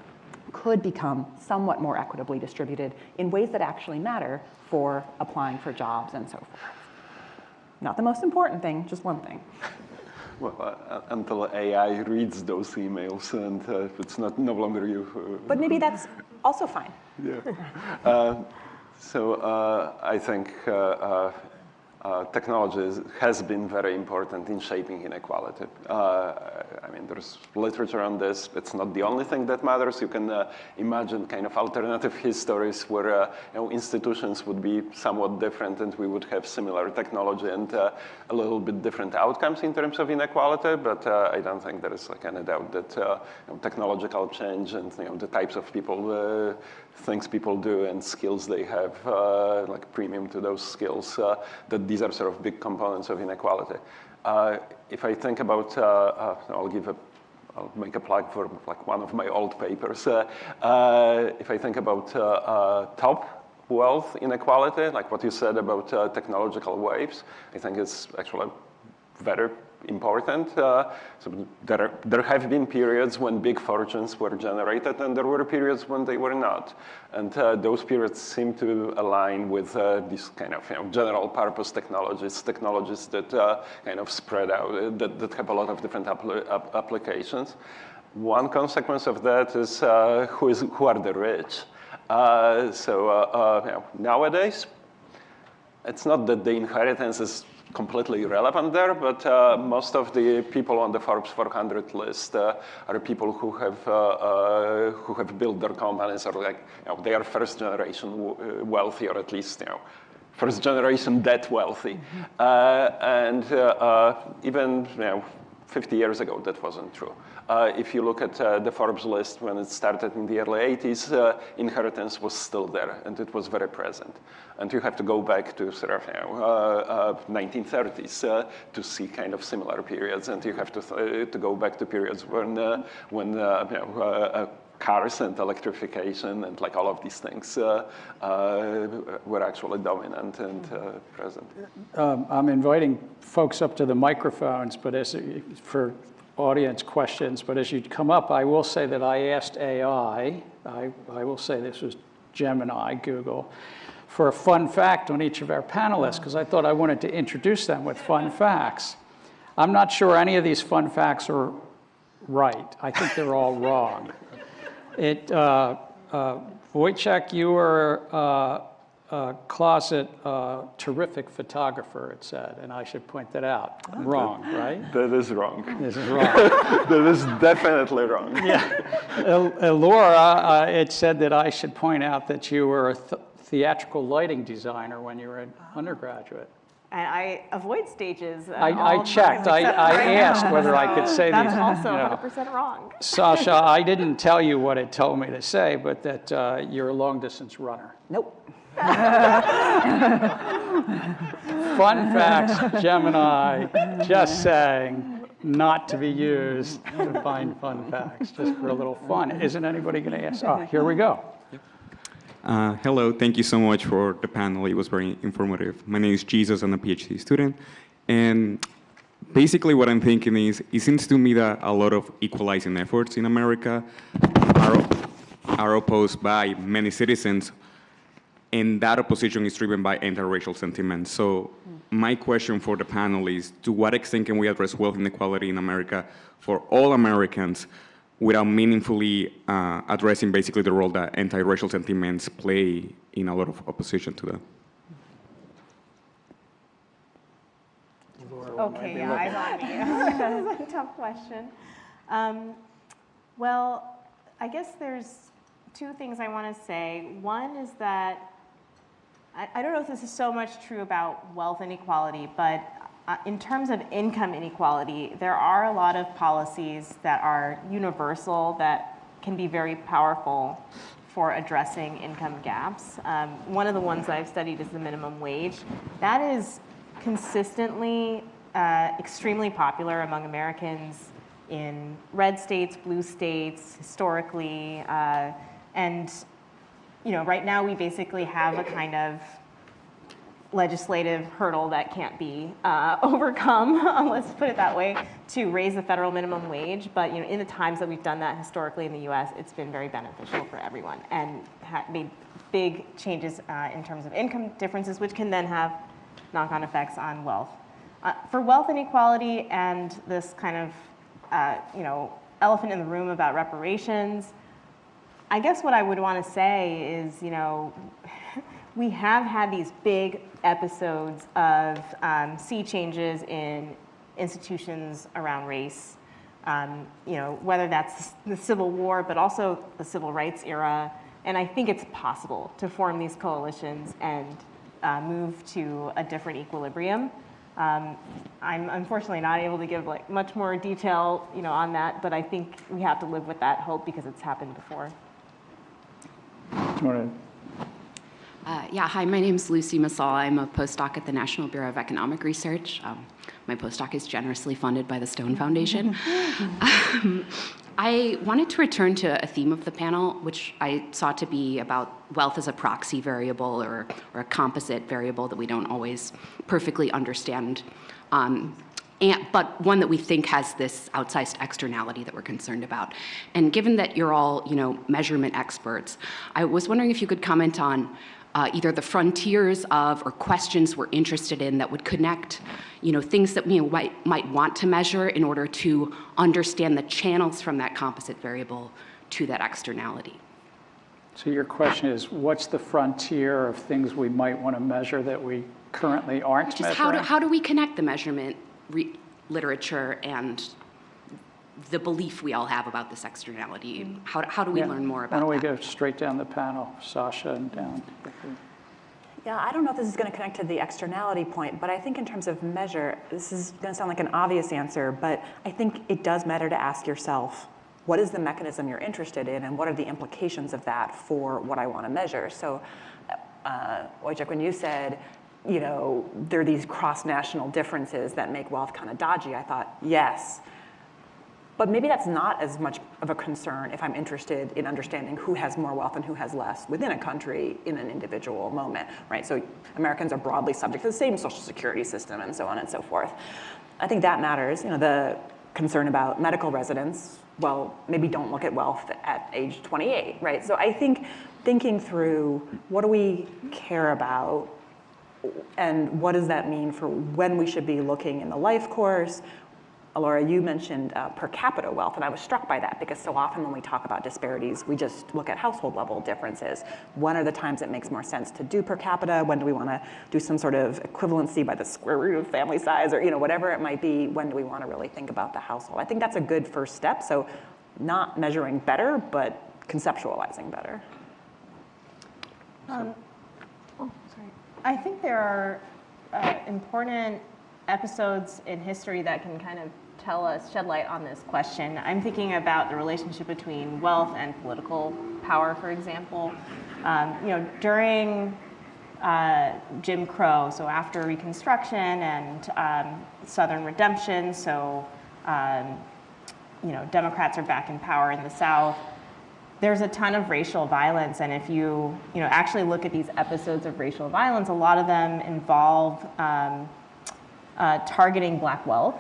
could become somewhat more equitably distributed in ways that actually matter for applying for jobs and so forth. Not the most important thing, just one thing. Well, until AI reads those emails and it's no longer you. But maybe that's also fine. Yeah. So I think technology has been very important in shaping inequality. I mean, there's literature on this. It's not the only thing that matters. You can imagine kind of alternative histories where institutions would be somewhat different and we would have similar technology and a little bit different outcomes in terms of inequality. But I don't think there is like any doubt that technological change and the types of people, things people do and skills they have, like premium to those skills, that these are sort of big components of inequality. If I think about, I'll make a plug for like one of my old papers. If I think about top wealth inequality, like what you said about technological waves, I think it's actually very important. So there have been periods when big fortunes were generated, and there were periods when they were not. And those periods seem to align with these kind of general purpose technologies that kind of spread out, that have a lot of different applications. One consequence of that is who are the rich. Nowadays, it's not that the inheritance is completely irrelevant there, but most of the people on the Forbes 400 list are people who have built their companies, or like they are first generation wealthy, or at least first generation debt wealthy. And even 50 years ago, that wasn't true. If you look at the Forbes list when it started in the early 80s, inheritance was still there, and it was very present. And you have to go back to sort of 1930s to see kind of similar periods, and you have to go back to periods when cars and electrification and like all of these things were actually dominant and present. I'm inviting folks up to the microphones, but for audience questions, but as you come up, I will say that I asked AI, I will say this was Gemini, Google, for a fun fact on each of our panelists, because I thought I wanted to introduce them with fun facts. I'm not sure any of these fun facts are right. I think they're all wrong. Wojciech, you were a closet terrific photographer, it said, and I should point that out. Wrong, right? That is wrong. This is wrong. That is definitely wrong. Yeah. Laura, it said that I should point out that you were a theatrical lighting designer when you were an undergraduate. And I avoid stages. I checked. I asked whether I could say that's these. That's also 100% wrong. Sasha, I didn't tell you what it told me to say, but that you're a long-distance runner. Nope. Fun facts, Gemini, just saying, not to be used to find fun facts, just for a little fun. Isn't anybody going to ask? Oh, here we go. Hello, thank you so much for the panel. It was very informative. My name is Jesus, I'm a PhD student. And basically what I'm thinking is, it seems to me that a lot of equalizing efforts in America are opposed by many citizens, and that opposition is driven by anti-racial sentiments. So my question for the panel is, to what extent can we address wealth inequality in America for all Americans without meaningfully addressing basically the role that anti-racial sentiments play in a lot of opposition to that? Okay, eyes on me. That's a tough question. Well, I guess there's two things I want to say. One is that I don't know if this is so much true about wealth inequality, but in terms of income inequality, there are a lot of policies that are universal that can be very powerful for addressing income gaps. One of the ones I've studied is the minimum wage. That is consistently extremely popular among Americans in red states, blue states, historically, and right now we basically have a kind of legislative hurdle that can't be overcome, let's put it that way, to raise the federal minimum wage. But in the times that we've done that historically in the U.S., it's been very beneficial for everyone and made big changes in terms of income differences, which can then have knock-on effects on wealth. For wealth inequality and this kind of elephant in the room about reparations, I guess what I would want to say is, we have had these big episodes of sea changes in institutions around race, whether that's the Civil War, but also the Civil Rights era. And I think it's possible to form these coalitions and move to a different equilibrium. I'm unfortunately not able to give much more detail, on that, but I think we have to live with that hope because it's happened before. Yeah, hi, my name is Lucy Masal. I'm a postdoc at the National Bureau of Economic Research. My postdoc is generously funded by the Stone Foundation. I wanted to return to a theme of the panel, which I saw to be about wealth as a proxy variable or a composite variable that we don't always perfectly understand, but one that we think has this outsized externality that we're concerned about. And given that you're all, measurement experts, I was wondering if you could comment on either the frontiers of or questions we're interested in that would connect, things that we might want to measure in order to understand the channels from that composite variable to that externality. So your question is, what's the frontier of things we might want to measure that we currently aren't Just measuring? how do we connect the measurement literature and the belief we all have about this externality? How do we learn more about that? Why don't we go straight down the panel, Sasha, and down. Yeah, I don't know if this is going to connect to the externality point, but I think in terms of measure, this is going to sound like an obvious answer, but I think it does matter to ask yourself, what is the mechanism you're interested in, and what are the implications of that for what I want to measure? So, Wojciech, when you said, there are these cross-national differences that make wealth kind of dodgy, I thought, yes. But maybe that's not as much of a concern if I'm interested in understanding who has more wealth and who has less within a country in an individual moment, right? So Americans are broadly subject to the same social security system and so on and so forth. I think that matters. The concern about medical residents, well, maybe don't look at wealth at age 28, right? So I think thinking through what do we care about and what does that mean for when we should be looking in the life course. Laura, you mentioned per capita wealth, and I was struck by that because so often when we talk about disparities, we just look at household level differences. When are the times it makes more sense to do per capita? When do we want to do some sort of equivalency by the square root of family size or whatever it might be? When do we want to really think about the household? I think that's a good first step. So not measuring better, but conceptualizing better. I think there are important episodes in history that can kind of shed light on this question. I'm thinking about the relationship between wealth and political power, for example. During Jim Crow, so after Reconstruction and Southern Redemption, so Democrats are back in power in the South. There's a ton of racial violence, and if you actually look at these episodes of racial violence, a lot of them involve targeting Black wealth,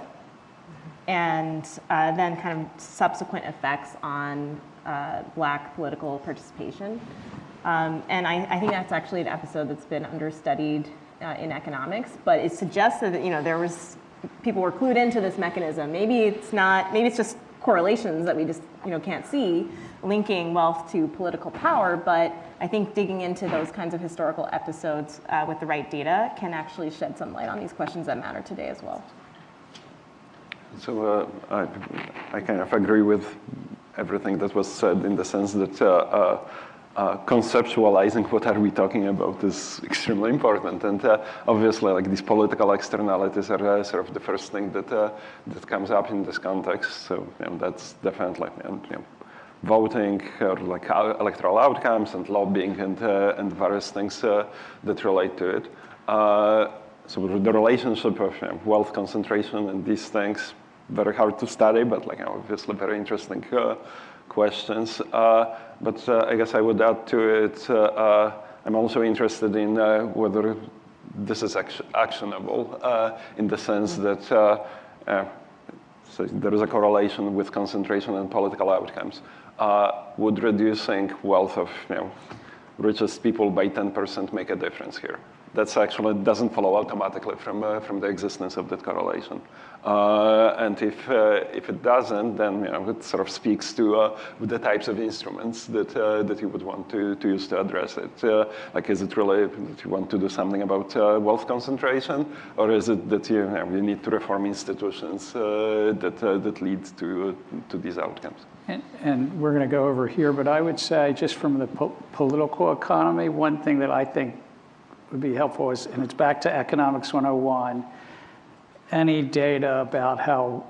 and then kind of subsequent effects on Black political participation. And I think that's actually an episode that's been understudied in economics, but it suggested that people were clued into this mechanism. Maybe it's just correlations that we just can't see linking wealth to political power, but I think digging into those kinds of historical episodes with the right data can actually shed some light on these questions that matter today as well. So I kind of agree with everything that was said in the sense that conceptualizing what are we talking about is extremely important, and obviously these political externalities are sort of the first thing that comes up in this context. So that's definitely voting or electoral outcomes and lobbying and various things that relate to it. so the relationship of wealth concentration and these things, very hard to study, but obviously very interesting questions. But I guess I would add to it, I'm also interested in whether this is actionable in the sense that so there is a correlation with concentration and political outcomes. Would reducing wealth of richest people by 10% make a difference here? That's actually doesn't follow automatically from the existence of that correlation. And if it doesn't, then it sort of speaks to the types of instruments that you would want to use to address it. Like, is it really that you want to do something about wealth concentration, or is it that you need to reform institutions that lead to these outcomes? And we're going to go over here, but I would say just from the political economy, one thing that I think would be helpful is, and it's back to Economics 101, any data about how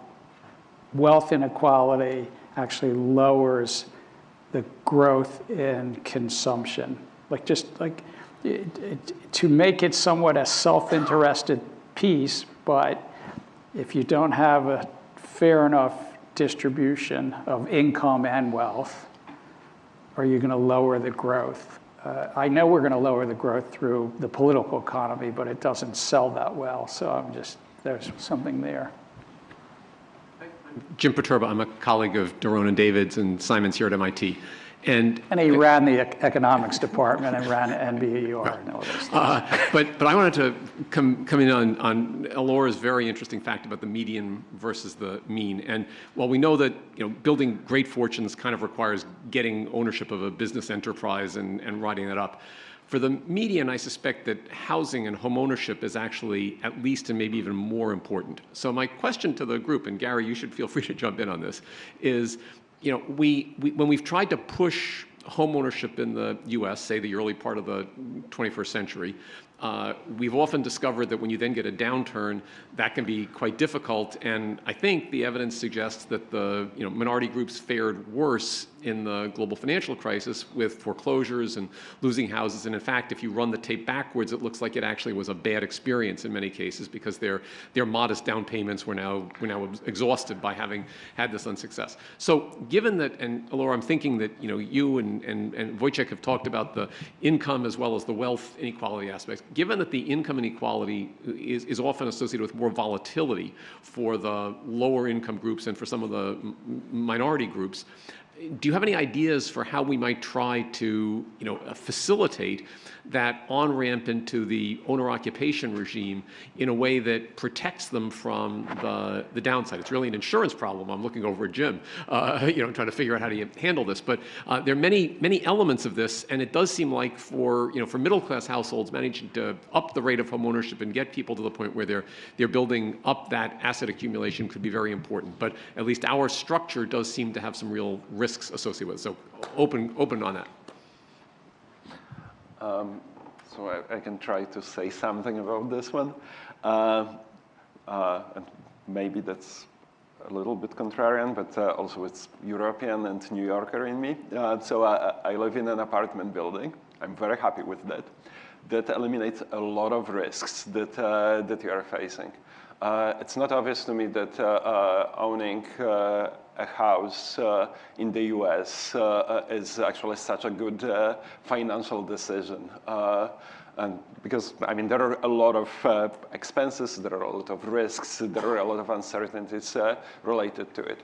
wealth inequality actually lowers the growth in consumption. To make it somewhat a self-interested piece, but if you don't have a fair enough distribution of income and wealth, are you going to lower the growth? I know we're going to lower the growth through the political economy, but it doesn't sell that well. So there's something there. Jim Peterba, I'm a colleague of Daron and David's, and Simon's here at MIT. And he ran the economics department and ran NBER and all those things. But I wanted to come in on Alora's very interesting fact about the median versus the mean. And while we know that building great fortunes kind of requires getting ownership of a business enterprise and riding that up, for the median, I suspect that housing and home ownership is actually at least and maybe even more important. So my question to the group, and Gary, you should feel free to jump in on this, is when we've tried to push home ownership in the US, say the early part of the 21st century, we've often discovered that when you then get a downturn, that can be quite difficult. And I think the evidence suggests that the minority groups fared worse in the global financial crisis with foreclosures and losing houses. And in fact, if you run the tape backwards, it looks like it actually was a bad experience in many cases because their modest down payments were now exhausted by having had this unsuccess. So given that, and Alora, I'm thinking that you and Wojciech have talked about the income as well as the wealth inequality aspects. Given that the income inequality is often associated with more volatility for the lower income groups and for some of the minority groups, do you have any ideas for how we might try to facilitate that on-ramp into the owner-occupation regime in a way that protects them from the downside? It's really an insurance problem. I'm looking over at Jim, trying to figure out how do you handle this. But there are many elements of this, and it does seem like for middle-class households, managing to up the rate of home ownership and get people to the point where they're building up that asset accumulation could be very important. But at least our structure does seem to have some real risks associated with it. So open on that. So I can try to say something about this one. And maybe that's a little bit contrarian, but also it's European and New Yorker in me. So I live in an apartment building. I'm very happy with that. That eliminates a lot of risks that you are facing. It's not obvious to me that owning a house in the US is actually such a good financial decision. And because, there are a lot of expenses, there are a lot of risks, there are a lot of uncertainties related to it.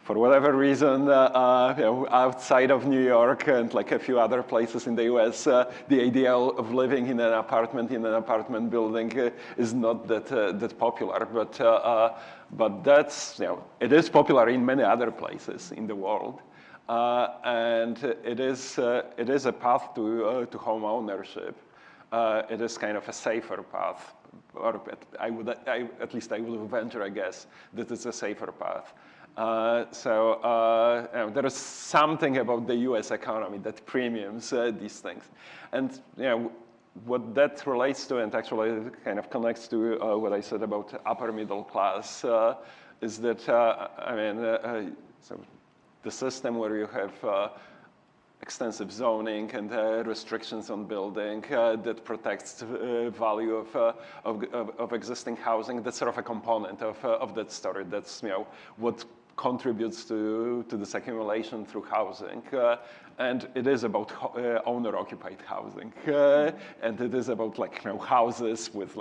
For whatever reason, outside of New York and like a few other places in the US, the idea of living in an apartment building is not that popular. But that's, it is popular in many other places in the world. And it is a path to home ownership. It is kind of a safer path, or at least I would venture a guess that it's a safer path. So there is something about the U.S. economy that premiums these things, and what that relates to, and actually kind of connects to what I said about upper middle class, is that so the system where you have a extensive zoning and restrictions on building that protects value of existing housing. That's sort of a component of that story. That's what contributes to this accumulation through housing. And it is about owner-occupied housing, and it is about houses with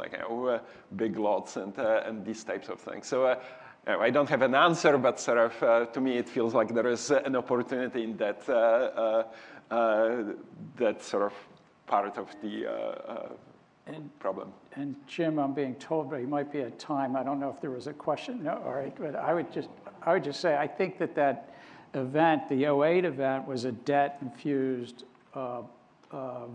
big lots and these types of things. So I don't have an answer, but sort of to me it feels like there is an opportunity in that that sort of part of the problem. And Jim, I'm being told, but he might be at time. I don't know if there was a question. No, all right. But I would just say I think that event, the '08 event, was a debt-infused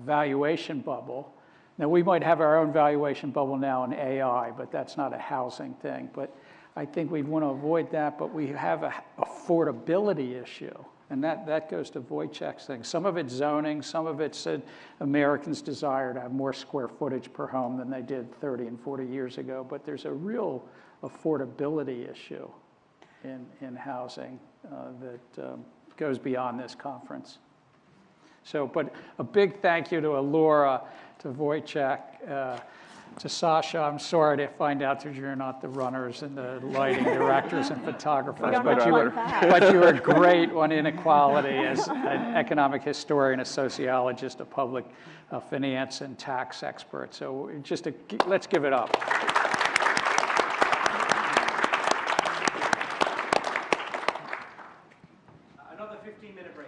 valuation bubble. Now, we might have our own valuation bubble now in AI, but that's not a housing thing. But I think we'd want to avoid that, but we have an affordability issue. And that goes to Wojciech's thing. Some of it's zoning, some of it's Americans' desire to have more square footage per home than they did 30 and 40 years ago. But there's a real affordability issue in housing that goes beyond this conference. So, but a big thank you to Allura, to Wojciech, to Sasha. I'm sorry to find out that you're not the runners and the lighting directors and photographers, but you were great on inequality as an economic historian, a sociologist, a public finance and tax expert. So let's give it up. Another 15-minute break.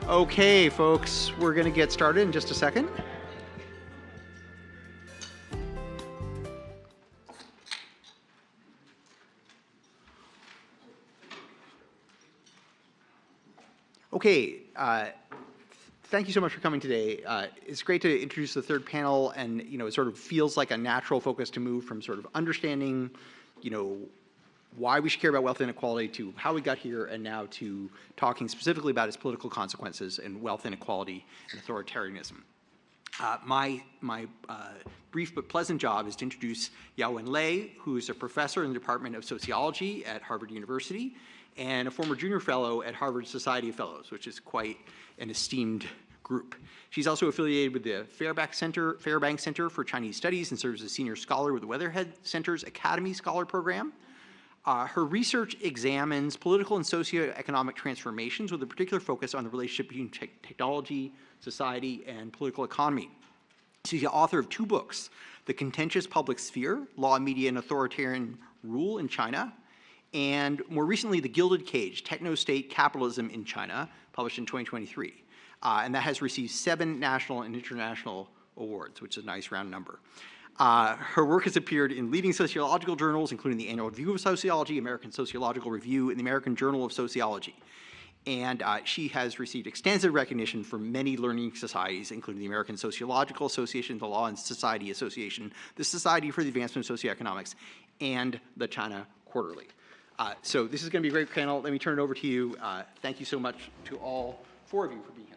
Okay, folks, we're going to get started in just a second. Okay, thank you so much for coming today. It's great to introduce the third panel, and it sort of feels like a natural focus to move from sort of understanding, why we should care about wealth inequality to how we got here, and now to talking specifically about its political consequences and wealth inequality and authoritarianism. My brief but pleasant job is to introduce Yawen Lei, who is a professor in the Department of Sociology at Harvard University and a former junior fellow at Harvard Society of Fellows, which is quite an esteemed group. She's also affiliated with the Fairbanks Center for Chinese Studies and serves as senior scholar with the Weatherhead Center's Academy Scholar Program. Her research examines political and socioeconomic transformations with a particular focus on the relationship between technology, society, and political economy. She's the author of 2 books, The Contentious Public Sphere, Law, Media, and Authoritarian Rule in China, and more recently, The Gilded Cage, Techno-State Capitalism in China, published in 2023. And that has received 7 national and international awards, which is a nice round number. Her work has appeared in leading sociological journals, including the Annual Review of Sociology, American Sociological Review, and the American Journal of Sociology. And she has received extensive recognition from many learning societies, including the American Sociological Association, the Law and Society Association, the Society for the Advancement of Socioeconomics, and the China Quarterly. So this is going to be a great panel. Let me turn it over to you. Thank you so much to all 4 of you for being here.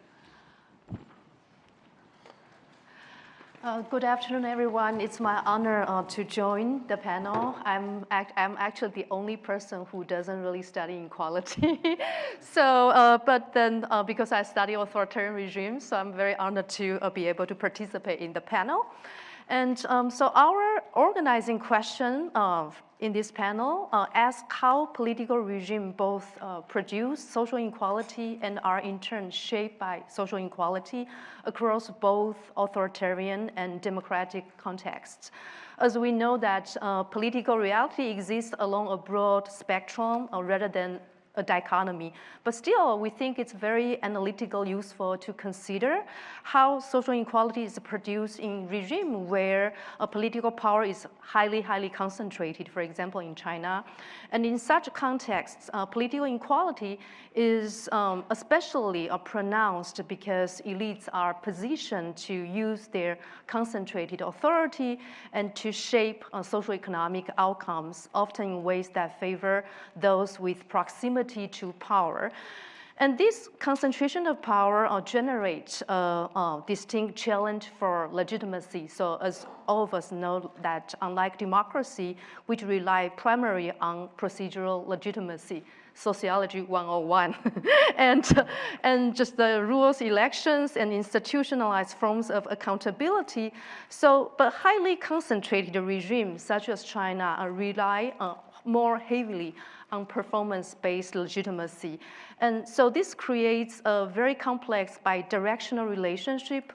Good afternoon, everyone. It's my honor to join the panel. I'm actually the only person who doesn't really study inequality. But then because I study authoritarian regimes, so I'm very honored to be able to participate in the panel. And so our organizing question in this panel asks how political regimes both produce social inequality and are in turn shaped by social inequality across both authoritarian and democratic contexts. As we know that political reality exists along a broad spectrum rather than a dichotomy. But still, we think it's very analytical, useful to consider how social inequality is produced in regime where political power is highly, highly concentrated, for example, in China. And in such contexts, political inequality is especially pronounced because elites are positioned to use their concentrated authority and to shape socioeconomic outcomes, often in ways that favor those with proximity to power. And this concentration of power generates a distinct challenge for legitimacy. So as all of us know that unlike democracy, which rely primarily on procedural legitimacy, sociology 101, and just the rules, elections, and institutionalized forms of accountability. But highly concentrated regimes such as China rely more heavily on performance-based legitimacy. And so this creates a very complex bidirectional relationship.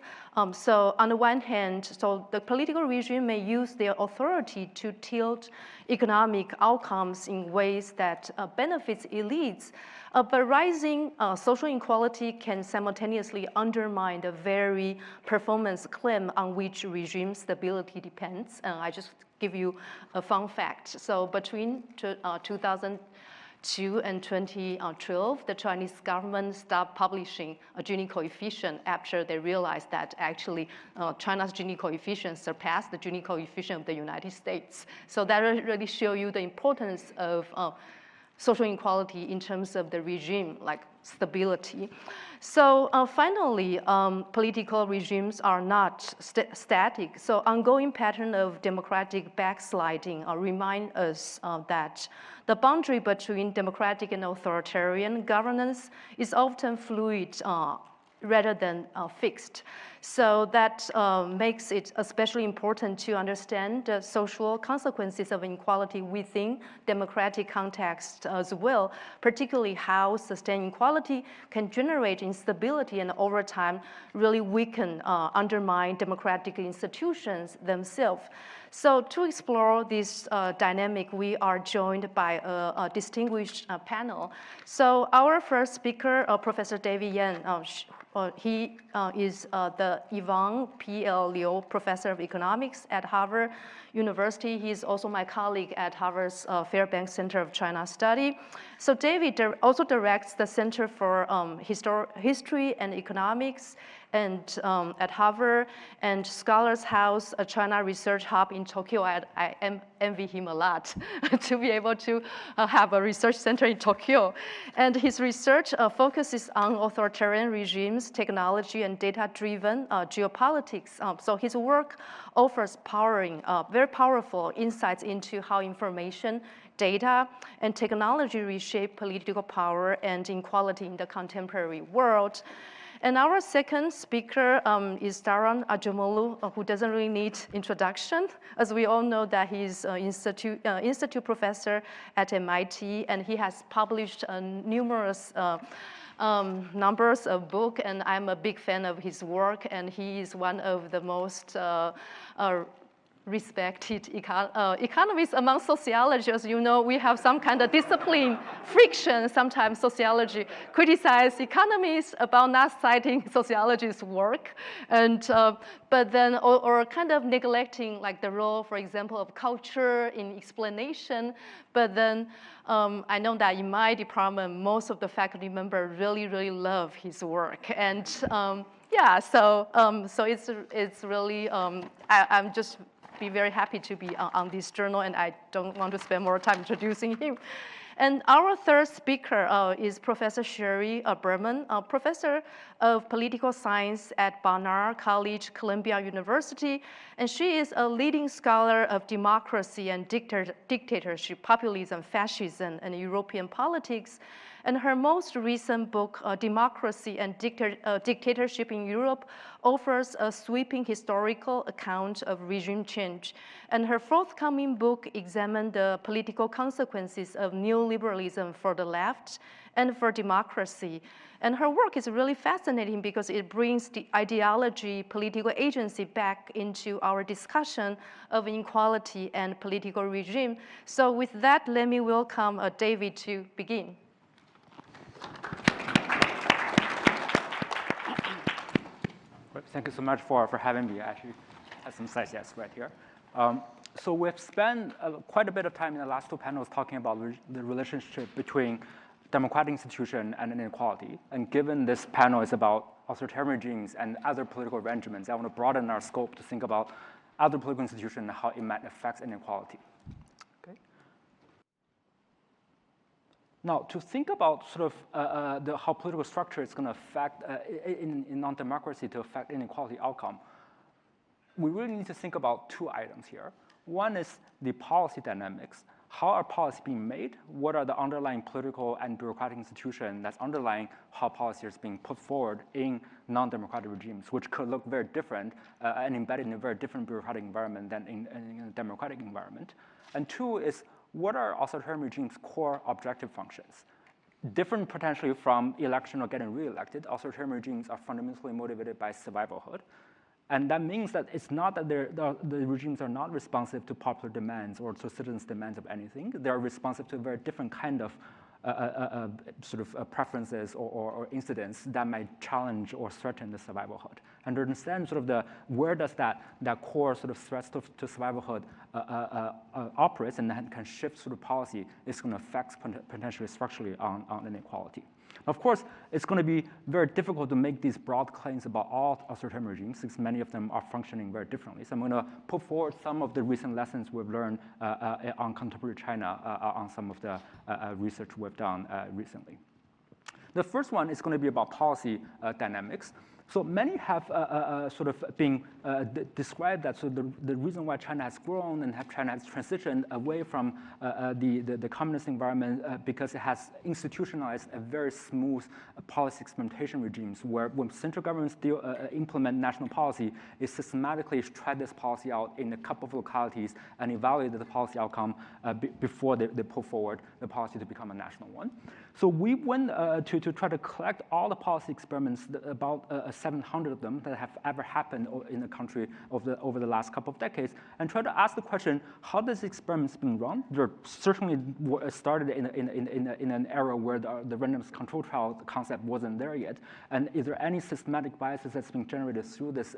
So on the one hand, so the political regime may use their authority to tilt economic outcomes in ways that benefits elites, but rising social inequality can simultaneously undermine the very performance claim on which regime stability depends. I just give you a fun fact. So between 2002 and 2012, the Chinese government stopped publishing a Gini coefficient after they realized that actually China's Gini coefficient surpassed the Gini coefficient of the United States. So that really shows you the importance of social inequality in terms of the regime, like stability. So finally, political regimes are not static. So ongoing pattern of democratic backsliding remind us that the boundary between democratic and authoritarian governance is often fluid rather than fixed. So that makes it especially important to understand the social consequences of inequality within democratic context as well, particularly how sustained inequality can generate instability and over time really weaken, undermine democratic institutions themselves. So to explore this dynamic, we are joined by a distinguished panel. So our first speaker, Professor David Yan, he is the Yvonne P.L. Liu Professor of Economics at Harvard University. He's also my colleague at Harvard's Fairbanks Center of China Study. So David also directs the Center for History and Economics and at Harvard, and Scholars House, a China research hub in Tokyo. I envy him a lot to be able to have a research center in Tokyo. And his research focuses on authoritarian regimes, technology, and data-driven geopolitics. So his work offers very powerful insights into how information, data, and technology reshape political power and inequality in the contemporary world. And our second speaker is Daron Acemoglu, who doesn't really need introduction, as we all know that he's an institute professor at MIT, and he has published numerous numbers of books, and I'm a big fan of his work, and he is one of the most respected economists among sociologists. You know, we have some kind of discipline friction. Sometimes sociology criticize economists about not citing sociologists' work, and but then or kind of neglecting like the role, for example, of culture in explanation. But then I know that in my department, most of the faculty members really love his work, and yeah, so it's really I'm just be very happy to be on this journal, and I don't want to spend more time introducing him. And our third speaker is Professor Sherry Berman, a professor of political science at Barnard College, Columbia University, and she is a leading scholar of democracy and dictatorship, populism, fascism, and European politics. And her most recent book, Democracy and Dictatorship in Europe, offers a sweeping historical account of regime change. And her forthcoming book examines the political consequences of neoliberalism for the left and for democracy. And her work is really fascinating because it brings the ideology, political agency back into our discussion of inequality and political regime. So with that, let me welcome David to begin. Thank you so much for having me. I actually have some slides right here. So we've spent quite a bit of time in the last two panels talking about the relationship between democratic institution and inequality. And given this panel is about authoritarian regimes and other political arrangements, I want to broaden our scope to think about other political institutions and how it might affect inequality. Okay. Now, to think about sort of how political structure is going to affect, in non-democracy, to affect inequality outcome, we really need to think about two items here. One is the policy dynamics. How are policies being made? What are the underlying political and bureaucratic institutions that's underlying how policy is being put forward in non-democratic regimes, which could look very different and embedded in a very different bureaucratic environment than in a democratic environment. And two is, what are authoritarian regimes' core objective functions? Different potentially from election or getting re-elected, authoritarian regimes are fundamentally motivated by survivalhood. And that means that it's not that the regimes are not responsive to popular demands or to citizens' demands of anything. They're responsive to a very different kind of preferences or incidents that might challenge or threaten the survivalhood. And to understand sort of where does that core sort of threats to survivalhood operates and then can shift sort of policy is going to affect potentially structurally on inequality. Of course, it's going to be very difficult to make these broad claims about all authoritarian regimes, since many of them are functioning very differently. So I'm going to put forward some of the recent lessons we've learned on contemporary China on some of the research we've done recently. The first one is going to be about policy dynamics. So many have sort of been described that the reason why China has grown and China has transitioned away from the communist environment because it has institutionalized a very smooth policy experimentation regimes where when central governments implement national policy, it systematically try this policy out in a couple of localities and evaluate the policy outcome before they pull forward the policy to become a national one. So we went to try to collect all the policy experiments, about 700 of them that have ever happened in the country over the last couple of decades, and try to ask the question, how does experiments being run? They're certainly started in an era where the random control trial concept wasn't there yet, and is there any systematic biases that's being generated through this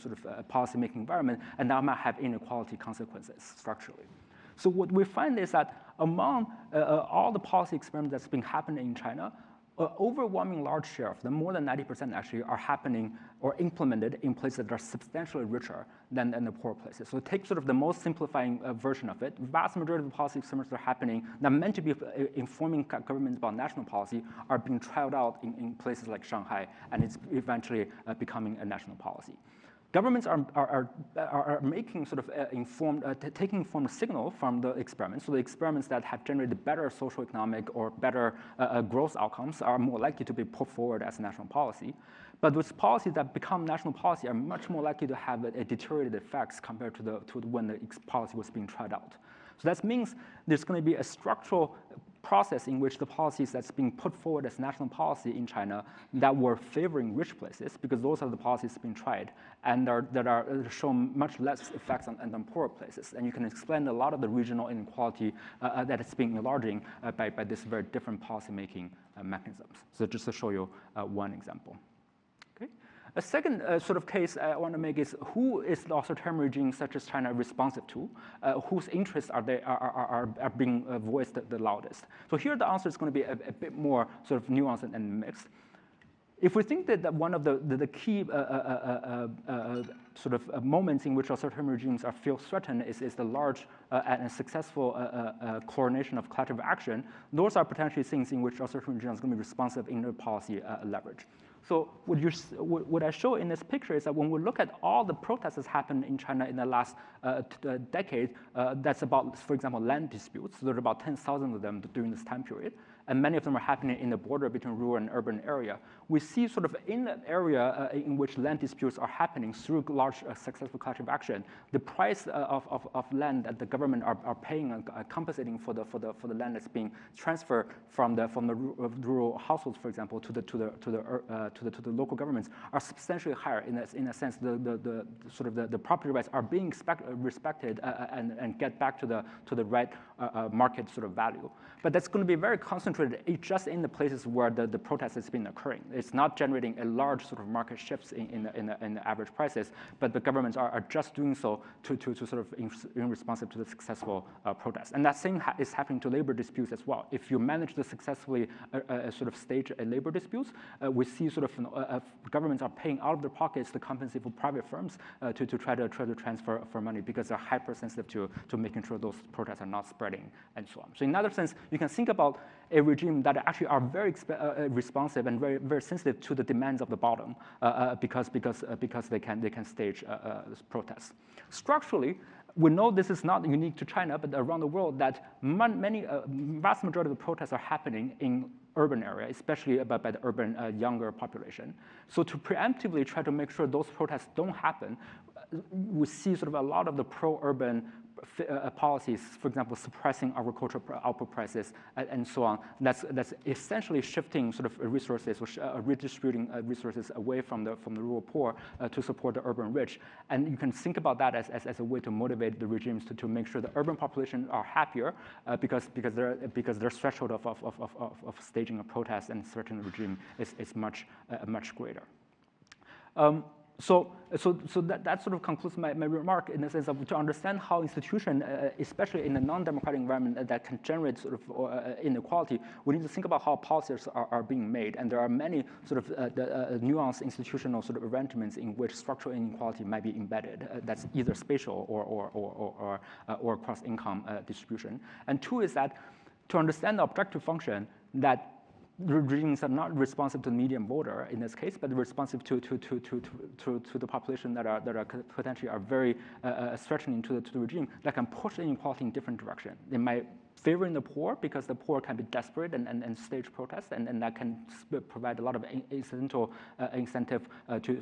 sort of policy-making environment, and that might have inequality consequences structurally. So what we find is that among all the policy experiments that's been happening in China, overwhelming large share of them, more than 90% actually, are happening or implemented in places that are substantially richer than the poor places. So take sort of the most simplifying version of it. Vast majority of the policy experiments that are happening that are meant to be informing governments about national policy are being trialed out in places like Shanghai, and it's eventually becoming a national policy. Governments are making sort of taking informed signal from the experiments. So the experiments that have generated better socioeconomic or better growth outcomes are more likely to be put forward as national policy. But those policies that become national policy are much more likely to have a deteriorated effects compared to when the policy was being tried out. So that means there's going to be a structural process in which the policies that's being put forward as national policy in China that were favoring rich places, because those are the policies being tried, and that are shown much less effects on poorer places. And you can explain a lot of the regional inequality that is being enlarging by this very different policy-making mechanisms. So just to show you one example. Okay. A second sort of case I want to make is who is the authoritarian regime such as China responsive to? Whose interests are being voiced the loudest? So here the answer is going to be a bit more sort of nuanced and mixed. If we think that one of the key sort of moments in which authoritarian regimes feel threatened is the large and successful coordination of collective action, those are potentially things in which authoritarian regimes are going to be responsive in their policy leverage. So what I show in this picture is that when we look at all the protests that happened in China in the last decade, that's about, for example, land disputes. So there are about 10,000 of them during this time period, and many of them are happening in the border between rural and urban area. We see sort of in the area in which land disputes are happening through large successful collective action, the price of land that the government are paying and compensating for the land that's being transferred from the rural households, for example, to the local governments are substantially higher. In a sense, the property rights are being respected and get back to the right market sort of value. But that's going to be very concentrated just in the places where the protest has been occurring. It's not generating a large sort of market shifts in the average prices, but the governments are just doing so to sort of in responsive to the successful protests. And that same is happening to labor disputes as well. If you manage to successfully sort of stage a labor disputes, we see sort of governments are paying out of their pockets to compensate for private firms to try to transfer for money because they're hypersensitive to making sure those protests are not spreading and so on. So in another sense, you can think about a regime that actually are very responsive and very, very sensitive to the demands of the bottom because they can stage protests. Structurally, we know this is not unique to China, but around the world that vast majority of the protests are happening in urban area, especially by the urban younger population. So to preemptively try to make sure those protests don't happen, we see sort of a lot of the pro-urban policies, for example, suppressing agricultural output prices and so on. That's essentially shifting sort of resources, or redistributing resources away from the rural poor to support the urban rich. And you can think about that as a way to motivate the regimes to make sure the urban population are happier because their threshold of staging a protest and threatening the regime is much greater. So that sort of concludes my remark in the sense of to understand how institutions, especially in a non-democratic environment that can generate sort of inequality, we need to think about how policies are being made. And there are many sort of nuanced institutional sort of arrangements in which structural inequality might be embedded. That's either spatial or cross-income distribution. And two is that to understand the objective function that the regimes are not responsive to the median voter in this case, but responsive to the population that are potentially are very threatening to the regime, that can push inequality in different direction. They might favor the poor because the poor can be desperate and stage protests, and that can provide a lot of incidental incentive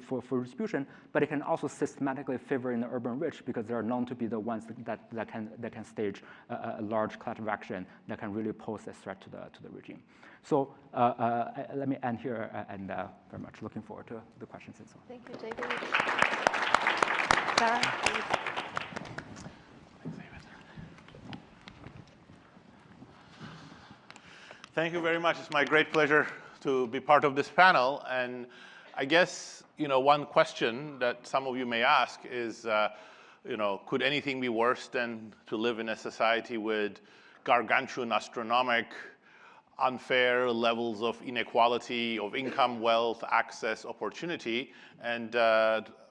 for distribution. But it can also systematically favor in the urban rich because they are known to be the ones that can stage a large class of action that can really pose a threat to the regime. So let me end here, and very much looking forward to the questions and so on. Thank you, David. Sarah, please. Thank you very much. It's my great pleasure to be part of this panel. And I guess, one question that some of you may ask is, could anything be worse than to live in a society with gargantuan, astronomical, unfair levels of inequality, of income, wealth, access, opportunity? And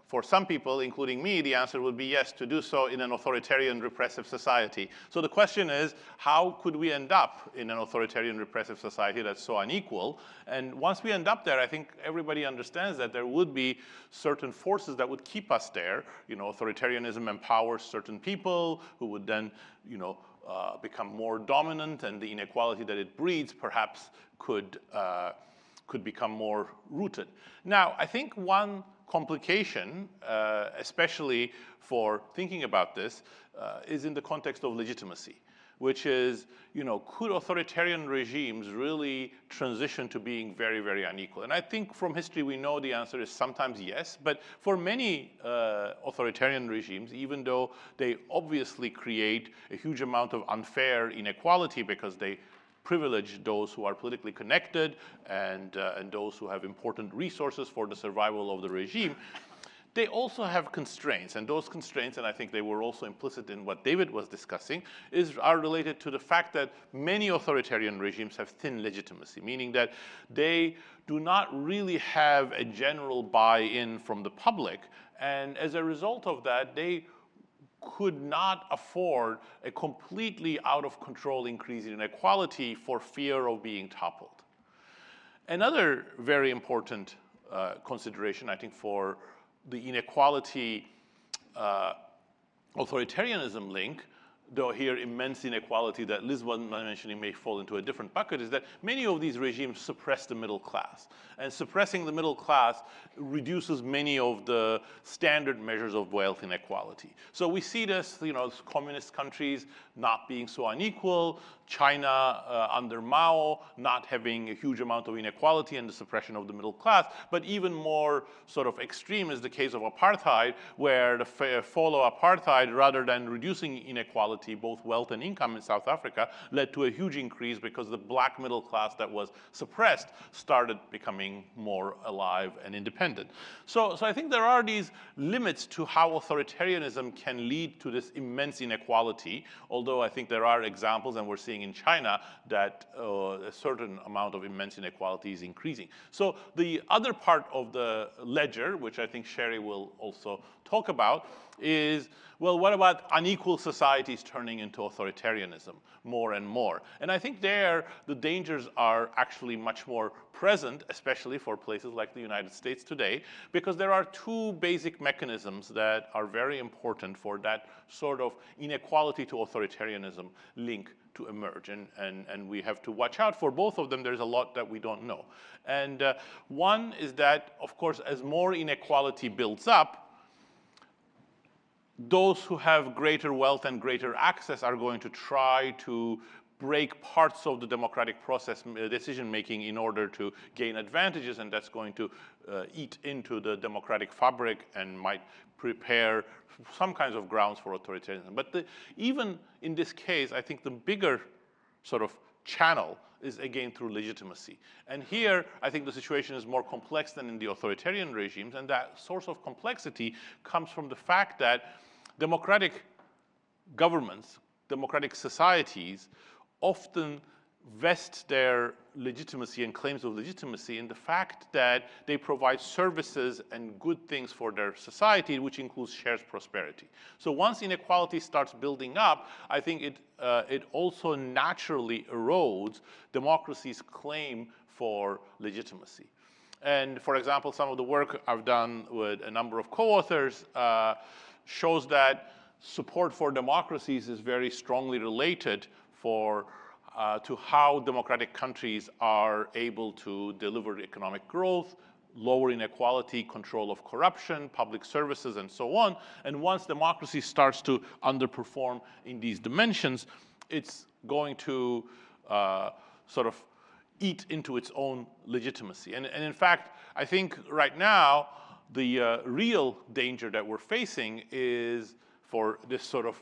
for some people, including me, the answer would be yes, to do so in an authoritarian, repressive society. So the question is, how could we end up in an authoritarian, repressive society that's so unequal? And once we end up there, I think everybody understands that there would be certain forces that would keep us there. Authoritarianism empowers certain people who would then, become more dominant, and the inequality that it breeds perhaps could become more rooted. Now, I think one complication, especially for thinking about this, is in the context of legitimacy, which is, could authoritarian regimes really transition to being very, very unequal? And I think from history we know the answer is sometimes yes, but for many authoritarian regimes, even though they obviously create a huge amount of unfair inequality because they privilege those who are politically connected and those who have important resources for the survival of the regime, they also have constraints. And those constraints, and I think they were also implicit in what David was discussing, are related to the fact that many authoritarian regimes have thin legitimacy, meaning that they do not really have a general buy-in from the public. And as a result of that, they could not afford a completely out of control increase in inequality for fear of being toppled. Another very important consideration, I think, for the inequality authoritarianism link, though here immense inequality that Liz was mentioning may fall into a different bucket, is that many of these regimes suppress the middle class. And suppressing the middle class reduces many of the standard measures of wealth inequality. So we see this, communist countries not being so unequal, China under Mao not having a huge amount of inequality and the suppression of the middle class, but even more sort of extreme is the case of apartheid, where the fall of apartheid, rather than reducing inequality, both wealth and income in South Africa, led to a huge increase because the black middle class that was suppressed started becoming more alive and independent. So I think there are these limits to how authoritarianism can lead to this immense inequality, although I think there are examples, and we're seeing in China that a certain amount of immense inequality is increasing. So the other part of the ledger, which I think Sherry will also talk about, is, well, what about unequal societies turning into authoritarianism more and more? And I think there the dangers are actually much more present, especially for places like the United States today, because there are two basic mechanisms that are very important for that sort of inequality to authoritarianism link to emerge. And we have to watch out for both of them. There's a lot that we don't know. And one is that, of course, as more inequality builds up, those who have greater wealth and greater access are going to try to break parts of the democratic process, decision-making, in order to gain advantages, and that's going to eat into the democratic fabric and might prepare some kinds of grounds for authoritarianism. But even in this case, I think the bigger sort of channel is again through legitimacy. And here, I think the situation is more complex than in the authoritarian regimes, and that source of complexity comes from the fact that democratic governments, democratic societies, often vest their legitimacy and claims of legitimacy in the fact that they provide services and good things for their society, which includes shared prosperity. So once inequality starts building up, I think it also naturally erodes democracy's claim for legitimacy. And for example, some of the work I've done with a number of co-authors shows that support for democracies is very strongly related to how democratic countries are able to deliver economic growth, lower inequality, control of corruption, public services, and so on. And once democracy starts to underperform in these dimensions, it's going to sort of eat into its own legitimacy. And in fact, I think right now, the real danger that we're facing is for this sort of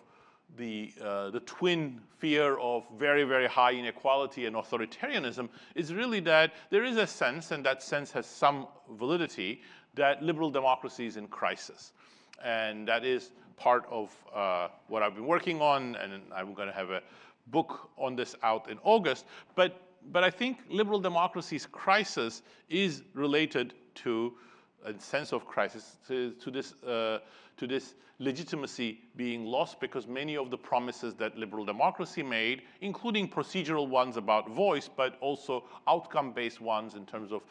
the twin fear of very, very high inequality and authoritarianism is really that there is a sense, and that sense has some validity, that liberal democracy is in crisis. And that is part of what I've been working on, and I'm going to have a book on this out in August. But I think liberal democracy's crisis is related to a sense of crisis, to this legitimacy being lost, because many of the promises that liberal democracy made, including procedural ones about voice, but also outcome-based ones in terms of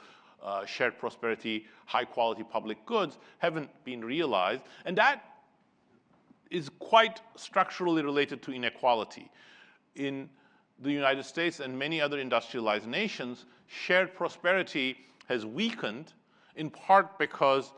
shared prosperity, high-quality public goods, haven't been realized. And that is quite structurally related to inequality. In the United States and many other industrialized nations, shared prosperity has weakened, in part because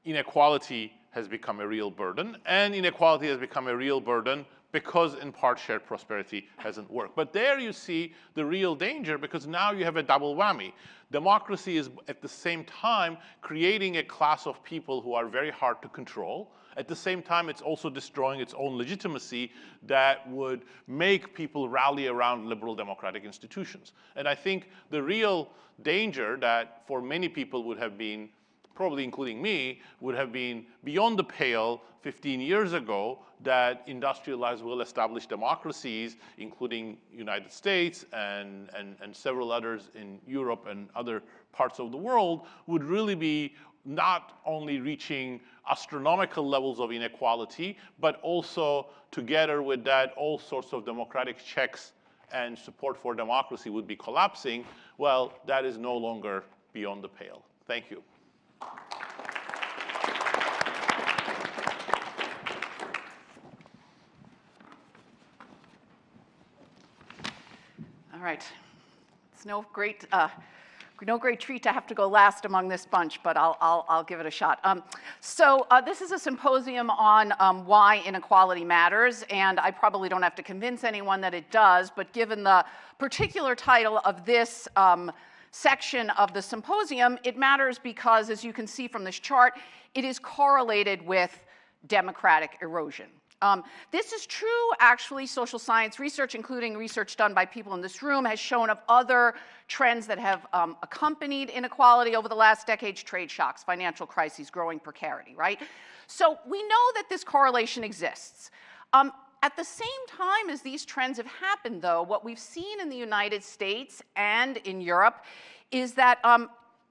inequality has become a real burden, and inequality has become a real burden because, in part, shared prosperity hasn't worked. But there you see the real danger, because now you have a double whammy. Democracy is, at the same time, creating a class of people who are very hard to control. At the same time, it's also destroying its own legitimacy that would make people rally around liberal democratic institutions. And I think the real danger that for many people would have been, probably including me, would have been beyond the pale 15 years ago, that industrialized, well-established democracies, including United States and several others in Europe and other parts of the world, would really be not only reaching astronomical levels of inequality, but also, together with that, all sorts of democratic checks and support for democracy would be collapsing. Well, that is no longer beyond the pale. Thank you. All right. It's no great treat to have to go last among this bunch, but I'll give it a shot. This is a symposium on why inequality matters, and I probably don't have to convince anyone that it does, but given the particular title of this section of the symposium, it matters because, as you can see from this chart, it is correlated with democratic erosion. This is true, actually. Social science research, including research done by people in this room, has shown of other trends that have accompanied inequality over the last decades: trade shocks, financial crises, growing precarity, right? So we know that this correlation exists. At the same time as these trends have happened, though, what we've seen in the United States and in Europe is that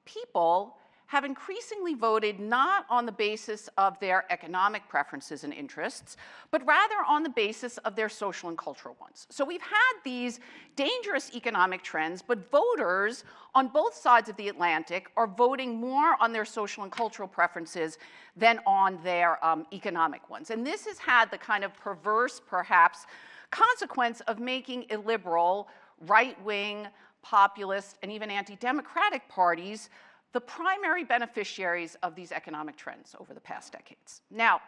people have increasingly voted not on the basis of their economic preferences and interests, but rather on the basis of their social and cultural ones. So we've had these dangerous economic trends, but voters on both sides of the Atlantic are voting more on their social and cultural preferences than on their economic ones. And this has had the kind of perverse, perhaps, consequence of making illiberal, right-wing, populist, and even anti-democratic parties the primary beneficiaries of these economic trends over the past decades. Now,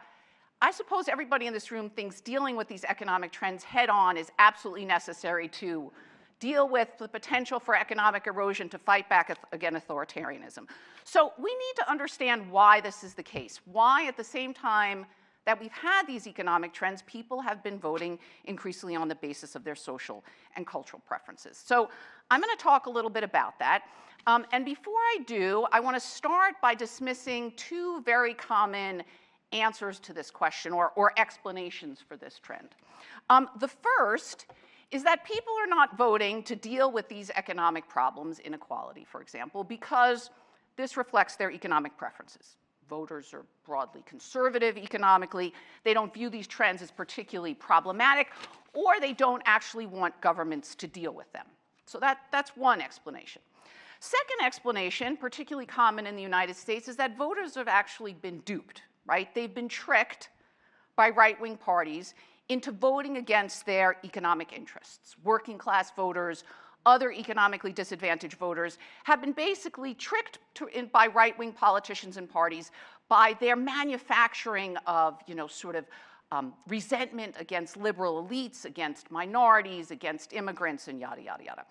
I suppose everybody in this room thinks dealing with these economic trends head-on is absolutely necessary to deal with the potential for economic erosion, to fight back against authoritarianism. So we need to understand why this is the case, why at the same time that we've had these economic trends, people have been voting increasingly on the basis of their social and cultural preferences. So I'm going to talk a little bit about that. And before I do, I want to start by dismissing two very common answers to this question, or explanations for this trend. The first is that people are not voting to deal with these economic problems, inequality, for example, because this reflects their economic preferences. Voters are broadly conservative economically. They don't view these trends as particularly problematic, or they don't actually want governments to deal with them. So that's one explanation. Second explanation, particularly common in the United States, is that voters have actually been duped, right? They've been tricked by right-wing parties into voting against their economic interests. Working class voters, other economically disadvantaged voters have been basically tricked by right-wing politicians and parties by their manufacturing of, sort of resentment against liberal elites, against minorities, against immigrants, and yada, yada, yada.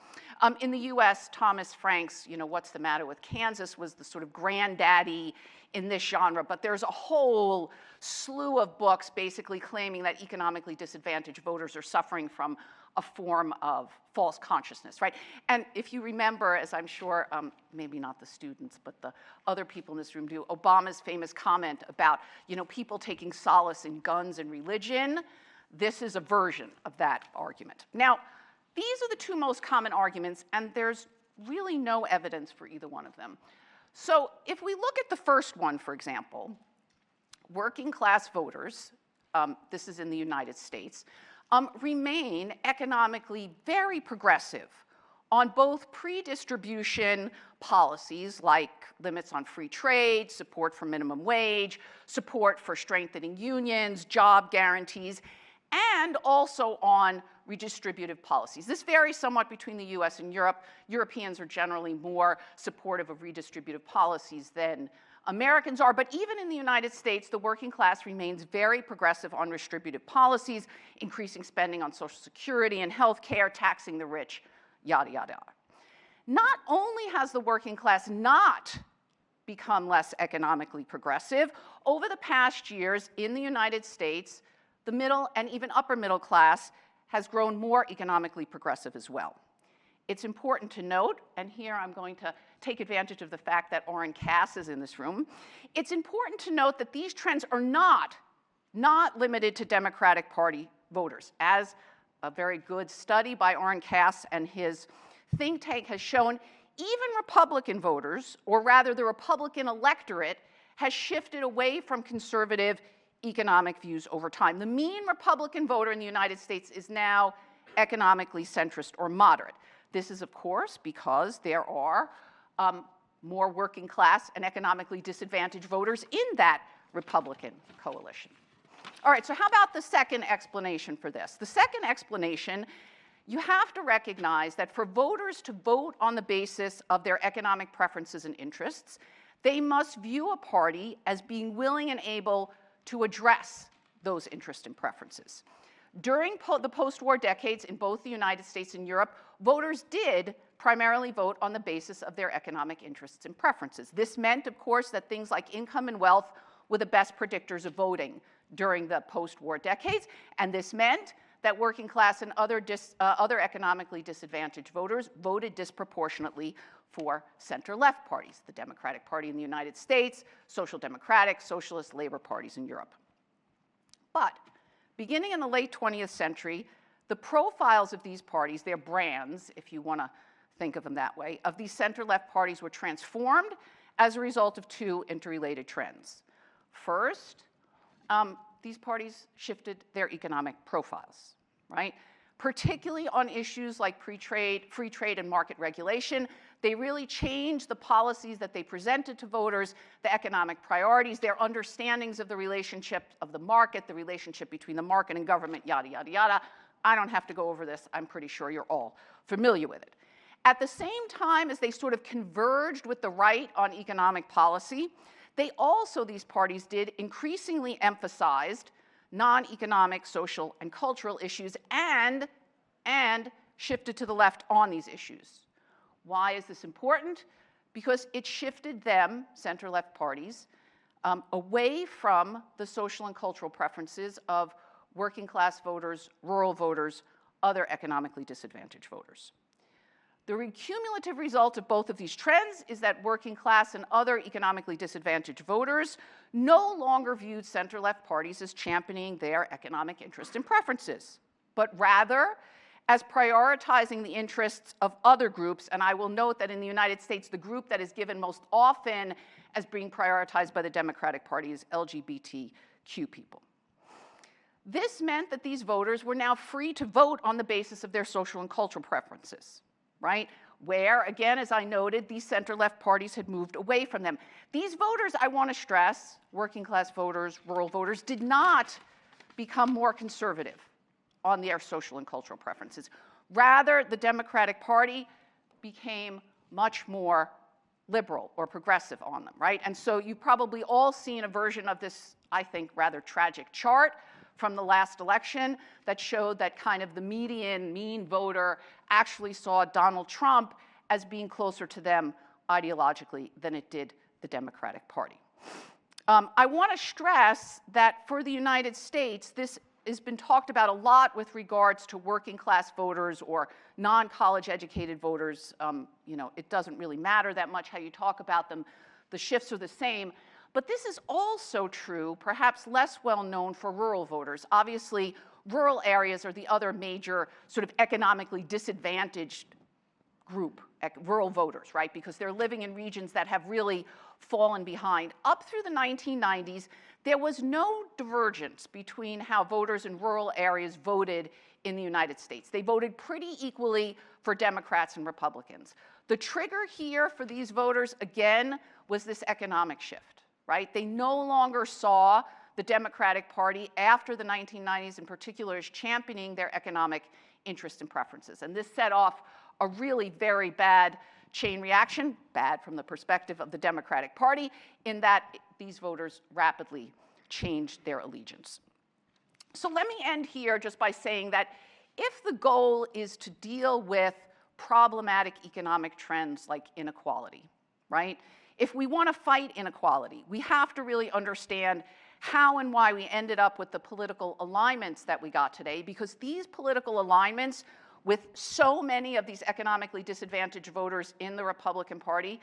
In the US, Thomas Frank's, What's the Matter with Kansas was the sort of granddaddy in this genre, but there's a whole slew of books basically claiming that economically disadvantaged voters are suffering from a form of false consciousness, right? And if you remember, as I'm sure, maybe not the students, but the other people in this room do, Obama's famous comment about, people taking solace in guns and religion, this is a version of that argument. Now, these are the two most common arguments, and there's really no evidence for either one of them. So if we look at the first one, for example, working class voters, this is in the United States, remain economically very progressive on both pre-distribution policies like limits on free trade, support for minimum wage, support for strengthening unions, job guarantees, and also on redistributive policies. This varies somewhat between the US and Europe. Europeans are generally more supportive of redistributive policies than Americans are, but even in the United States, the working class remains very progressive on redistributive policies, increasing spending on Social Security and health care, taxing the rich, yada, yada, yada. Not only has the working class not become less economically progressive, over the past years in the United States, the middle and even upper middle class has grown more economically progressive as well. It's important to note, and here I'm going to take advantage of the fact that Orrin Cass is in this room. It's important to note that these trends are not limited to Democratic Party voters. As a very good study by Orrin Cass and his think tank has shown, even Republican voters, or rather the Republican electorate, has shifted away from conservative economic views over time. The mean Republican voter in the United States is now economically centrist or moderate. This is, of course, because there are more working class and economically disadvantaged voters in that Republican coalition. All right, so how about the second explanation for this? The second explanation, you have to recognize that for voters to vote on the basis of their economic preferences and interests, they must view a party as being willing and able to address those interests and preferences. During the post-war decades in both the United States and Europe, voters did primarily vote on the basis of their economic interests and preferences. This meant, of course, that things like income and wealth were the best predictors of voting during the post-war decades, and this meant that working class and other economically disadvantaged voters voted disproportionately for center-left parties, the Democratic Party in the United States, Social Democratic, Socialist, Labor parties in Europe. But beginning in the late 20th century, the profiles of these parties, their brands, if you want to think of them that way, of these center-left parties were transformed as a result of two interrelated trends. First, these parties shifted their economic profiles, right? Particularly on issues like free trade and market regulation. They really changed the policies that they presented to voters, the economic priorities, their understandings of the relationship of the market, the relationship between the market and government, yada, yada, yada. I don't have to go over this. I'm pretty sure you're all familiar with it. At the same time as they sort of converged with the right on economic policy, they also, these parties did, increasingly emphasized non-economic, social, and cultural issues and shifted to the left on these issues. Why is this important? Because it shifted them, center-left parties, away from the social and cultural preferences of working class voters, rural voters, other economically disadvantaged voters. The cumulative result of both of these trends is that working class and other economically disadvantaged voters no longer viewed center-left parties as championing their economic interests and preferences, but rather as prioritizing the interests of other groups. And I will note that in the United States, the group that is given most often as being prioritized by the Democratic Party is LGBTQ people. This meant that these voters were now free to vote on the basis of their social and cultural preferences, right? where, again, as I noted, these center-left parties had moved away from them. These voters, I want to stress, working-class voters, rural voters, did not become more conservative on their social and cultural preferences. Rather, the Democratic Party became much more liberal or progressive on them, right? And so you've probably all seen a version of this, I think, rather tragic chart from the last election that showed that kind of the median mean voter actually saw Donald Trump as being closer to them ideologically than it did the Democratic Party. I want to stress that for the United States, this has been talked about a lot with regards to working class voters or non-college educated voters. You know, it doesn't really matter that much how you talk about them. The shifts are the same. But this is also true, perhaps less well known, for rural voters. Obviously, rural areas are the other major sort of economically disadvantaged group, rural voters, right? Because they're living in regions that have really fallen behind. Up through the 1990s, there was no divergence between how voters in rural areas voted in the United States. They voted pretty equally for Democrats and Republicans. The trigger here for these voters, again, was this economic shift, right? They no longer saw the Democratic Party after the 1990s in particular as championing their economic interests and preferences. And this set off a really very bad chain reaction, bad from the perspective of the Democratic Party, in that these voters rapidly changed their allegiance. So let me end here just by saying that if the goal is to deal with problematic economic trends like inequality, right? If we want to fight inequality, we have to really understand how and why we ended up with the political alignments that we got today, because these political alignments with so many of these economically disadvantaged voters in the Republican Party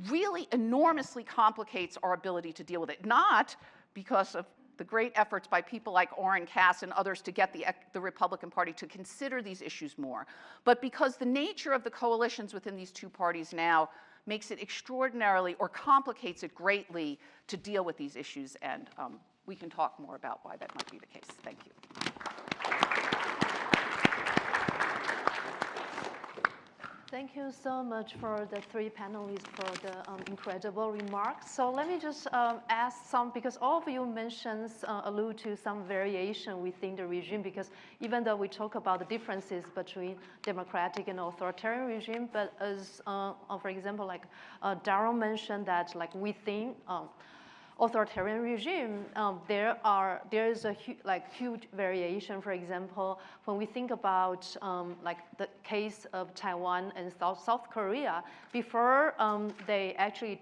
really enormously complicates our ability to deal with it. Not because of the great efforts by people like Orrin Cass and others to get the Republican Party to consider these issues more, but because the nature of the coalitions within these two parties now makes it extraordinarily, or complicates it greatly, to deal with these issues. And we can talk more about why that might be the case. Thank you. Thank you so much for the three panelists for the incredible remarks. So let me just ask some, because all of you mentioned, allude to some variation within the regime, because even though we talk about the differences between democratic and authoritarian regime, but as, for example, like Darryl mentioned that like within authoritarian regime, there is a huge variation. For example, when we think about like the case of Taiwan and South Korea, before they actually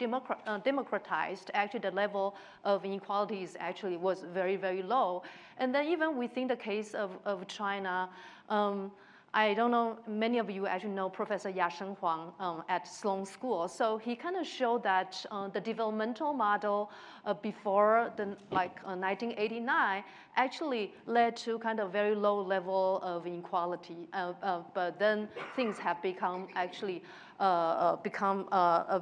democratized, actually the level of inequalities actually was very, very low. And then even within the case of China, I don't know, many of you actually know Professor Yasheng Huang at Sloan School. So he kind of showed that the developmental model before the 1989 actually led to kind of very low level of inequality. But then things have become actually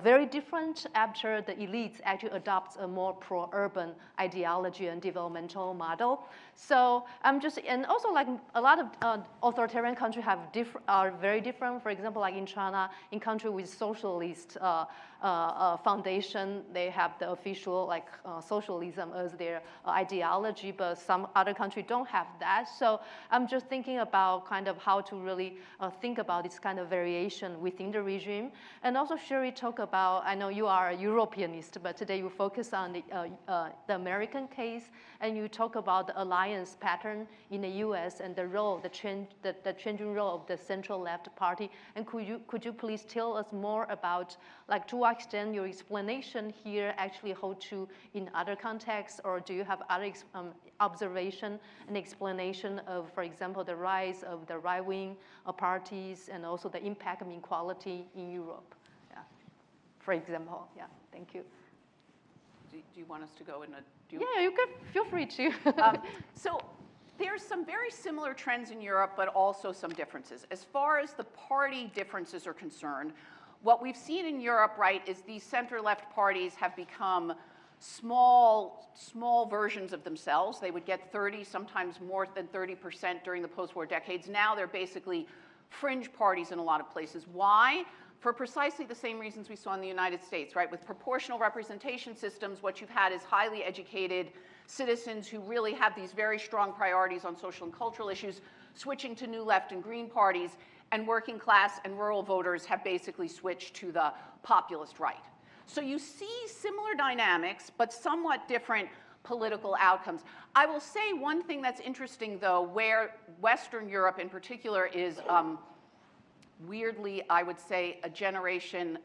very different after the elites actually adopt a more pro-urban ideology and developmental model. So I'm just, and also like a lot of authoritarian countries are very different. For example, like in China, in country with socialist foundation, they have the official socialism as their ideology, but some other countries don't have that. So I'm just thinking about kind of how to really think about this kind of variation within the regime. And also Sherry talked about, I know you are a Europeanist, but today you focus on the American case, and you talk about the alliance pattern in the US and the role, the changing role of the central left party. And could you please tell us more about, like, to what extent your explanation here actually hold true in other contexts, or do you have other observation and explanation of, for example, the rise of the right-wing parties and also the impact of inequality in Europe? Yeah. For example, yeah, thank you. Do you want us to go in a... Yeah, you can, feel free to. So there's some very similar trends in Europe, but also some differences. As far as the party differences are concerned, what we've seen in Europe, right, is these center-left parties have become small versions of themselves. They would get 30, sometimes more than 30% during the post-war decades. Now they're basically fringe parties in a lot of places. Why? for precisely the same reasons we saw in the United States, right? With proportional representation systems, what you've had is highly educated citizens who really have these very strong priorities on social and cultural issues, switching to new left and green parties, and working class and rural voters have basically switched to the populist right. So you see similar dynamics, but somewhat different political outcomes. I will say one thing that's interesting, though, where Western Europe in particular is weirdly, I would say, a generation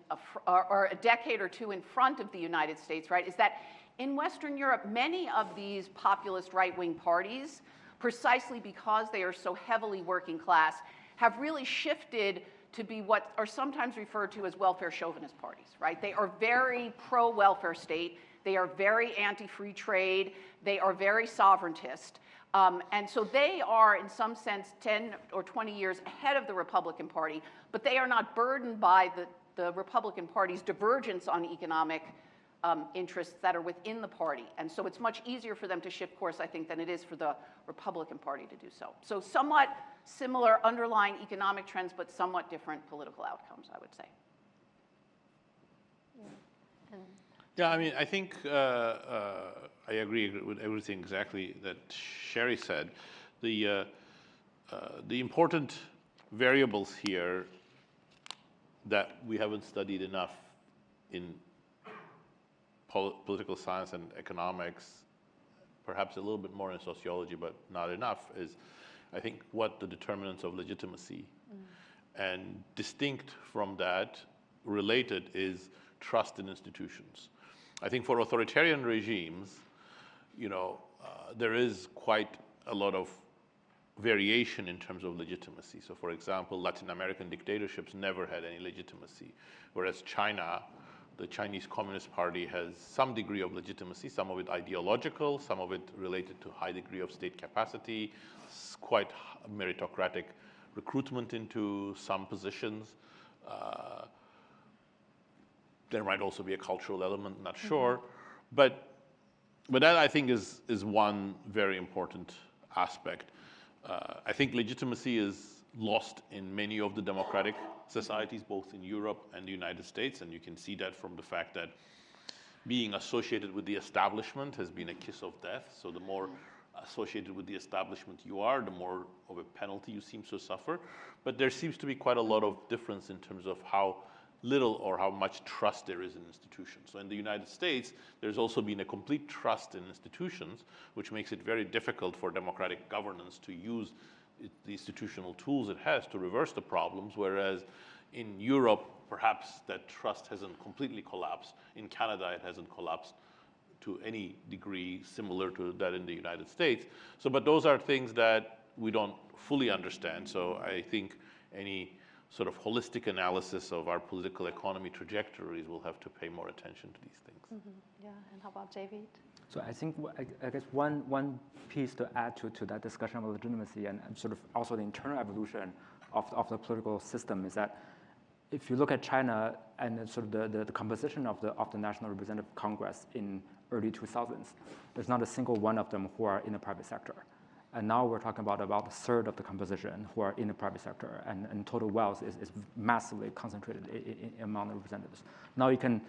or a decade or two in front of the United States, right, is that in Western Europe, many of these populist right-wing parties, precisely because they are so heavily working class, have really shifted to be what are sometimes referred to as welfare chauvinist parties, right? They are very pro-welfare state. They are very anti-free trade. They are very sovereigntist. And so they are, in some sense, 10 or 20 years ahead of the Republican Party, but they are not burdened by the Republican Party's divergence on economic interests that are within the party. And so it's much easier for them to shift course, I think, than it is for the Republican Party to do so. So somewhat similar underlying economic trends, but somewhat different political outcomes, I would say. Yeah, I mean, I think I agree with everything exactly that Sherry said. The important variables here that we haven't studied enough in political science and economics, perhaps a little bit more in sociology, but not enough, is I think what the determinants of legitimacy. And distinct from that, related, is trust in institutions. I think for authoritarian regimes, there is quite a lot of variation in terms of legitimacy. So for example, Latin American dictatorships never had any legitimacy, whereas China, the Chinese Communist Party, has some degree of legitimacy, some of it ideological, some of it related to high degree of state capacity, quite meritocratic recruitment into some positions. There might also be a cultural element, not sure. But that, I think, is one very important aspect. I think legitimacy is lost in many of the democratic societies, both in Europe and the United States, and you can see that from the fact that being associated with the establishment has been a kiss of death. So the more associated with the establishment you are, the more of a penalty you seem to suffer. But there seems to be quite a lot of difference in terms of how little or how much trust there is in institutions. So in the United States, there's also been a complete trust in institutions, which makes it very difficult for democratic governance to use the institutional tools it has to reverse the problems, whereas in Europe, perhaps that trust hasn't completely collapsed. In Canada, it hasn't collapsed to any degree similar to that in the United States. So, but those are things that we don't fully understand. So I think any sort of holistic analysis of our political economy trajectories will have to pay more attention to these things. Yeah, and how about David? So I think, I guess one piece to add to that discussion of legitimacy and sort of also the internal evolution of the political system is that if you look at China and sort of the composition of the National Representative Congress in early 2000s, there's not a single one of them who are in the private sector. And now we're talking about a third of the composition who are in the private sector, and total wealth is massively concentrated among the representatives. Now you can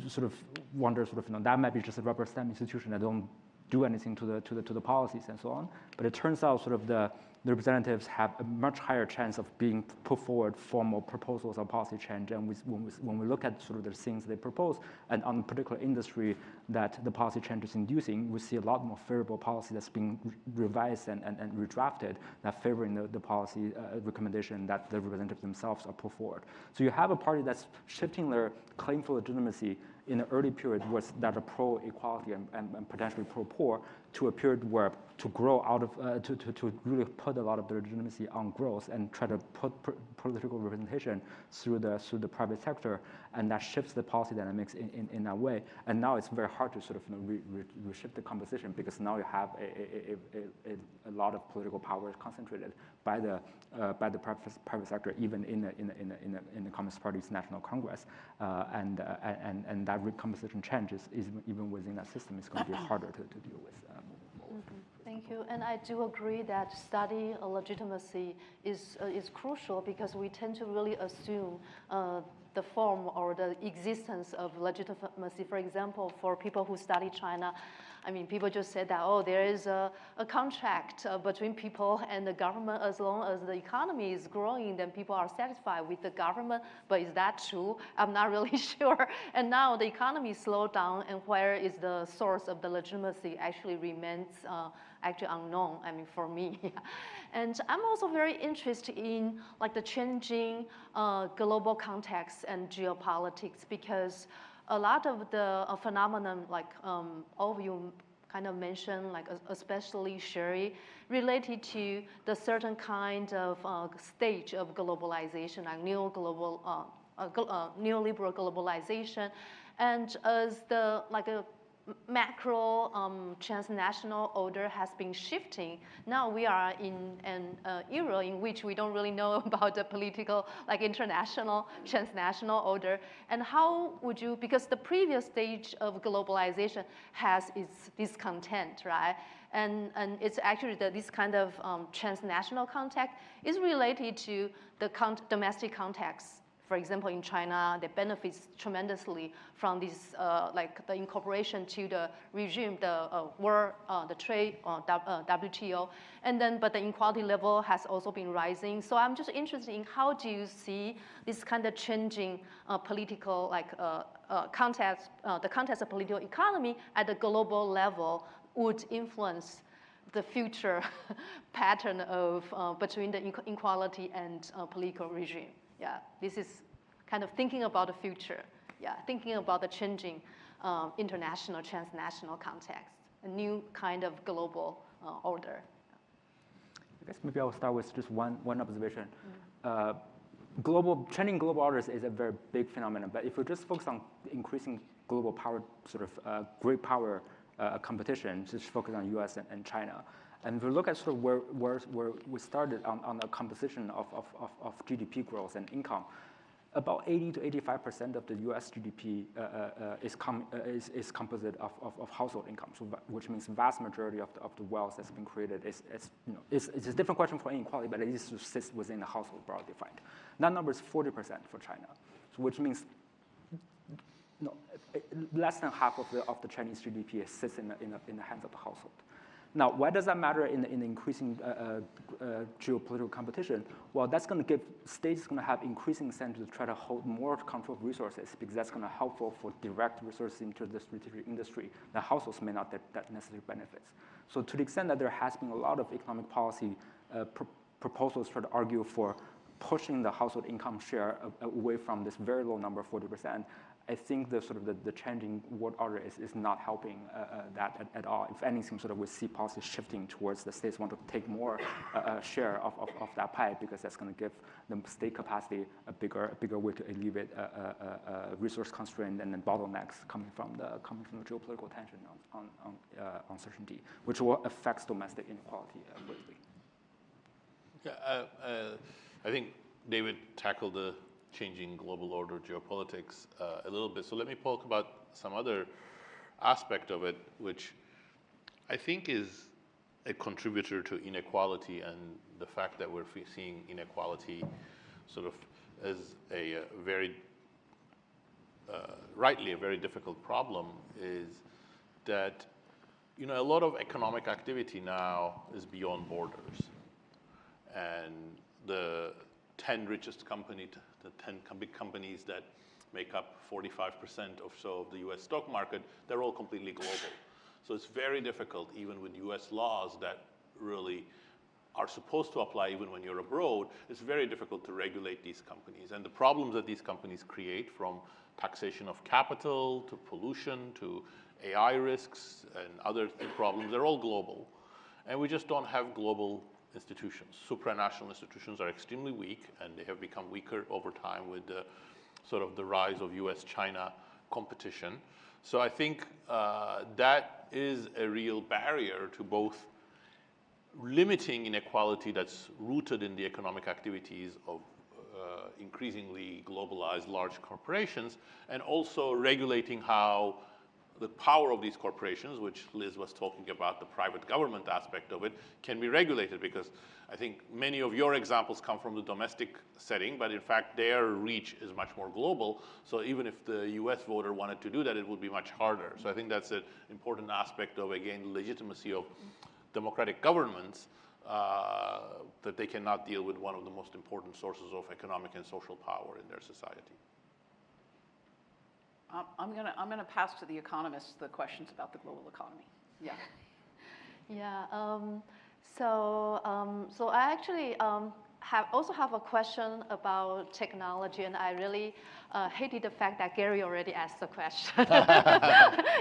sort of wonder, that might be just a rubber stamp institution that don't do anything to the policies and so on. But it turns out sort of the representatives have a much higher chance of being put forward formal proposals of policy change. And when we look at sort of the things they propose, and on a particular industry that the policy change is inducing, we see a lot more favorable policy that's being revised and redrafted that favoring the policy recommendation that the representatives themselves are put forward. So you have a party that's shifting their claim for legitimacy in the early period that are pro-equality and potentially pro-poor, to a period where to grow out of, to really put a lot of the legitimacy on growth and try to put political representation through the private sector, and that shifts the policy dynamics in that way. And now it's very hard to sort of reshift the composition, because now you have a lot of political power concentrated by the private sector, even in the Communist Party's National Congress, and that recomposition changes even within that system is going to be harder to deal with. Thank you. And I do agree that study legitimacy is crucial, because we tend to really assume the form or the existence of legitimacy. For example, for people who study China, I mean, people just said that, oh, there is a contract between people and the government. As long as the economy is growing, then people are satisfied with the government. But is that true? I'm not really sure. And now the economy slowed down, and where is the source of the legitimacy actually remains actually unknown, I mean, for me. And I'm also very interested in like the changing global context and geopolitics, because a lot of the phenomenon, like all of you kind of mentioned, like especially Sherry, related to the certain kind of stage of globalization, like neoliberal globalization, and as the like a macro transnational order has been shifting. Now we are in an era in which we don't really know about the political, like international, transnational order. And how would you, because the previous stage of globalization has its discontent, right? And it's actually this kind of transnational context is related to the domestic context. For example, in China, they benefit tremendously from this, like the incorporation to the regime, the world, the trade, WTO, and then, but the inequality level has also been rising. So I'm just interested in how do you see this kind of changing political, like context, the context of political economy at the global level would influence the future pattern of between the inequality and political regime. Yeah, this is kind of thinking about the future. Yeah, thinking about the changing international, transnational context, a new kind of global order. I guess maybe I'll start with just one observation. Changing global orders is a very big phenomenon, but if we just focus on increasing global power, sort of great power competition, just focus on US and China. And if we look at sort of where we started on the composition of GDP growth and income, about 80 to 85% of the US GDP is composite of household income, so which means vast majority of the wealth that's been created it's a different question for inequality, but it sits within the household broadly defined. That number is 40% for China, so which means less than half of the Chinese GDP sits in the hands of the household. Now, why does that matter in increasing geopolitical competition? Well, that's going to give states going to have increasing incentive to try to hold more control of resources, because that's going to helpful for direct resources into the strategic industry that households may not that necessarily benefits. So to the extent that there has been a lot of economic policy proposals try to argue for pushing the household income share away from this very low number, 40%, I think the changing world order is not helping that at all. If anything, we see policy shifting towards the states want to take more share of that pie, because that's going to give the state capacity a bigger way to alleviate resource constraint and then bottlenecks coming from the geopolitical tension on uncertainty, which will affect domestic inequality greatly. Yeah, I think David tackled the changing global order geopolitics a little bit. So let me talk about some other aspect of it, which I think is a contributor to inequality, and the fact that we're seeing inequality sort of as a very, rightly a very difficult problem, is that, a lot of economic activity now is beyond borders. And the 10 richest companies, the 10 big companies that make up 45% or so of the US stock market, they're all completely global. So it's very difficult, even with US laws that really are supposed to apply even when you're abroad, it's very difficult to regulate these companies. And the problems that these companies create, from taxation of capital to pollution to AI risks and other problems, they're all global. And we just don't have global institutions. Supranational institutions are extremely weak, and they have become weaker over time with the the rise of US-China competition. So I think that is a real barrier to both limiting inequality that's rooted in the economic activities of increasingly globalized large corporations, and also regulating how the power of these corporations, which Liz was talking about, the private government aspect of it, can be regulated, because I think many of your examples come from the domestic setting, but in fact their reach is much more global. So even if the US voter wanted to do that, it would be much harder. So I think that's an important aspect of, again, the legitimacy of democratic governments, that they cannot deal with one of the most important sources of economic and social power in their society. I'm gonna pass to the economists the questions about the global economy. Yeah. Yeah. So I actually also have a question about technology, and I really hated the fact that Gary already asked the question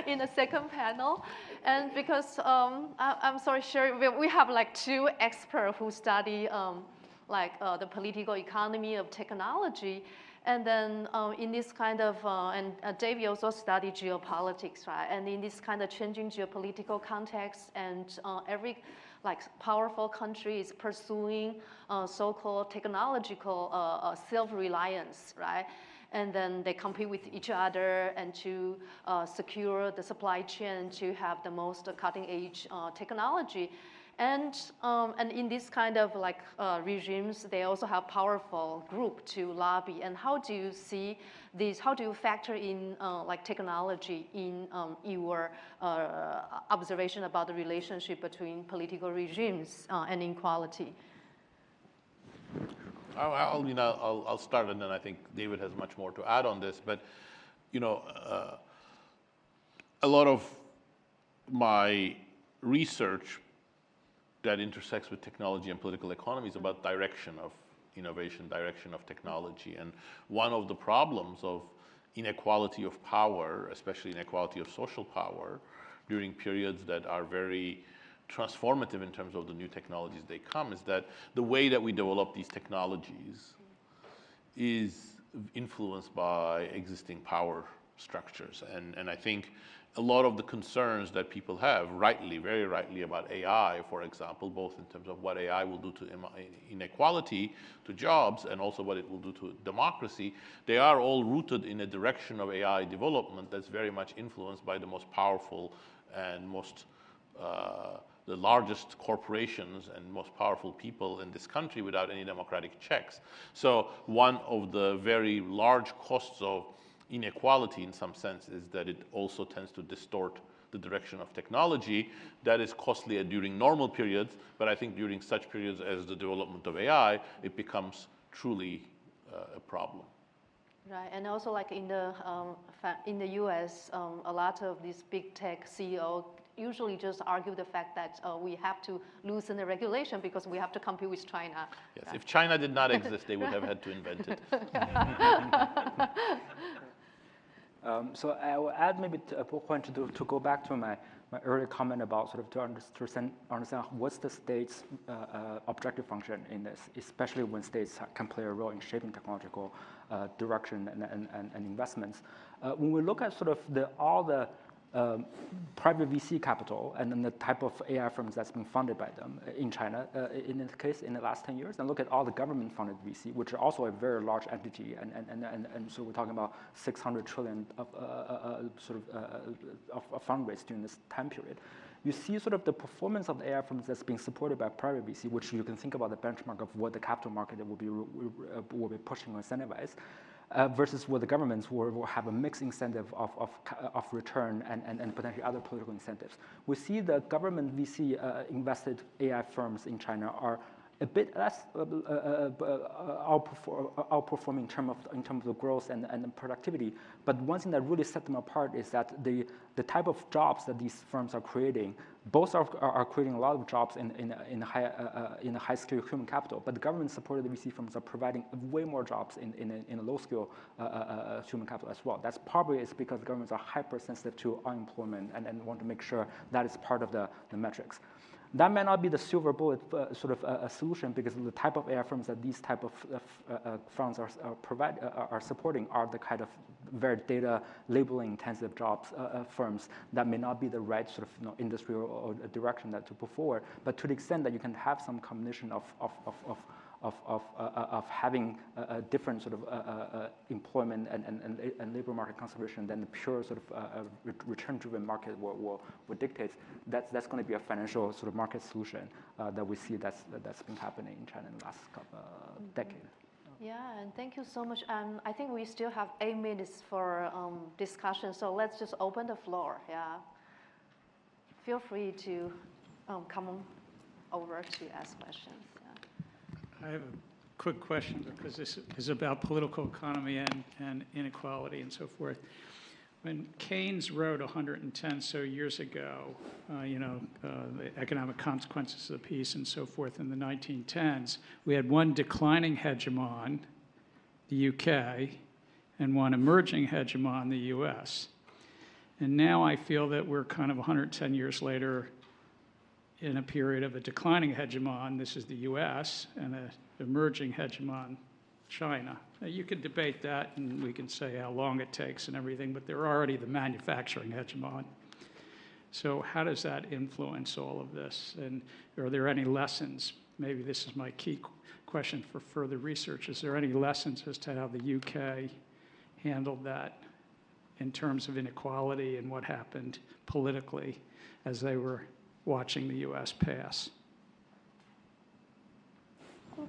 in the second panel, and because I'm sorry, Sherry, we have like two experts who study the political economy of technology. And then in this kind of, and Davey also studied geopolitics, right? And in this kind of changing geopolitical context, and every powerful country is pursuing so-called technological self-reliance, right? And then they compete with each other and to secure the supply chain to have the most cutting-edge technology. And in this kind of regimes, they also have powerful group to lobby. And how do you see this? How do you factor in technology in your observation about the relationship between political regimes and inequality? I'll start, and then I think David has much more to add on this. But a lot of my research that intersects with technology and political economy is about direction of innovation, direction of technology. And one of the problems of inequality of power, especially inequality of social power, during periods that are very transformative in terms of the new technologies they come, is that the way that we develop these technologies is influenced by existing power structures. And I think a lot of the concerns that people have, rightly, very rightly, about AI, for example, both in terms of what AI will do to inequality, to jobs, and also what it will do to democracy, they are all rooted in a direction of AI development that's very much influenced by the most powerful and the largest corporations and most powerful people in this country without any democratic checks. So one of the very large costs of inequality in some sense is that it also tends to distort the direction of technology. That is costly during normal periods, but I think during such periods as the development of AI, it becomes truly a problem. Right, and also in the US, a lot of these big tech CEOs usually just argue the fact that we have to loosen the regulation because we have to compete with China. Yes, right? If China did not exist, they would have had to invent it. So I will add maybe a point to go back to my earlier comment about sort of to understand what's the state's objective function in this, especially when states can play a role in shaping technological direction and investments. When we look at sort of all the private VC capital and then the type of AI firms that's been funded by them in China, in this case, in the last 10 years, and look at all the government-funded VC, which are also a very large entity, and so we're talking about 600 trillion of fundraise during this time period. You see sort of the performance of the AI firms that's being supported by private VC, which you can think about the benchmark of what the capital market will be pushing or incentivize. Versus what the governments will have a mixed incentive of return and potentially other political incentives. We see the government VC invested AI firms in China are a bit less outperforming in terms of the growth and productivity. But one thing that really set them apart is that the type of jobs that these firms are creating, both are creating a lot of jobs in high skilled human capital. But the government supported VC firms are providing way more jobs in a low skill human capital as well. That's probably is because governments are hypersensitive to unemployment and want to make sure that is part of the metrics. That may not be the silver bullet sort of a solution, because the type of AI firms that these type of firms are supporting are the kind of very data labeling intensive jobs firms that may not be the right sort of industry or direction that to put forward. But to the extent that you can have some combination of of having a different sort of employment and labor market conservation than the pure sort of return-driven market would dictate. That's going to be a financial sort of market solution that we see that's been happening in China in the last decade. Yeah, and thank you so much. I think we still have 8 minutes for discussion, so let's just open the floor. Yeah, feel free to come over to ask questions. Yeah. I have a quick question because this is about political economy and inequality and so forth. When Keynes wrote 110 so years ago, the economic consequences of the peace and so forth in the 1910s, we had one declining hegemon, the UK, and one emerging hegemon, the US. And now I feel that we're kind of 110 years later in a period of a declining hegemon, this is the US, and an emerging hegemon, China. Now, you can debate that, and we can say how long it takes and everything, but they're already the manufacturing hegemon. So how does that influence all of this? And are there any lessons? Maybe this is my key question for further research. Is there any lessons as to how the UK handled that in terms of inequality and what happened politically as they were watching the US pass? Would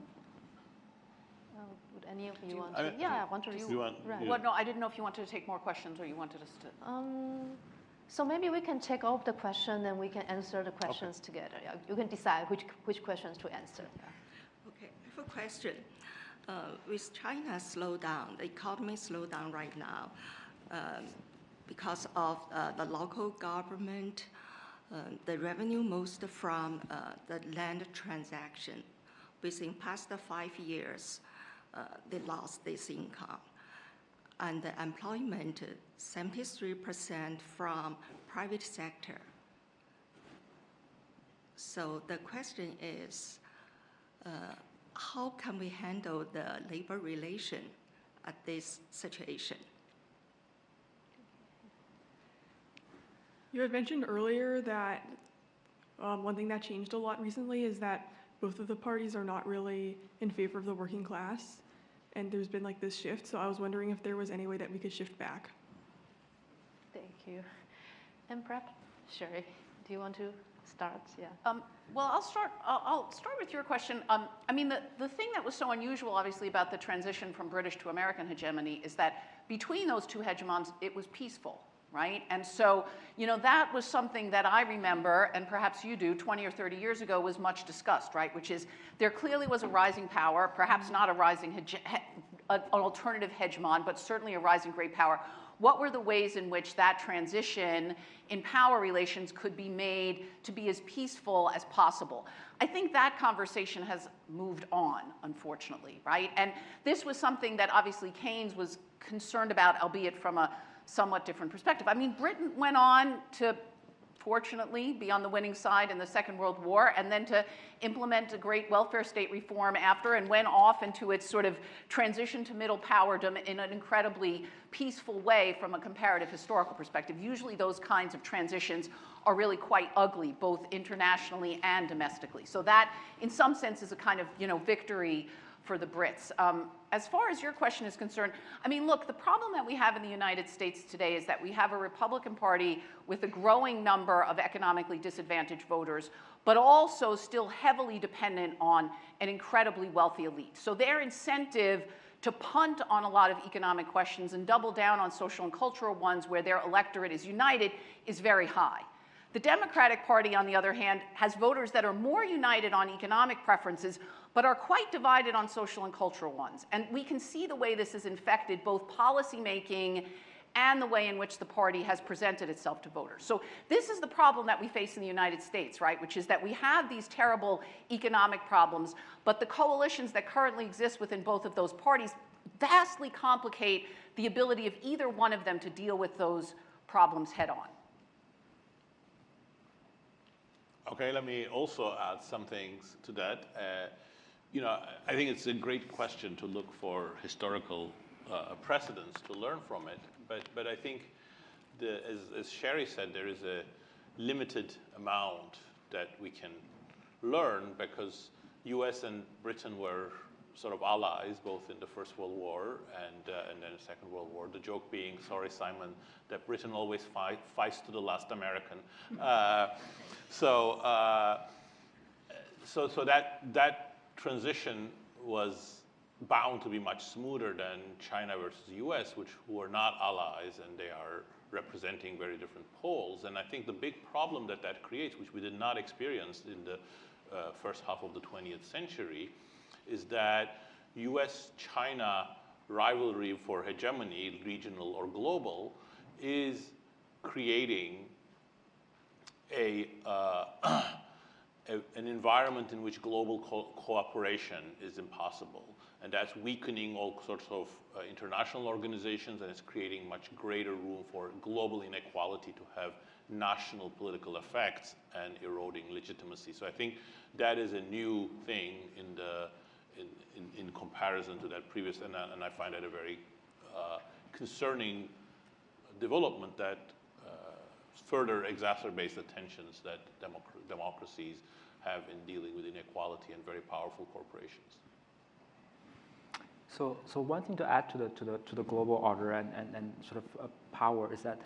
any of you want to? Yeah, I want to. Right. Well, no, I didn't know if you wanted to take more questions or you wanted us to. So maybe we can take up the question and we can answer the questions together. Yeah, you can decide which questions to answer. Yeah. Okay, I have a question. With China slow down, the economy slow down right now because of the local government, the revenue most from the land transaction. Within past 5 years, they lost this income. And the employment, 73% from private sector. So the question is, how can we handle the labor relation at this situation? You had mentioned earlier that one thing that changed a lot recently is that both of the parties are not really in favor of the working class, and there's been like this shift. So I was wondering if there was any way that we could shift back. Thank you. And perhaps, Sherry, do you want to start? Yeah. Well, I'll start with your question. I mean, the thing that was so unusual, obviously, about the transition from British to American hegemony is that between those two hegemons, it was peaceful. Right? And so, that was something that I remember, and perhaps you do, 20 or 30 years ago was much discussed, right? Which is there clearly was a rising power, perhaps not a rising, an alternative hegemon, but certainly a rising great power. What were the ways in which that transition in power relations could be made to be as peaceful as possible? I think that conversation has moved on, unfortunately, right? And this was something that obviously Keynes was concerned about, albeit from a somewhat different perspective. I mean, Britain went on to, fortunately, be on the winning side in the Second World War, and then to implement a great welfare state reform after, and went off into its sort of transition to middle powerdom in an incredibly peaceful way from a comparative historical perspective. Usually those kinds of transitions are really quite ugly, both internationally and domestically. So that, in some sense, is a kind of, victory for the Brits. As far as your question is concerned, I mean, look, the problem that we have in the United States today is that we have a Republican Party with a growing number of economically disadvantaged voters, but also still heavily dependent on an incredibly wealthy elite. So their incentive to punt on a lot of economic questions and double down on social and cultural ones where their electorate is united is very high. The Democratic Party, on the other hand, has voters that are more united on economic preferences, but are quite divided on social and cultural ones. And we can see the way this has infected both policymaking and the way in which the party has presented itself to voters. So this is the problem that we face in the United States, right? Which is that we have these terrible economic problems, but the coalitions that currently exist within both of those parties vastly complicate the ability of either one of them to deal with those problems head on. Okay, let me also add some things to that. I think it's a great question to look for historical precedents to learn from it. But I think, as Sherry said, there is a limited amount that we can learn because US and Britain were sort of allies, both in the First World War and then the Second World War. The joke being, sorry, Simon, that Britain always fights to the last American. So that transition was bound to be much smoother than China versus US, who are not allies, and they are representing very different poles. And I think the big problem that creates, which we did not experience in the first half of the 20th century, is that US-China rivalry for hegemony, regional or global, is creating an environment in which global cooperation is impossible. And that's weakening all sorts of international organizations, and it's creating much greater room for global inequality to have national political effects and eroding legitimacy. So I think that is a new thing in comparison to that previous, and I find that a very concerning development that further exacerbates the tensions that democracies have in dealing with inequality and very powerful corporations. So one thing to add to the global order and sort of power is that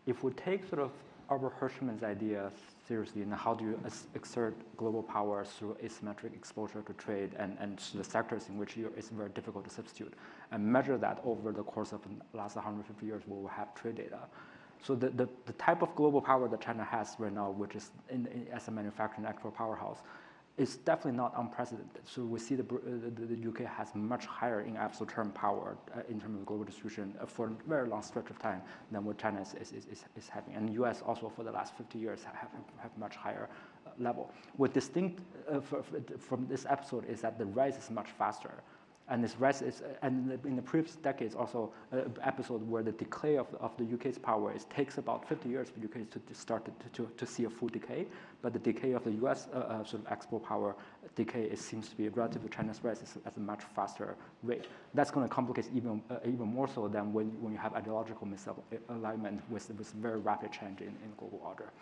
if we take sort of Albert Hirschman's idea seriously, and how do you exert global power through asymmetric exposure to trade and the sectors in which it's very difficult to substitute, and measure that over the course of the last 150 years where we have trade data. So the type of global power that China has right now, which is as a manufacturing export powerhouse, is definitely not unprecedented. So we see the UK has much higher in absolute term power in terms of global distribution for a very long stretch of time than what China is having. And the US also for the last 50 years have much higher level. What distinct from this episode is that the rise is much faster. And this rise is, and in the previous decades also, episode where the decay of the UK's power takes about 50 years for UK to start to see a full decay, but the decay of the US sort of export power decay seems to be relative to China's rise at a much faster rate. That's going to complicate even more so than when you have ideological misalignment with very rapid change in global order.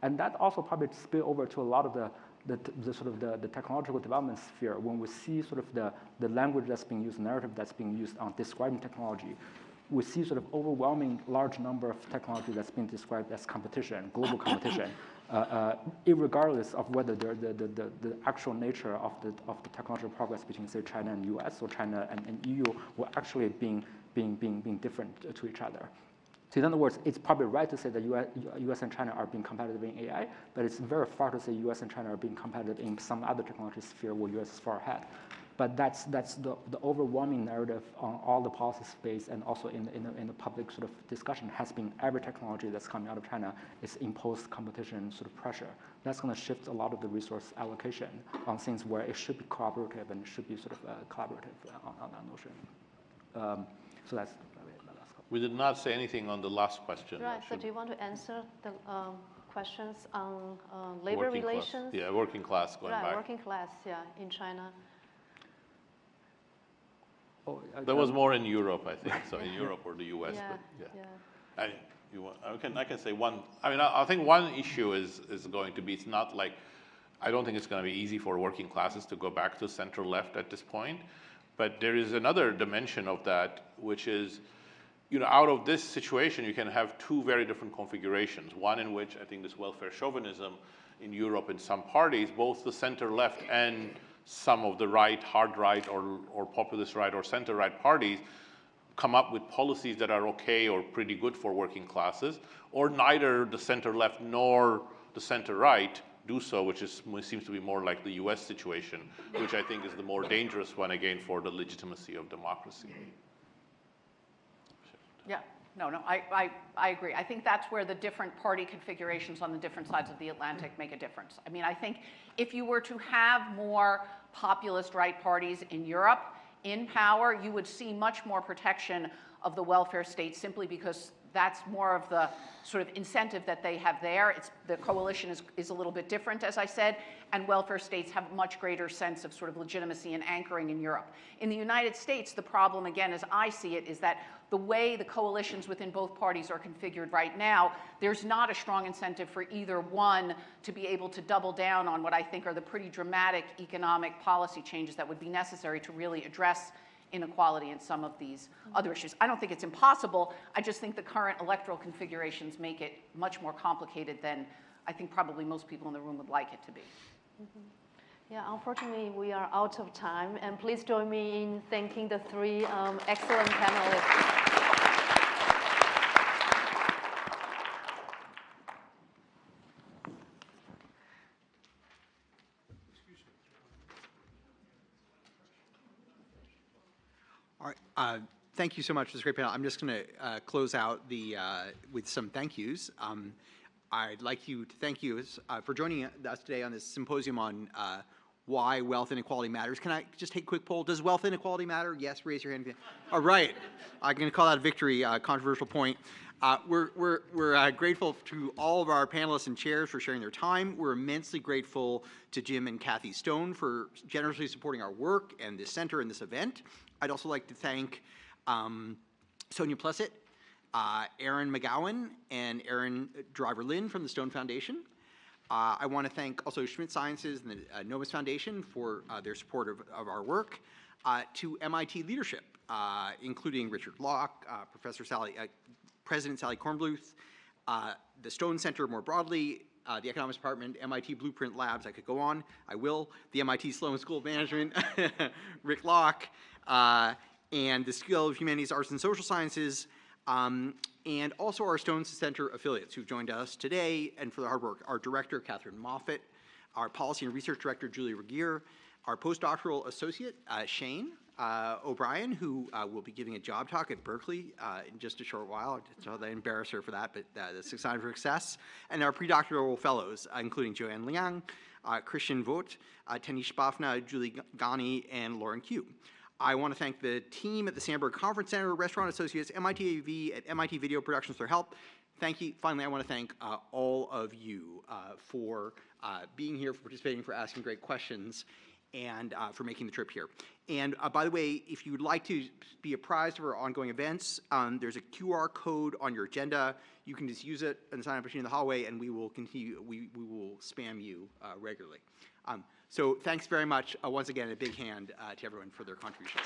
And that also probably spill over to a lot of the technological development sphere. When we see sort of the language that's being used, narrative that's being used on describing technology, we see sort of overwhelming large number of technology that's being described as competition, global competition, irregardless of whether the actual nature of the technological progress between, say, China and US or China and EU were actually being different to each other. So in other words, it's probably right to say that US and China are being competitive in AI, but it's very far to say US and China are being competitive in some other technology sphere where US is far ahead. But that's the overwhelming narrative on all the policy space and also in the public sort of discussion has been every technology that's coming out of China is imposed competition sort of pressure. That's going to shift a lot of the resource allocation on things where it should be cooperative and it should be sort of collaborative on that notion. So that's. We did not say anything on the last question. Right, so do you want to answer the questions on labor relations? Yeah, working class going back. Right, working class, yeah, in China. There was more in Europe, I think, so in Europe or the US. Yeah, but yeah. I can say one, I mean, I think one issue is going to be, it's not like, I don't think it's going to be easy for working classes to go back to center left at this point, but there is another dimension of that, which is, out of this situation, you can have two very different configurations. One in which I think this welfare chauvinism in Europe in some parties, both the center left and some of the right, hard right or populist right or center right parties come up with policies that are okay or pretty good for working classes, or neither the center left nor the center right do so, which seems to be more like the US situation, which I think is the more dangerous one, again, for the legitimacy of democracy. Yeah, no, I agree. I think that's where the different party configurations on the different sides of the Atlantic make a difference. I mean, I think if you were to have more populist right parties in Europe in power, you would see much more protection of the welfare state simply because that's more of the sort of incentive that they have there. The coalition is a little bit different, as I said, and welfare states have a much greater sense of sort of legitimacy and anchoring in Europe. In the United States, the problem, again, as I see it, is that the way the coalitions within both parties are configured right now, there's not a strong incentive for either one to be able to double down on what I think are the pretty dramatic economic policy changes that would be necessary to really address inequality and some of these other issues. I don't think it's impossible. I just think the current electoral configurations make it much more complicated than I think probably most people in the room would like it to be. Yeah, unfortunately, we are out of time. And please join me in thanking the three excellent panelists. All right, thank you so much for this great panel. I'm just going to close out with some thank yous. I'd like to thank you for joining us today on this symposium on why wealth inequality matters. Can I just take a quick poll? Does wealth inequality matter? Yes, raise your hand. All right, I'm going to call that a victory, controversial point. We're grateful to all of our panelists and chairs for sharing their time. We're immensely grateful to Jim and Kathy Stone for generously supporting our work and this center and this event. I'd also like to thank Sonia Plesset, Aaron McGowan, and Aaron Driver-Lynn from the Stone Foundation. I want to thank also Schmidt Sciences and the Novus Foundation for their support of our work. To MIT leadership, including Richard Locke, President Sally Kornbluth, the Stone Center more broadly, the Economics Department, MIT Blueprint Labs, I could go on, I will, the MIT Sloan School of Management, Rick Locke, and the School of Humanities, Arts, and Social Sciences, and also our Stone Center affiliates who've joined us today and for the hard work. Our director, Catherine Moffett, our policy and research director, Julie Regier, our postdoctoral associate, Shane O'Brien, who will be giving a job talk at Berkeley in just a short while. I embarrass her for that, but that's a sign of success. And our predoctoral fellows, including Joanne Liang, Christian Vogt, Tanish Bafna, Julie Ghani, and Lauren Q. I want to thank the team at the Sandberg Conference Center, Restaurant Associates, MIT AV, at MIT Video Productions for their help. Thank you. Finally, I want to thank all of you for being here, for participating, for asking great questions, and for making the trip here. And by the way, if you would like to be apprised of our ongoing events, there's a QR code on your agenda. You can just use it in the sign-up machine in the hallway, and we will continue. We will spam you regularly. So thanks very much. Once again, a big hand to everyone for their contributions.